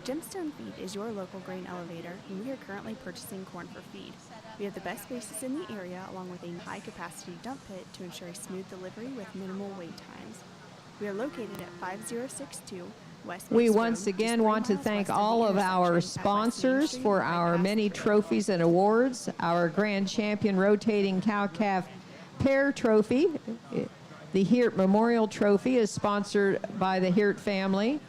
Gemstone Feed is your local grain elevator, and we are currently purchasing corn for feed. We have the best basis in the area, along with a high-capacity dump pit to ensure a smooth delivery with minimal wait times. We are located at 5062 West We Main once Road, just again 3 want to miles thank west of the all of our intersection at West Main sponsors Street for and our bypass many the road. trophies and awards. Our Grand Champion Rotating Cow-Calf Pair Trophy, the Hirt Memorial Trophy, is sponsored by the Hirt family.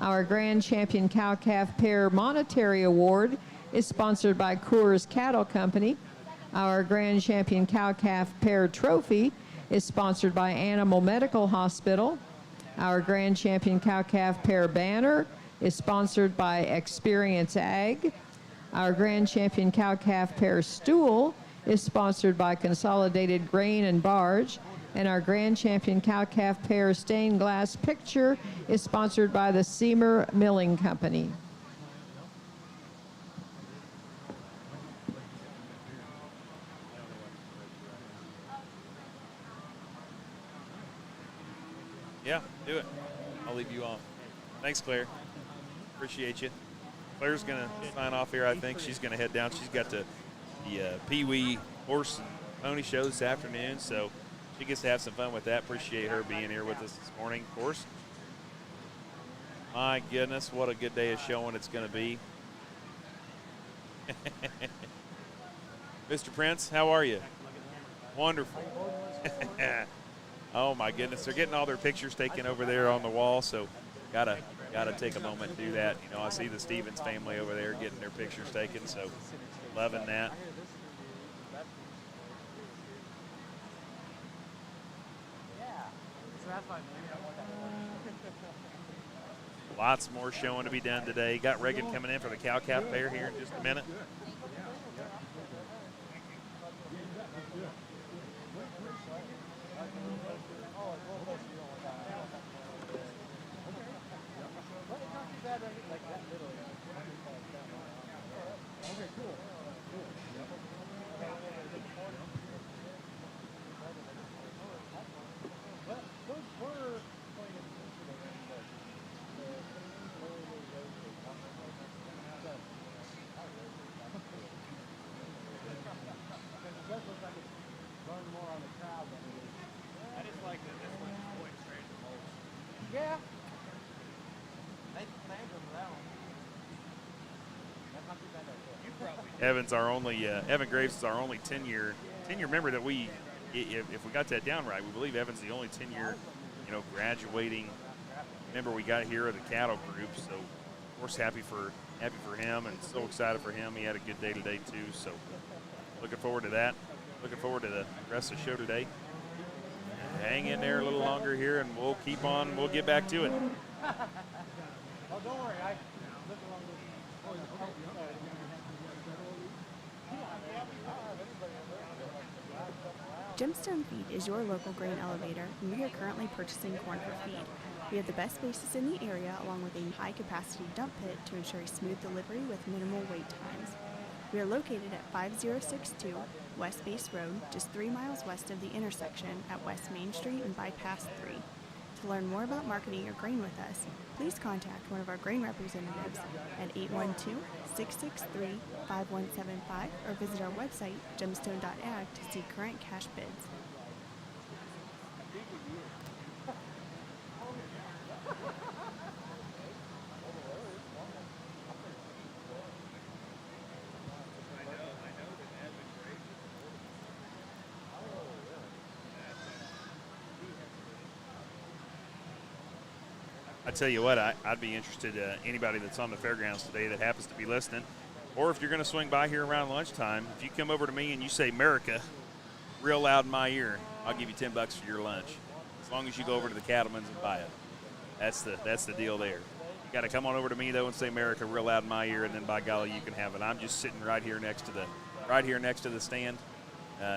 Our Grand Champion Cow-Calf Pair Monetary Award is sponsored by Coors Cattle Company. Our Grand Champion Cow-Calf Pair Trophy is sponsored by Animal Medical Hospital. Our Grand Champion Cow-Calf Pair Banner is sponsored by Experience Ag. Our Grand Champion Cow-Calf Pair Stool is sponsored by Consolidated Grain and Barge. And our Grand Champion Cow-Calf Pair Stained Glass Picture is sponsored by the Seymour Milling Company. Yeah, do it. I'll leave you on. Thanks, Claire. Appreciate you. Claire's going to sign off here, I think. She's going to head down. She's got the Pee Wee horse and pony show this afternoon, so she gets to have some fun with that. Appreciate her being here with us this morning, of course. My goodness, what a good day of showing it's going to be. Mr. Prince, how are you? Wonderful. Oh my goodness, they're getting all their pictures taken over there on the wall, so gotta take a moment to do that. You know, I see the Stevens family over there getting their pictures taken, so loving that. Lots more showing to be done today. Got Reagan coming in for the cow-calf pair here in just a minute. Yeah. Evan's our only Evan Graves is our only 10-year member that we, if we got that down right, we believe Evan's the only 10-year, graduating member we got here of the cattle group. So, of course, happy for him and so excited for him. He had a good day today too. So, looking forward to that. looking forward to the rest of the show today. Hang in there a little longer here, and we'll keep on. We'll get back to it. Oh, don't worry. Gemstone Feed is your local grain elevator, and we are currently purchasing corn for feed. We have the best basis in the area, along with a high-capacity dump pit to ensure a smooth delivery with minimal wait times. We are located at 5062 West Base Road, just 3 miles west of the intersection at West Main Street and Bypass 3. To learn more about marketing your grain with us, please contact one of our grain representatives at 812-663-5175 or visit our website, gemstone.ag, to see current cash bids. I tell you what, I'd be interested, anybody that's on the fairgrounds today that happens to be listening, or if you're going to swing by here around lunchtime, if you come over to me and you say America real loud in my ear, I'll give you $10 for your lunch, as long as you go over to the Cattleman's and buy it. That's the deal there. You got to come on over to me though and say America real loud in my ear, and then by golly, you can have it. I'm just sitting right here next to the stand,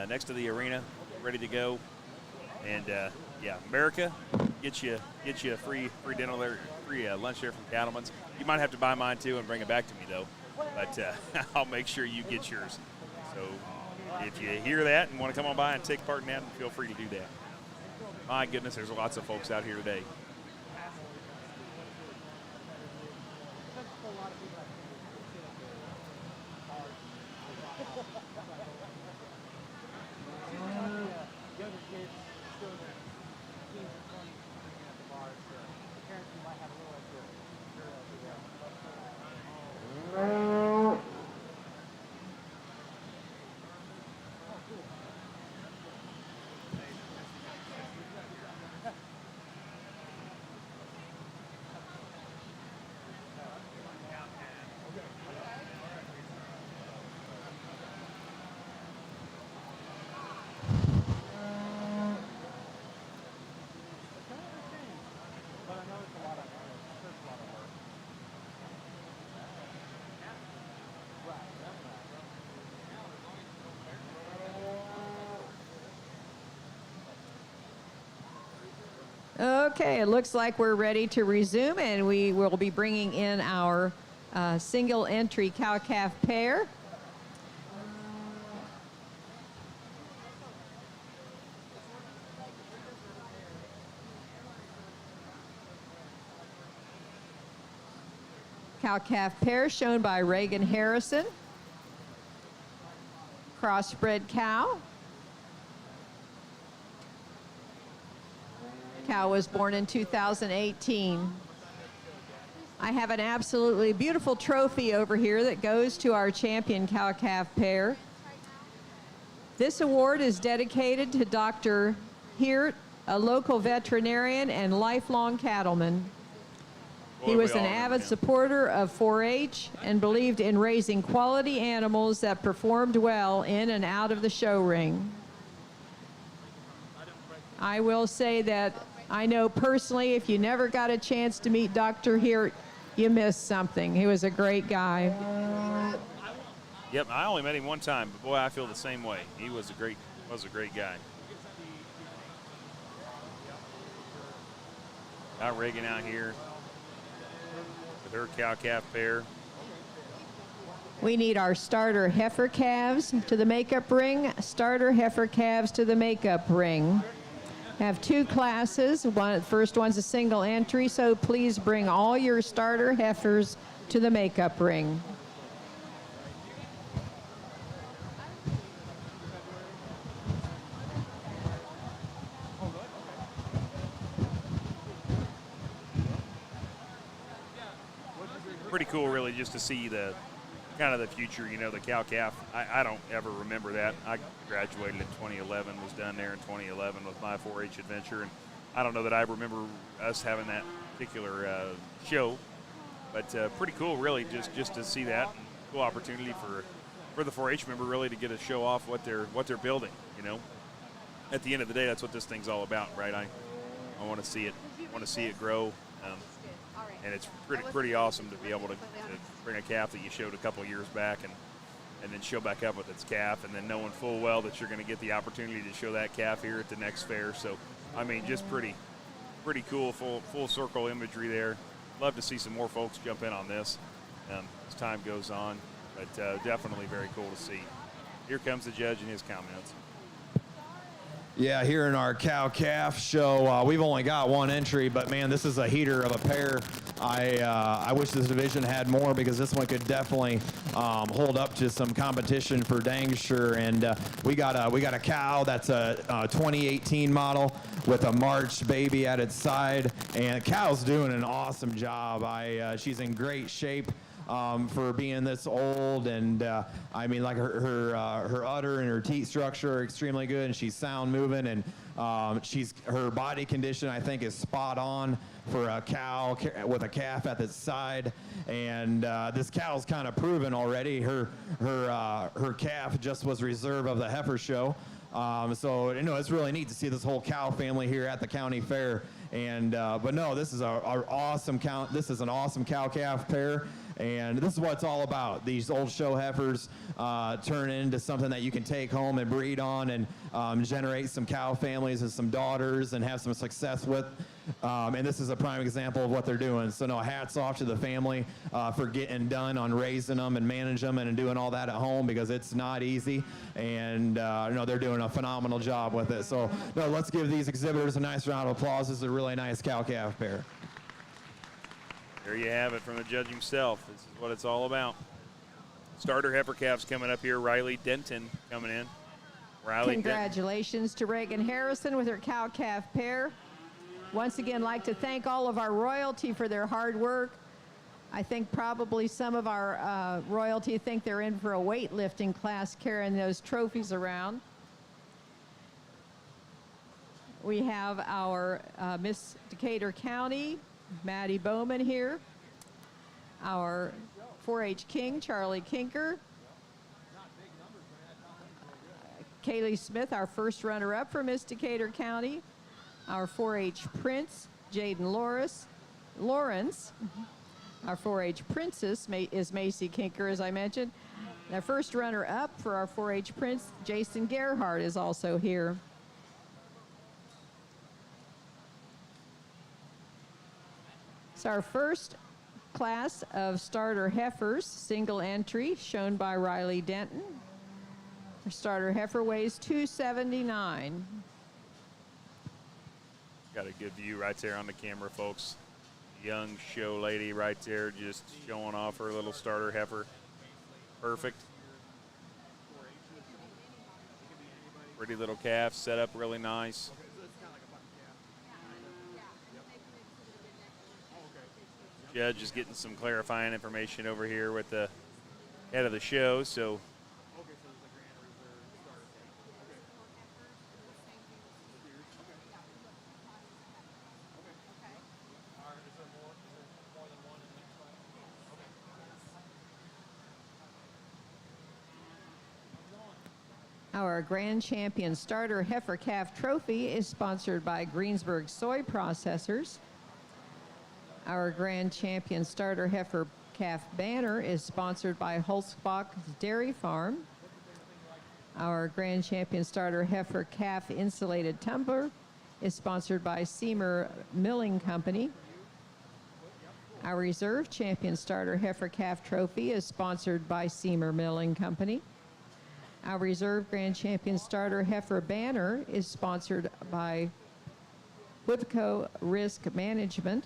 next to the arena, ready to go. And yeah, America, get you a free dinner there, free lunch there from Cattleman's. You might have to buy mine too and bring it back to me though, but I'll make sure you get yours. So if you hear that and want to come on by and take part in that, feel free to do that. My goodness, there's lots of folks out here today. Okay, it looks like we're ready to resume, and we will be bringing in our single entry cow-calf pair. Cow-calf pair shown by Reagan Harrison. Crossbred cow. Cow was born in 2018. I have an absolutely beautiful trophy over here that goes to our champion cow-calf pair. This award is dedicated to Dr. Hirt, a local veterinarian and lifelong cattleman. He was an avid supporter of 4-H and believed in raising quality animals that performed well in and out of the show ring. I will say that I know personally, if you never got a chance to meet Dr. Hirt, you missed something. He was a great guy. Yep, I only met him one time, but boy, I feel the same way. He was a great guy. Got Reagan out here with her cow-calf pair. We need our starter heifer calves to the makeup ring, starter heifer calves to the makeup ring. Have 2 classes. First one's a single entry, so please bring all your starter heifers to the makeup ring. Pretty cool, really, just to see the kind of the future, you know, the cow-calf. I don't ever remember that. I graduated in 2011, was done there in 2011 with my 4-H adventure, and I don't know that I remember us having that particular show, but pretty cool, really, just to see that. Cool opportunity for for the 4-H member really to get to show off what they're building. You know, at the end of the day, that's what this thing's all about, right? I want to see it grow, and it's pretty awesome to be able to bring a calf that you showed a couple years back and then show back up with its calf, and then knowing full well that you're going to get the opportunity to show that calf here at the next fair. So, I mean, just pretty cool, full circle imagery there. Love to see some more folks jump in on this as time goes on, but definitely very cool to see. Here comes the judge and his comments. Yeah, here in our cow-calf show, we've only got one entry, but man, this is a heater of a pair. I wish this division had more, because this one could definitely hold up to some competition for dang sure. And we got a cow that's a 2018 model with a March baby at its side, and cow's doing an awesome job. She's in great shape. For being this old, and I mean, like her udder and her teat structure are extremely good, and she's sound moving, and her body condition, I think, is spot on for a cow with a calf at its side. And this cow's kind of proven already. Her calf just was reserve of the heifer show. So it's really neat to see this whole cow family here at the county fair. And but no, this is our awesome cow. This is an awesome cow-calf pair. And this is what it's all about. These old show heifers turn into something that you can take home and breed on, and generate some cow families and some daughters and have some success with. And this is a prime example of what they're doing. So no, hats off to the family for getting done on raising them and managing them and doing all that at home, because it's not easy. And they're doing a phenomenal job with it. So no, let's give these exhibitors a nice round of applause. This is a really nice cow-calf pair. There you have it from the judge himself. This is what it's all about. Starter heifer calves coming up here. Riley Denton coming in. Congratulations to Reagan Harrison with her cow-calf pair. Once again, like to thank all of our royalty for their hard work. I think probably some of our royalty think they're in for a weightlifting class carrying those trophies around. We have our Miss Decatur County, Maddie Bowman here. Our 4-H King, Charlie Kinker. Kaylee Smith, our first runner-up for Miss Decatur County. Our 4-H Prince, Jaden Lawrence. Our 4-H Princess is Macy Kinker, as I mentioned. Our first runner-up for our 4-H Prince, Jason Gerhardt, is also here. It's our first class of starter heifers, single entry, shown by Riley Denton. Our starter heifer weighs 279. Got a good view right there on the camera, folks. Young show lady right there, just showing off her little starter heifer. Perfect. Pretty little calf, set up really nice. Judge is getting some clarifying information over here with the head of the show, so our Grand Champion Starter Heifer Calf Trophy is sponsored by Greensburg Soy Processors. Our Grand Champion Starter Heifer Calf Banner is sponsored by Holzbach Dairy Farm. Our Grand Champion Starter Heifer Calf Insulated Tumbler is sponsored by Seymour Milling Company. Our Reserve Champion Starter Heifer Calf Trophy is sponsored by Seymour Milling Company. Our Reserve Grand Champion Starter Heifer Banner is sponsored by Woodco Risk Management.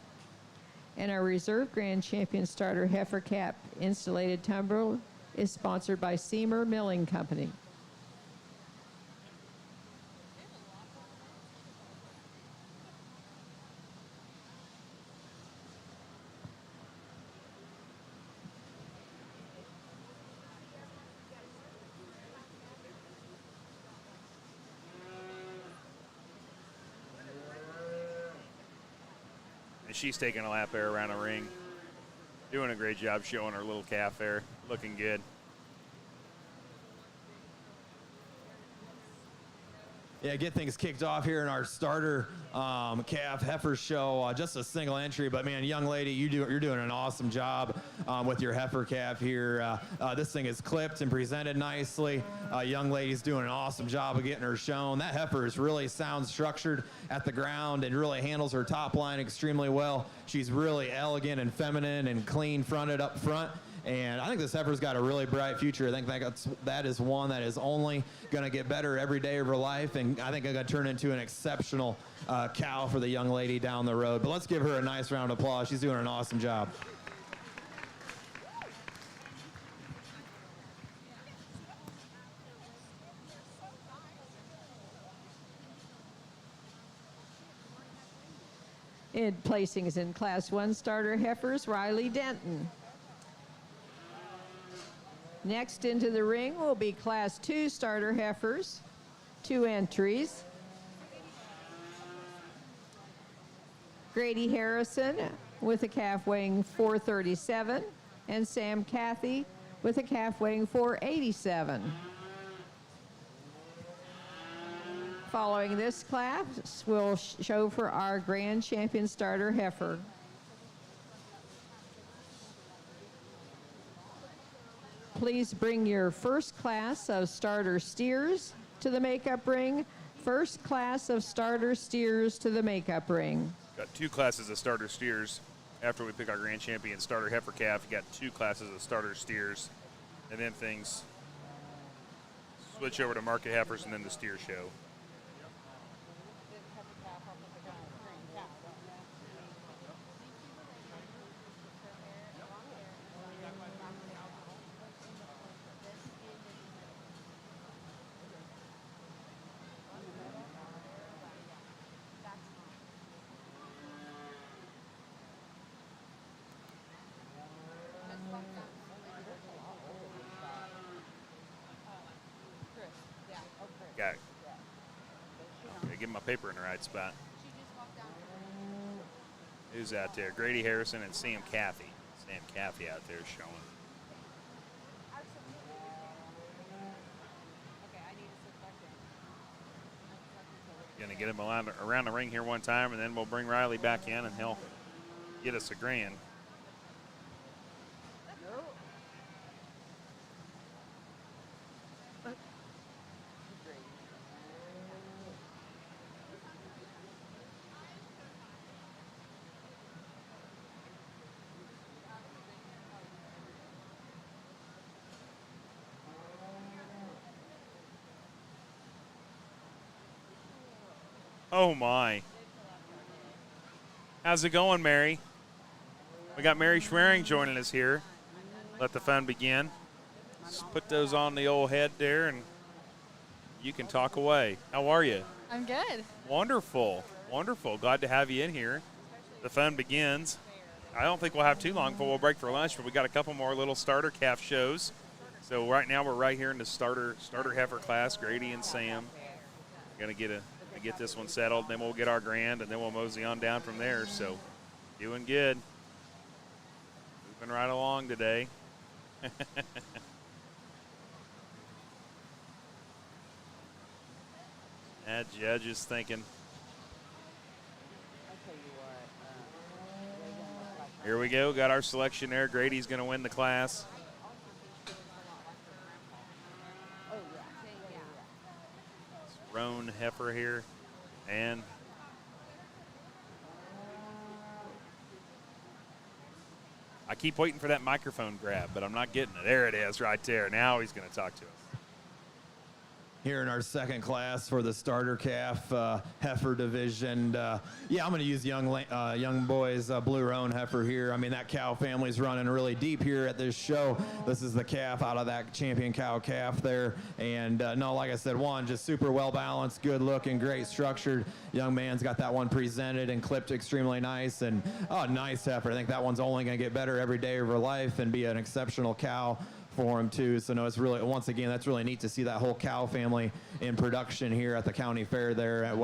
And our Reserve Grand Champion Starter Heifer Calf Insulated Tumbler is sponsored by Seymour Milling Company. and she's taking a lap there around the ring. Doing a great job showing her little calf there. Looking good. Yeah, get things kicked off here in our starter calf heifer show. Just a single entry, but man, young lady, you're doing an awesome job with your heifer calf here. This thing is clipped and presented nicely. Young lady's doing an awesome job of getting her shown. That heifer is really sound structured at the ground and really handles her top line extremely well. She's really elegant and feminine and clean fronted up front. And I think this heifer's got a really bright future. I think that is one that is only going to get better every day of her life, and I think it's going to turn into an exceptional cow for the young lady down the road. But let's give her a nice round of applause. She's doing an awesome job. In placings in Class 1 starter heifers, Riley Denton. Next into the ring will be Class 2 starter heifers, 2 entries. Grady Harrison with a calf weighing 437, and Sam Cathy with a calf weighing 487. Following this class, we'll show for our Grand Champion starter heifer. Please bring your first class of starter steers to the makeup ring. First class of starter steers to the makeup ring. Got 2 classes of starter steers. After we pick our Grand Champion starter heifer calf, you got 2 classes of starter steers. And then things switch over to market heifers and then the steer show. Got it. Okay, get my paper in the right spot. Who's out there? Grady Harrison and Sam Cathy. Sam Cathy out there showing. Gonna get him around the ring here one time, and then we'll bring Riley back in, and he'll get us a grand. Oh my. How's it going, Mary? We got Mary Schwerin joining us here. Let the fun begin. Just put those on the old head there and you can talk away. How are you? I'm good. Wonderful. Wonderful. Glad to have you in here. The fun begins. I don't think we'll have too long before we'll break for lunch, but we got a couple more little starter calf shows. So right now we're right here in the starter heifer class, Grady and Sam. Gonna get this one settled, then we'll get our grand, and then we'll mosey on down from there. So doing good. Moving right along today. That judge is thinking. Here we go. Got our selection there. Grady's going to win the class. Roan heifer here. And I keep waiting for that microphone grab, but I'm not getting it. There it is right there. Now he's going to talk to us. Here in our second class for the starter calf heifer division. Yeah, I'm going to use young boys Blue Roan heifer here. I mean, that cow family's running really deep here at this show. This is the calf out of that champion cow calf there. And no, like I said, one just super well balanced, good looking, great structured. Young man's got that one presented and clipped extremely nice. And nice heifer. I think that one's only going to get better every day of her life and be an exceptional cow for him too. So no, it's really, once again, that's really neat to see that whole cow family in production here at the county fair there. At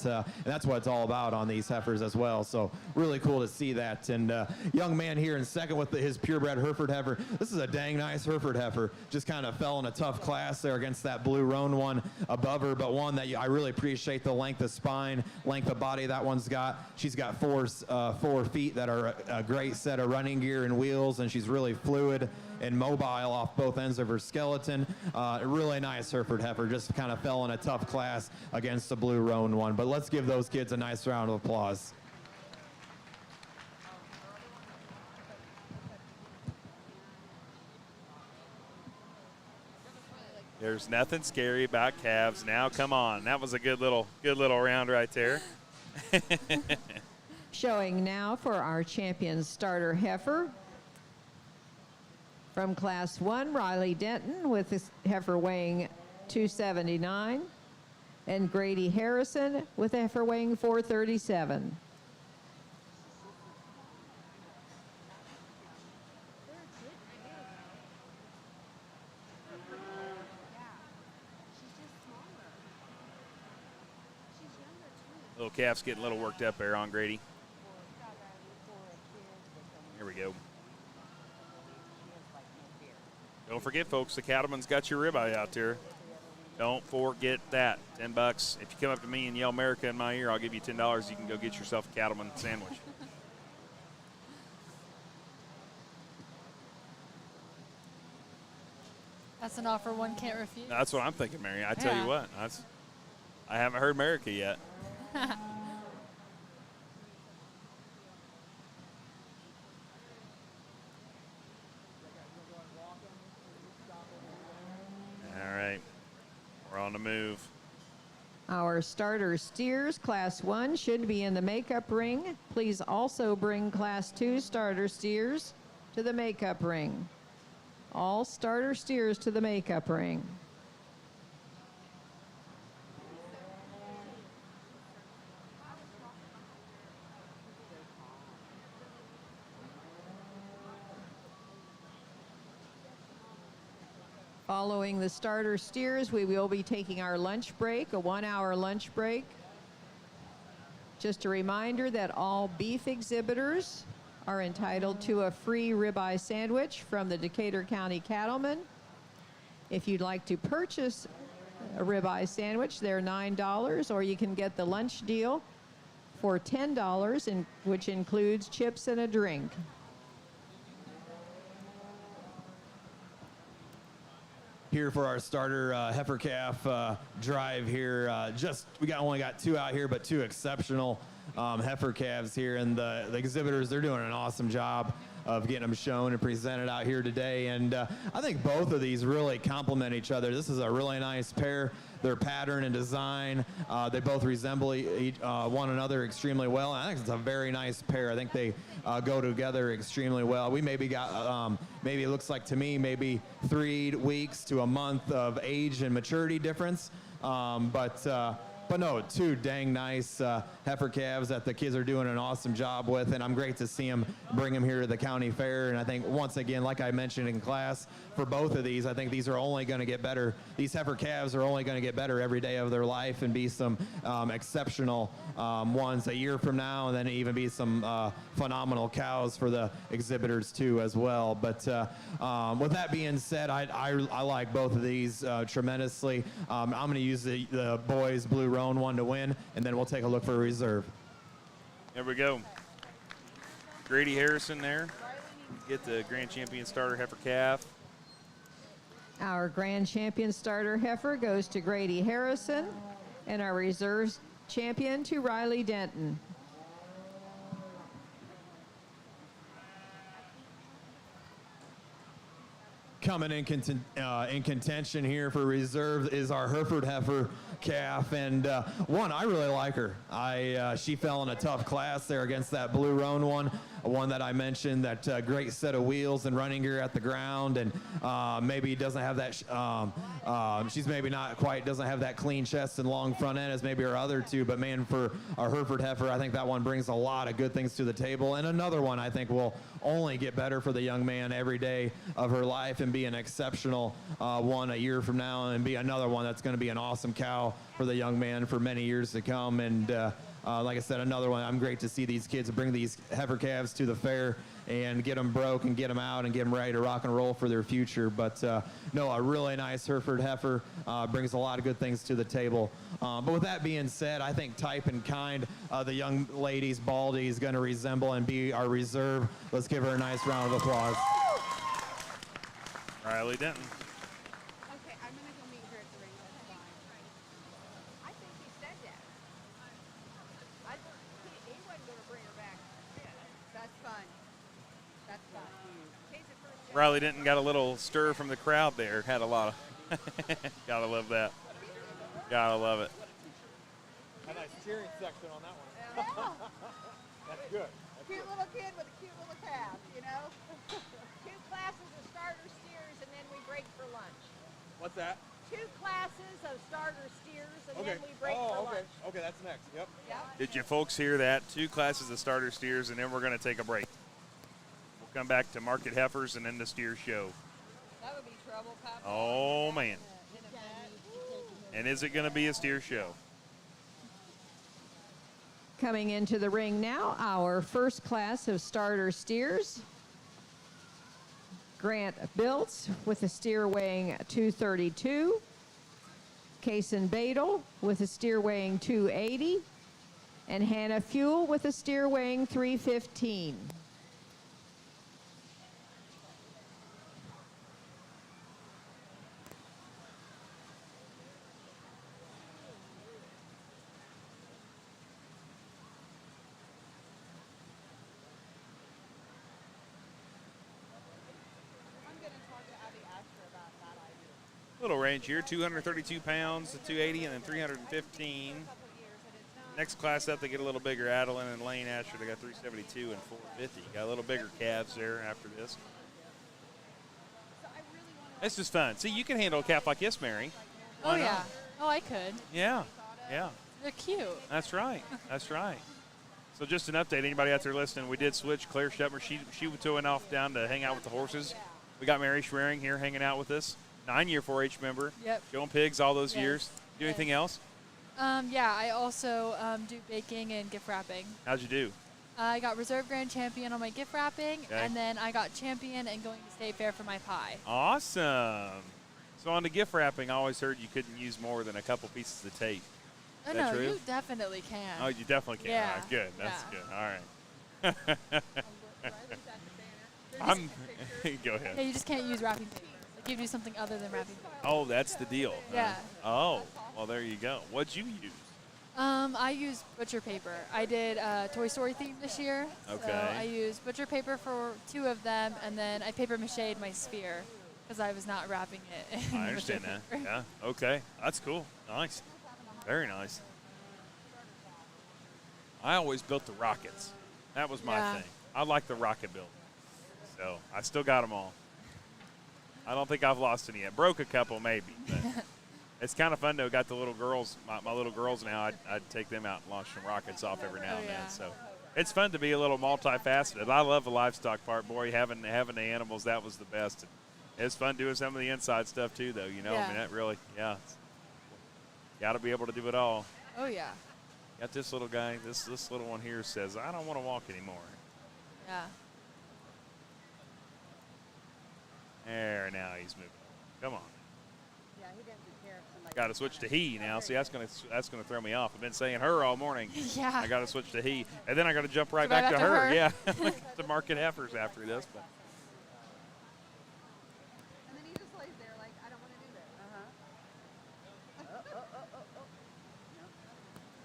and that's what it's all about on these heifers as well. So really cool to see that. And young man here in second with his purebred Hereford heifer. This is a dang nice Hereford heifer. Just kind of fell in a tough class there against that blue roan one above her, but one that I really appreciate the length of spine, length of body that one's got. She's got 4 feet that are a great set of running gear and wheels, and she's really fluid and mobile off both ends of her skeleton. A really nice Hereford heifer, just kind of fell in a tough class against the blue roan one. But let's give those kids a nice round of applause. There's nothing scary about calves. Now, come on. That was a good little round right there. Showing now for our champion starter heifer. From Class 1, Riley Denton with his heifer weighing 279. And Grady Harrison with a heifer weighing 437. Little calf's getting a little worked up there on Grady. Here we go. Don't forget, folks, the cattleman's got your ribeye out there. Don't forget that. $10. If you come up to me and yell America in my ear, I'll give you $10. You can go get yourself a cattleman sandwich. That's an offer one can't refuse. That's what I'm thinking, Mary. I tell you what, I haven't heard America yet. All right, we're on the move. Our starter steers, Class 1, should be in the makeup ring. Please also bring Class 2 starter steers to the makeup ring. All starter steers to the makeup ring. Following the starter steers, we will be taking our lunch break, a 1-hour lunch break. Just a reminder that all beef exhibitors are entitled to a free ribeye sandwich from the Decatur County Cattlemen. If you'd like to purchase a ribeye sandwich, they're $9, or you can get the lunch deal for $10, which includes chips and a drink. Here for our starter heifer calf drive here. We only got 2 out here, but 2 exceptional heifer calves here, and the exhibitors, they're doing an awesome job of getting them shown and presented out here today. And I think both of these really complement each other. This is a really nice pair. Their pattern and design, they both resemble one another extremely well. And I think it's a very nice pair. I think they go together extremely well. We maybe got, maybe it looks like to me, maybe 3 weeks to a month of age and maturity difference. But no, 2 dang nice heifer calves that the kids are doing an awesome job with, and I'm great to see them bring them here to the county fair. And I think, once again, like I mentioned in class, for both of these, I think these are only going to get better. These heifer calves are only going to get better every day of their life and be some exceptional ones a year from now, and then even be some phenomenal cows for the exhibitors too as well. But with that being said, I like both of these tremendously. I'm going to use the boys' blue roan one to win, and then we'll take a look for a reserve. There we go. Grady Harrison there. Get the grand champion starter heifer calf. Our grand champion starter heifer goes to Grady Harrison, and our reserve champion to Riley Denton. Coming in contention here for reserve is our Hereford heifer calf, and one, I really like her. She fell in a tough class there against that blue roan one. one that I mentioned, that great set of wheels and running gear at the ground, and maybe doesn't have that, she's maybe not quite, doesn't have that clean chest and long front end as maybe her other two, but man, for a Hereford heifer, I think that one brings a lot of good things to the table. And another one I think will only get better for the young man every day of her life and be an exceptional one a year from now, and be another one that's going to be an awesome cow for the young man for many years to come. And like I said, another one, I'm great to see these kids bring these heifer calves to the fair and get them broke and get them out and get them ready to rock and roll for their future. But no, a really nice Hereford heifer brings a lot of good things to the table. But with that being said, I think Type and Kind, the young lady's Baldy, is going to resemble and be our reserve. Let's give her a nice round of applause. Riley Denton. Okay, I'm gonna go meet her at the ring. That's fine. I think he said that. He wasn't gonna bring her back. Yeah, that's fine. That's fine. Riley Denton got a little stir from the crowd there. Had a lot of. Gotta love that. Gotta love it. A nice cheering section on that one. That's good. Cute little kid with a cute little calf, you know? 2 classes of starter steers, and then we break for lunch. What's that? 2 classes of starter steers, and then we break Oh, for okay. lunch. Okay, that's next. Yep. Did you folks hear that? 2 classes of starter steers, and then we're going to take a break. We'll come back to market heifers and then the steer show. That would be trouble, Papa. Oh, man. And is it going to be a steer show? Coming into the ring now, our first class of starter steers. Grant Biltz with a steer weighing 232. Kason Badel with a steer weighing 280. And Hannah Fuel with a steer weighing 315. Little range here, 232 pounds to 280, and then 315. Next class up, they get a little bigger. Adeline and Lane Asher, they got 372 and 450. Got a little bigger calves there after this. This is fun. See, you can handle a calf like this, Mary. Oh, yeah. Oh, I could. Yeah, yeah. They're cute. That's right. That's right. So just an update, anybody out there listening, we did switch. Claire Shepard, she went off down to hang out with the horses. We got Mary Schwering here hanging out with us. 9-year 4-H member. Yep. Showing pigs all those years. Do anything else? Yeah, I also do baking and gift wrapping. How'd you do? I got reserve grand champion on my gift wrapping, Okay. and then I got champion and going to state fair for my pie. Awesome. So on the gift wrapping, I always heard you couldn't use more than a couple pieces of tape. Oh, Is that no, true? you definitely can. Oh, you definitely can. Yeah. All right, good. That's Yeah. good. All right. Go ahead. Yeah, you just can't use wrapping paper. Like, you do something other than wrapping paper. Oh, that's the deal. Yeah. Oh, well, there you go. What'd you use? I used butcher paper. I did Toy Story theme this year. Okay. So I used butcher paper for 2 of them, and then I paper mache'd my sphere because I was not wrapping it. in I understand butcher that. paper. Yeah. Okay. That's cool. Nice. Very nice. I always built the rockets. That was my Yeah. thing. I like the rocket build. So I still got them all. I don't think I've lost any yet. Broke a couple maybe. But it's kind of fun though. Got the little girls, my little girls now. I'd take them out and launch some rockets off every now and yeah. then. So it's fun to be a little multifaceted. I love the livestock part. Boy, having the animals, that was the best. It's fun doing some of the inside stuff too, though. You know, I mean, that really, got to be able to do it all. Oh, yeah. Got this little guy. This little one here says, "I don't want to walk anymore." Yeah. There, now he's moving. Come on. Yeah, he didn't care if somebody. Got to switch to he now. See, that's gonna throw me off. I've been saying her all morning. Yeah. I got to switch to he, and then I got to jump right Go right back to after her. her. Yeah, to market heifers after this. But And then he just lays there like, I don't want to do this. No.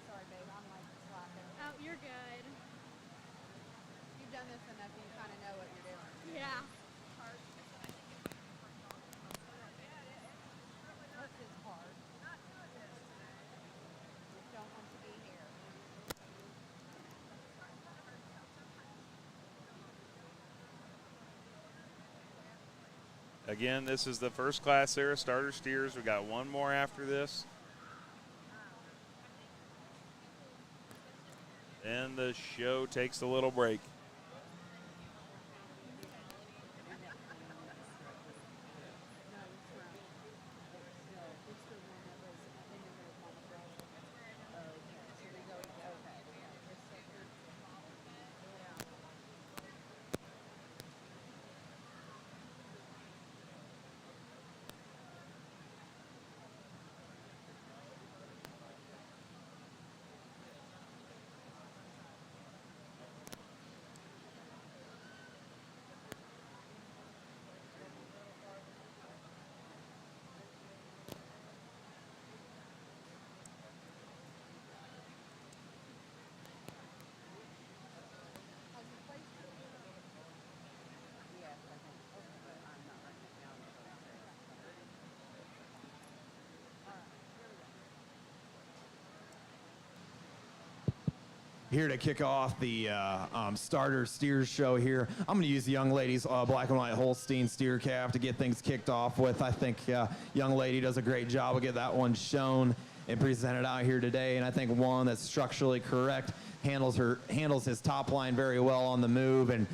Sorry, babe. I'm like slacking. Oh, you're good. You've done this enough. You kind of know what you're doing. Yeah. Work is hard. Just don't want to be here. Again, this is the first class there, starter steers. We got one more after this. Then the show takes a little break. Here to kick off the starter steers show here. I'm going to use the young lady's black and white Holstein steer calf to get things kicked off with. I think young lady does a great job of getting that one shown and presented out here today. And I think one that's structurally correct, handles his top line very well on the move, and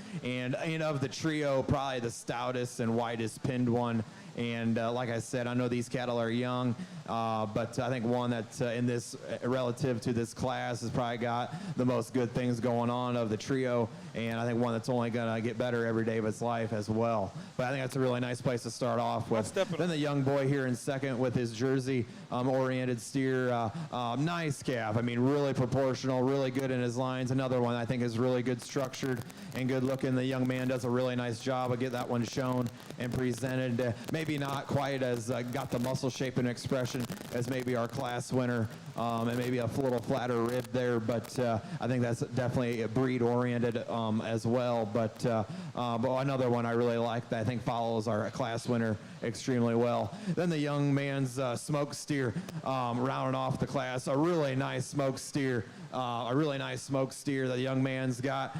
of the trio, probably the stoutest and widest pinned one. And like I said, I know these cattle are young, but I think one that in this relative to this class has probably got the most good things going on of the trio, and I think one that's only going to get better every day of its life as well. But I think that's a really nice place to start off with. Then the young boy here in second with his Jersey oriented steer, nice calf. I mean, really proportional, really good in his lines. Another one I think is really good structured and good looking. The young man does a really nice job of getting that one shown and presented. Maybe not quite as got the muscle shape and expression as maybe our class winner, and maybe a little flatter rib there, but I think that's definitely breed oriented as well. But another one I really like that I think follows our class winner extremely well. Then the young man's smoke steer, rounding off the class, a really nice smoke steer. That the young man's got.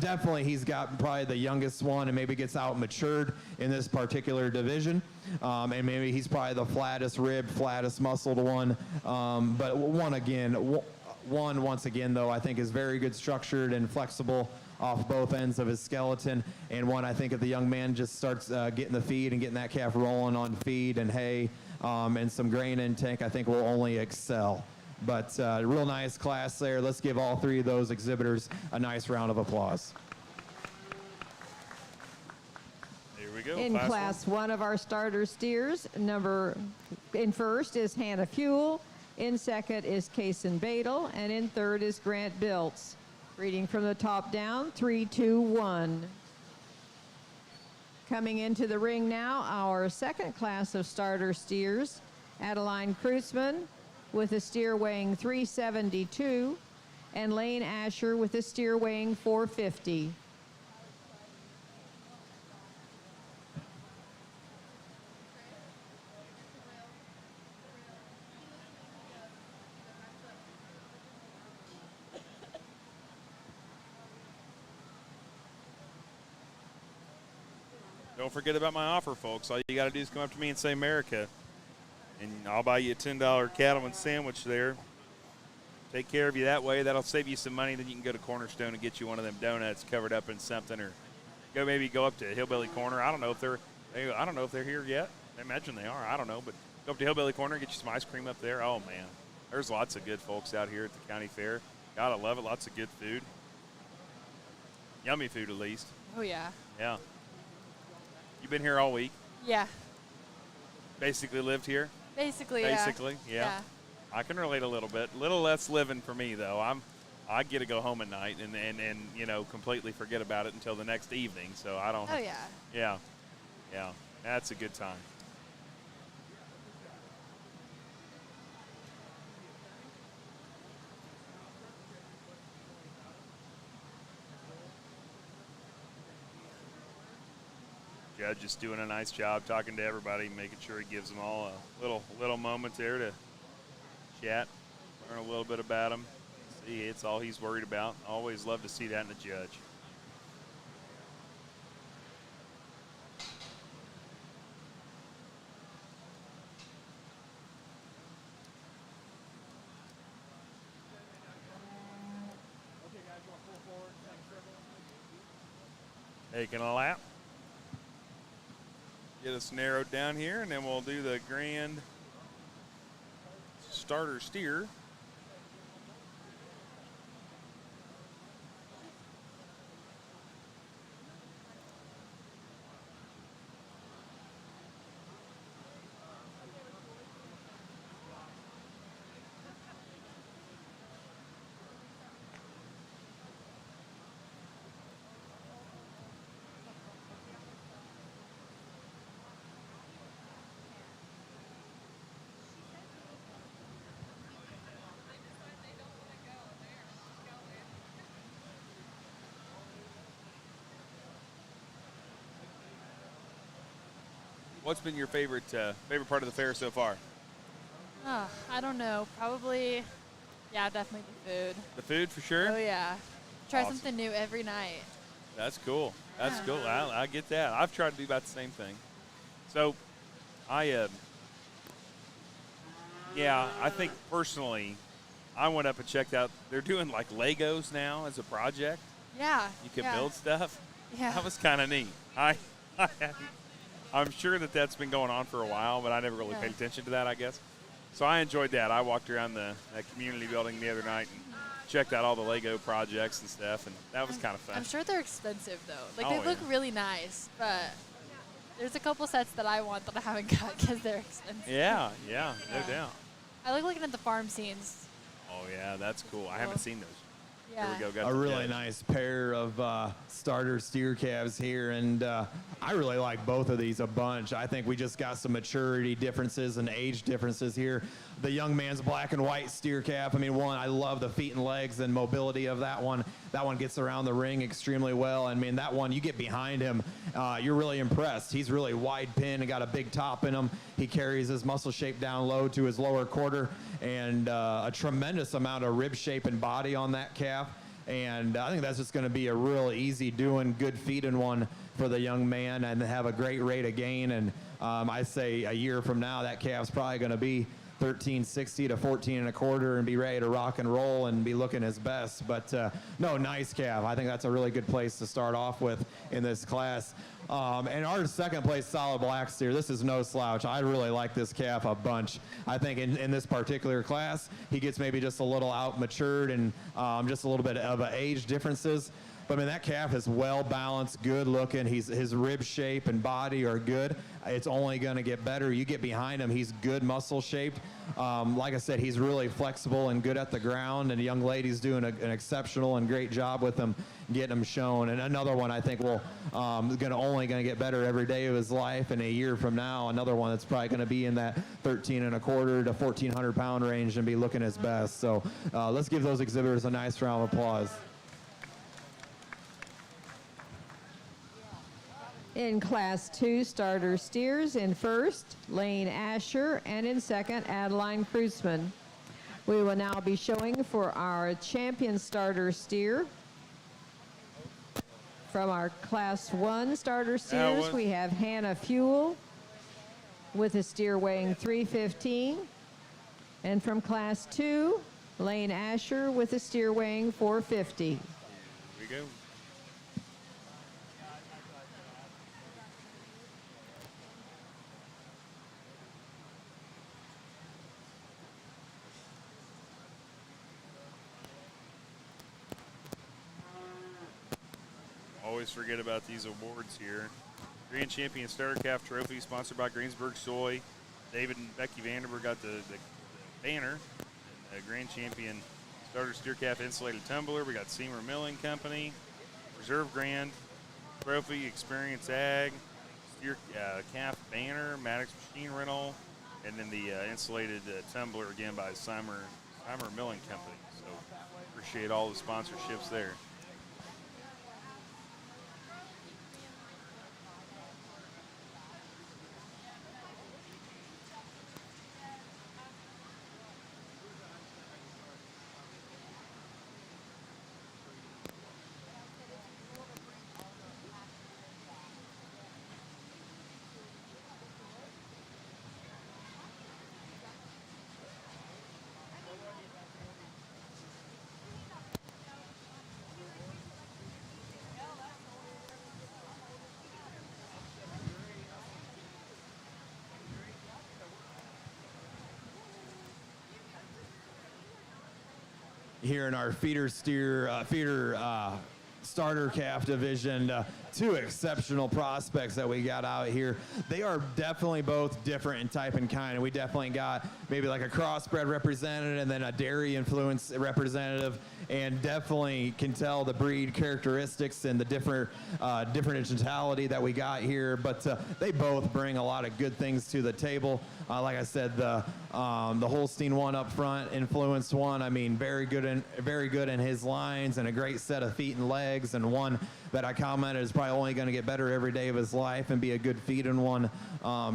Definitely he's got probably the youngest one and maybe gets out matured in this particular division. And maybe he's probably the flattest ribbed, flattest muscled one. But once again, though, I think is very good structured and flexible off both ends of his skeleton. And one I think if the young man just starts getting the feed and getting that calf rolling on feed and hay and some grain intake, I think will only excel. But real nice class there. Let's give all three of those exhibitors a nice round of applause. Here we go. In class one of our starter steers, in first is Hannah Fuel, in second is Kaysen Badel, and in third is Grant Biltz. Reading from the top down, 3, 2, 1. Coming into the ring now, our second class of starter steers, Adeline Kreutzmann with a steer weighing 372, and Lane Asher with a steer weighing 450. Don't forget about my offer, folks. All you got to do is come up to me and say America, and I'll buy you a $10 Cattleman sandwich there. Take care of you that way. That'll save you some money. Then you can go to Cornerstone and get you one of them donuts covered up in something, or maybe go up to Hillbilly Corner. I don't know if they're here yet. I imagine they are. I don't know, but go up to Hillbilly Corner and get you some ice cream up there. Oh man, there's lots of good folks out here at the county fair. Gotta love it. Lots of good food. Yummy food, at least. Oh yeah. Yeah. You been here all week? Yeah. Basically lived here? Basically, yeah. I can relate a little bit. A little less living for me, though. I get to go home at night and completely forget about it until the next evening. So I don't. Oh yeah. Yeah. That's a good time. Judge is doing a nice job talking to everybody, making sure he gives them all a little moment there to chat, learn a little bit about him. See, it's all he's worried about. Always love to see that in the judge. Taking a lap. Get us narrowed down here, and then we'll do the grand starter steer. What's been your favorite part of the fair so far? Oh, I don't know. Probably, yeah, definitely the food. The food for sure? Oh, yeah. Try Awesome. something new every night. That's cool. That's cool. I get that. I've tried to do about the same thing. So, I think personally, I went up and checked out. They're doing like Legos now as a project. Yeah. You can build stuff. Yeah. That was kind of neat. I'm sure that's been going on for a while, but I never really paid attention to that, I guess. So I enjoyed that. I walked around that community building the other night and checked out all the Lego projects and stuff, and that was kind of fun. I'm sure they're expensive, though. Like, Oh, they look really nice, but there's a couple sets that I want that I haven't got because they're expensive. Yeah, no doubt. I like looking at the farm scenes. Oh, yeah, that's cool. I haven't seen those. Yeah. Here we go. Got A the really judge. nice pair of starter steer calves here, and I really like both of these a bunch. I think we just got some maturity differences and age differences here. The young man's black and white steer calf, I mean, I love the feet and legs and mobility of that one. That one gets around the ring extremely well. I mean, that one, you get behind him, you're really impressed. He's really wide pin and got a big top in him. He carries his muscle shape down low to his lower quarter, and a tremendous amount of rib shape and body on that calf. And I think that's just going to be a real easy doing, good feeding one for the young man and have a great rate of gain. And I say a year from now, that calf's probably going to be 1360 to 14 and a quarter and be ready to rock and roll and be looking his best. But no, nice calf. I think that's a really good place to start off with in this class. And our second place solid black steer, this is no slouch. I really like this calf a bunch. I think in this particular class, he gets maybe just a little out matured and just a little bit of age differences. But I mean, that calf is well balanced, good looking. His rib shape and body are good. It's only going to get better. You get behind him, he's good muscle shaped. Like I said, he's really flexible and good at the ground. And the young lady's doing an exceptional and great job with him, getting him shown. And another one I think will only going to get better every day of his life. And a year from now, another one that's probably going to be in that 13 and a quarter to 1,400 pound range and be looking his best. So let's give those exhibitors a nice round of applause. In Class 2 starter steers, in first, Lane Asher, and in second, Adeline Kreutzmann. We will now be showing for our champion starter steer. From our Class 1 starter steers, we have Hannah Fuel with a steer weighing 315. And from Class 2, Lane Asher with a steer weighing 450. Here we go. Always forget about these awards here. Grand Champion Starter Calf Trophy, sponsored by Greensburg Soy. David and Becky Vanderberg got the banner. And Grand Champion Starter Steer Calf Insulated Tumbler. We got Seymour Milling Company. Reserve Grand Trophy, Experience Ag. Steer Calf Banner, Maddox Machine Rental. And then the insulated tumbler again by Seymour Milling Company. So appreciate all the sponsorships there. here in our feeder starter calf division. Two exceptional prospects that we got out here. They are definitely both different in type and kind, and we definitely got maybe like a crossbred representative and then a dairy influence representative, and definitely can tell the breed characteristics and the differentiality that we got here. But they both bring a lot of good things to the table. Like I said, the Holstein one up front, Influence one, I mean, very good in his lines and a great set of feet and legs, and one that I commented is probably only going to get better every day of his life and be a good feeding one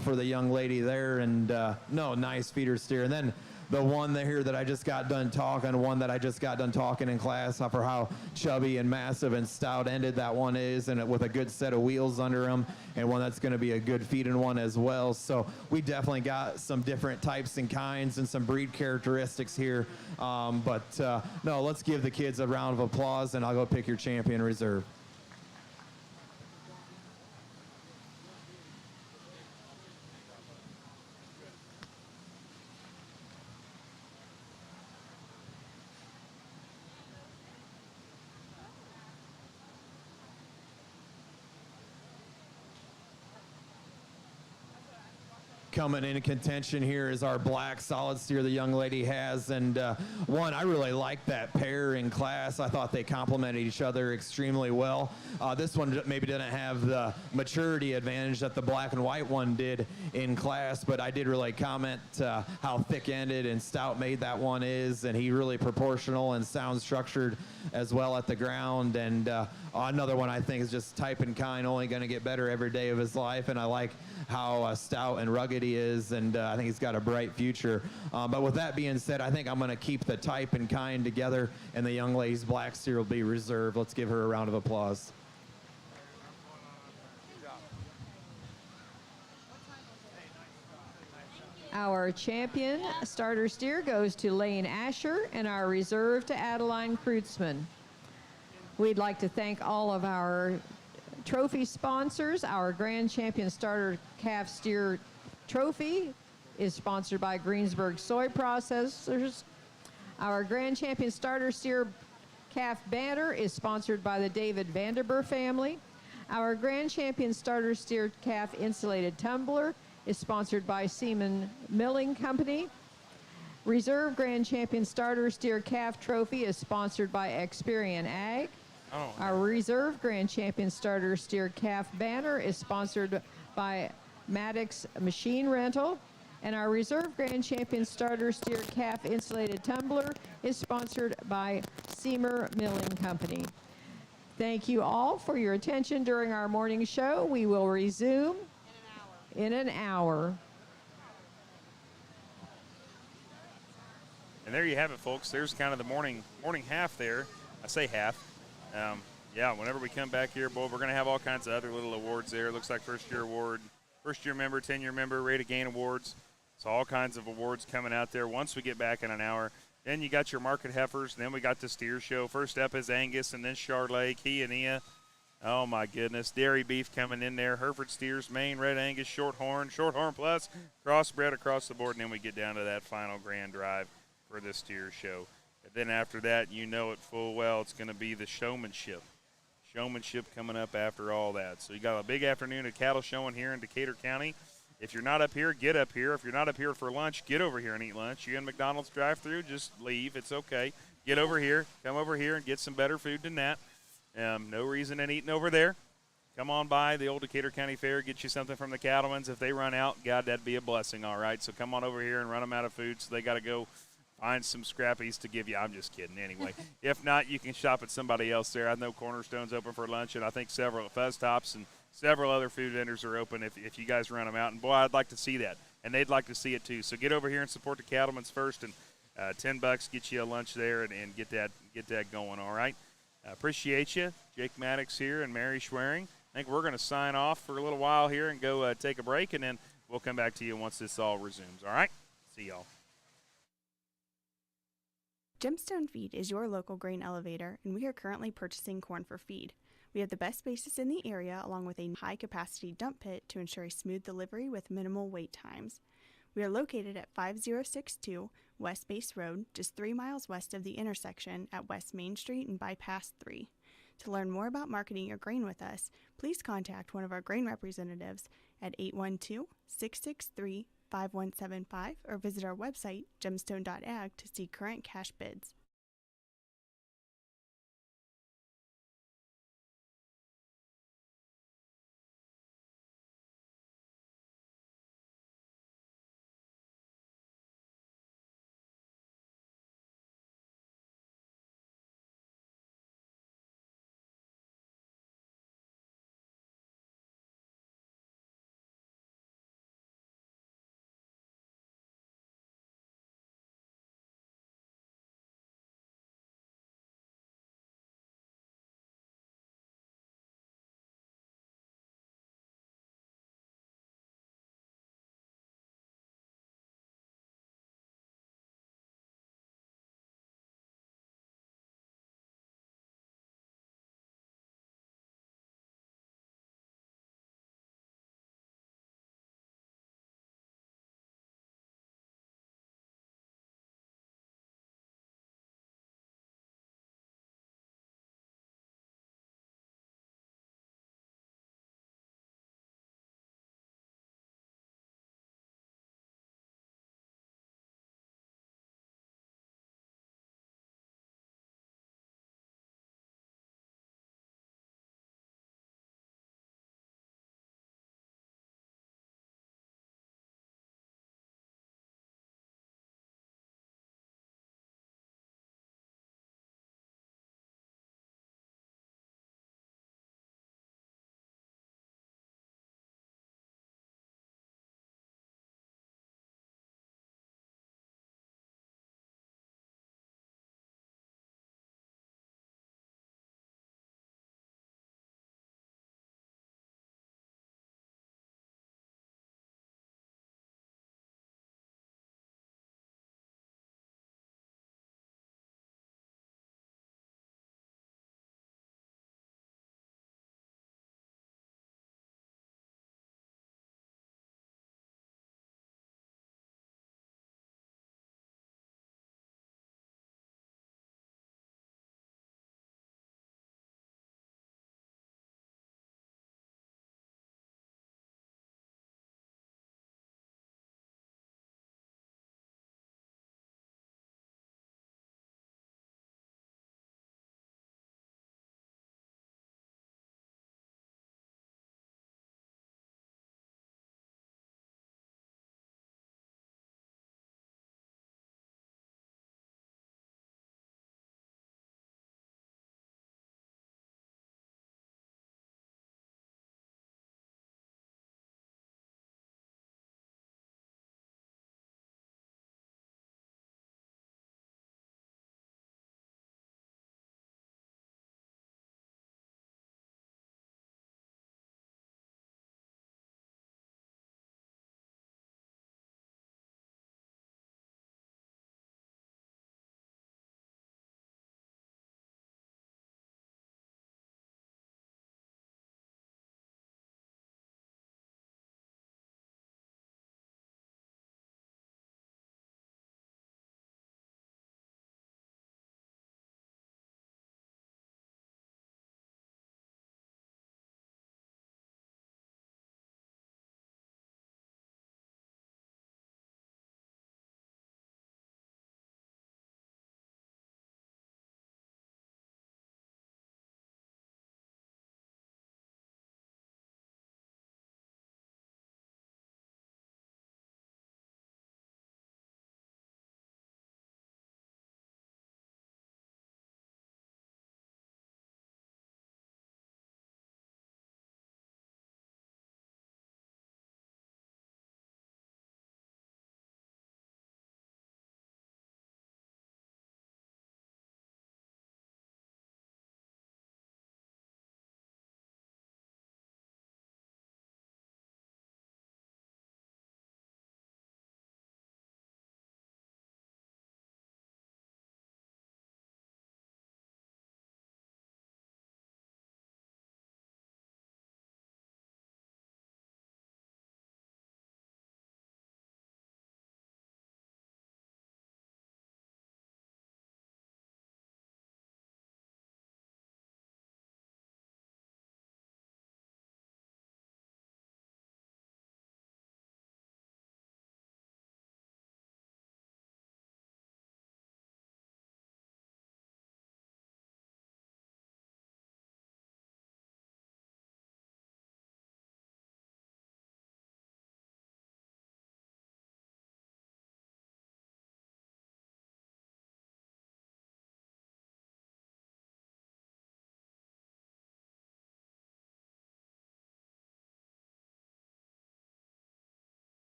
for the young lady there. And nice feeder steer. And then the one here that I just got done talking, in class for how chubby and massive and stout ended that one is, and with a good set of wheels under him, and one that's going to be a good feeding one as well. So we definitely got some different types and kinds and some breed characteristics here. Let's give the kids a round of applause, and I'll go pick your champion reserve. Coming in contention here is our black solid steer the young lady has, and one, I really liked that pair in class. I thought they complemented each other extremely well. This one maybe didn't have the maturity advantage that the black and white one did in class, but I did really comment how thick-ended and stout-made that one is, and he really proportional and sound structured as well at the ground. And another one I think is just type and kind, only going to get better every day of his life, and I like how stout and rugged he is, and I think he's got a bright future. But with that being said, I think I'm going to keep the type and kind together, and the young lady's black steer will be reserved. Let's give her a round of applause. Our champion starter steer goes to Lane Asher, and our reserve to Adeline Kreutzmann. We'd like to thank all of our trophy sponsors. Our Grand Champion Starter Calf Steer Trophy is sponsored by Greensburg Soy Processors. Our Grand Champion Starter Steer Calf Banner is sponsored by the David Vanderburg family. Our Grand Champion Starter Steer Calf Insulated Tumbler is sponsored by Seaman Milling Company. Reserve Grand Champion Starter Steer Calf Trophy is sponsored by Experian Ag. Our Reserve Grand Champion Starter Steer Calf Banner is sponsored by Maddox Machine Rental. And our Reserve Grand Champion Starter Steer Calf Insulated Tumbler is sponsored by Seamer Milling Company. Thank you all for your attention during our morning show. We will resume in an hour. And there you have it, folks. There's kind of the morning half there. I say half. Whenever we come back here, boy, we're going to have all kinds of other little awards there. It looks like first-year award, first-year member, 10-year member, rate of gain awards. So all kinds of awards coming out there once we get back in an hour. Then you got your market heifers. Then we got the steer show. First up is Angus, and then Charlet, Kia. Oh, my goodness. Dairy beef coming in there. Hereford steers, Maine, Red Angus, Shorthorn Plus, crossbred across the board. And then we get down to that final grand drive for the steer show. And then after that, you know it full well, it's going to be the showmanship. Showmanship coming up after all that. So you got a big afternoon of cattle showing here in Decatur County. If you're not up here, get up here. If you're not up here for lunch, get over here and eat lunch. You in McDonald's drive-thru, just leave. It's okay. Get over here. Come over here and get some better food than that. No reason in eating over there. Come on by the old Decatur County Fair. Get you something from the Cattlemen's. If they run out, God, that'd be a blessing, all right? So come on over here and run them out of food, so they got to go find some scrappies to give you. I'm just kidding anyway. If not, you can shop at somebody else there. I know Cornerstone's open for lunch, and I think several at Fuzz Tops and several other food vendors are open if you guys run them out. And, boy, I'd like to see that. And they'd like to see it, too. So get over here and support the Cattlemen's first, and $10 get you a lunch there and get that going, all right? Appreciate you. Jake Maddox here and Mary Schwerin. I think we're going to sign off for a little while here and go take a break, and then we'll come back to you once this all resumes, all right? See y'all. Gemstone Feed is your local grain elevator, and we are currently purchasing corn for feed. We have the best basis in the area, along with a high-capacity dump pit to ensure a smooth delivery with minimal wait times. We are located at 5062 West Base Road, just 3 miles west of the intersection at West Main Street and Bypass 3. To learn more about marketing your grain with us, please contact one of our grain representatives at 812-663-5175 or visit our website, gemstone.ag, to see current cash bids.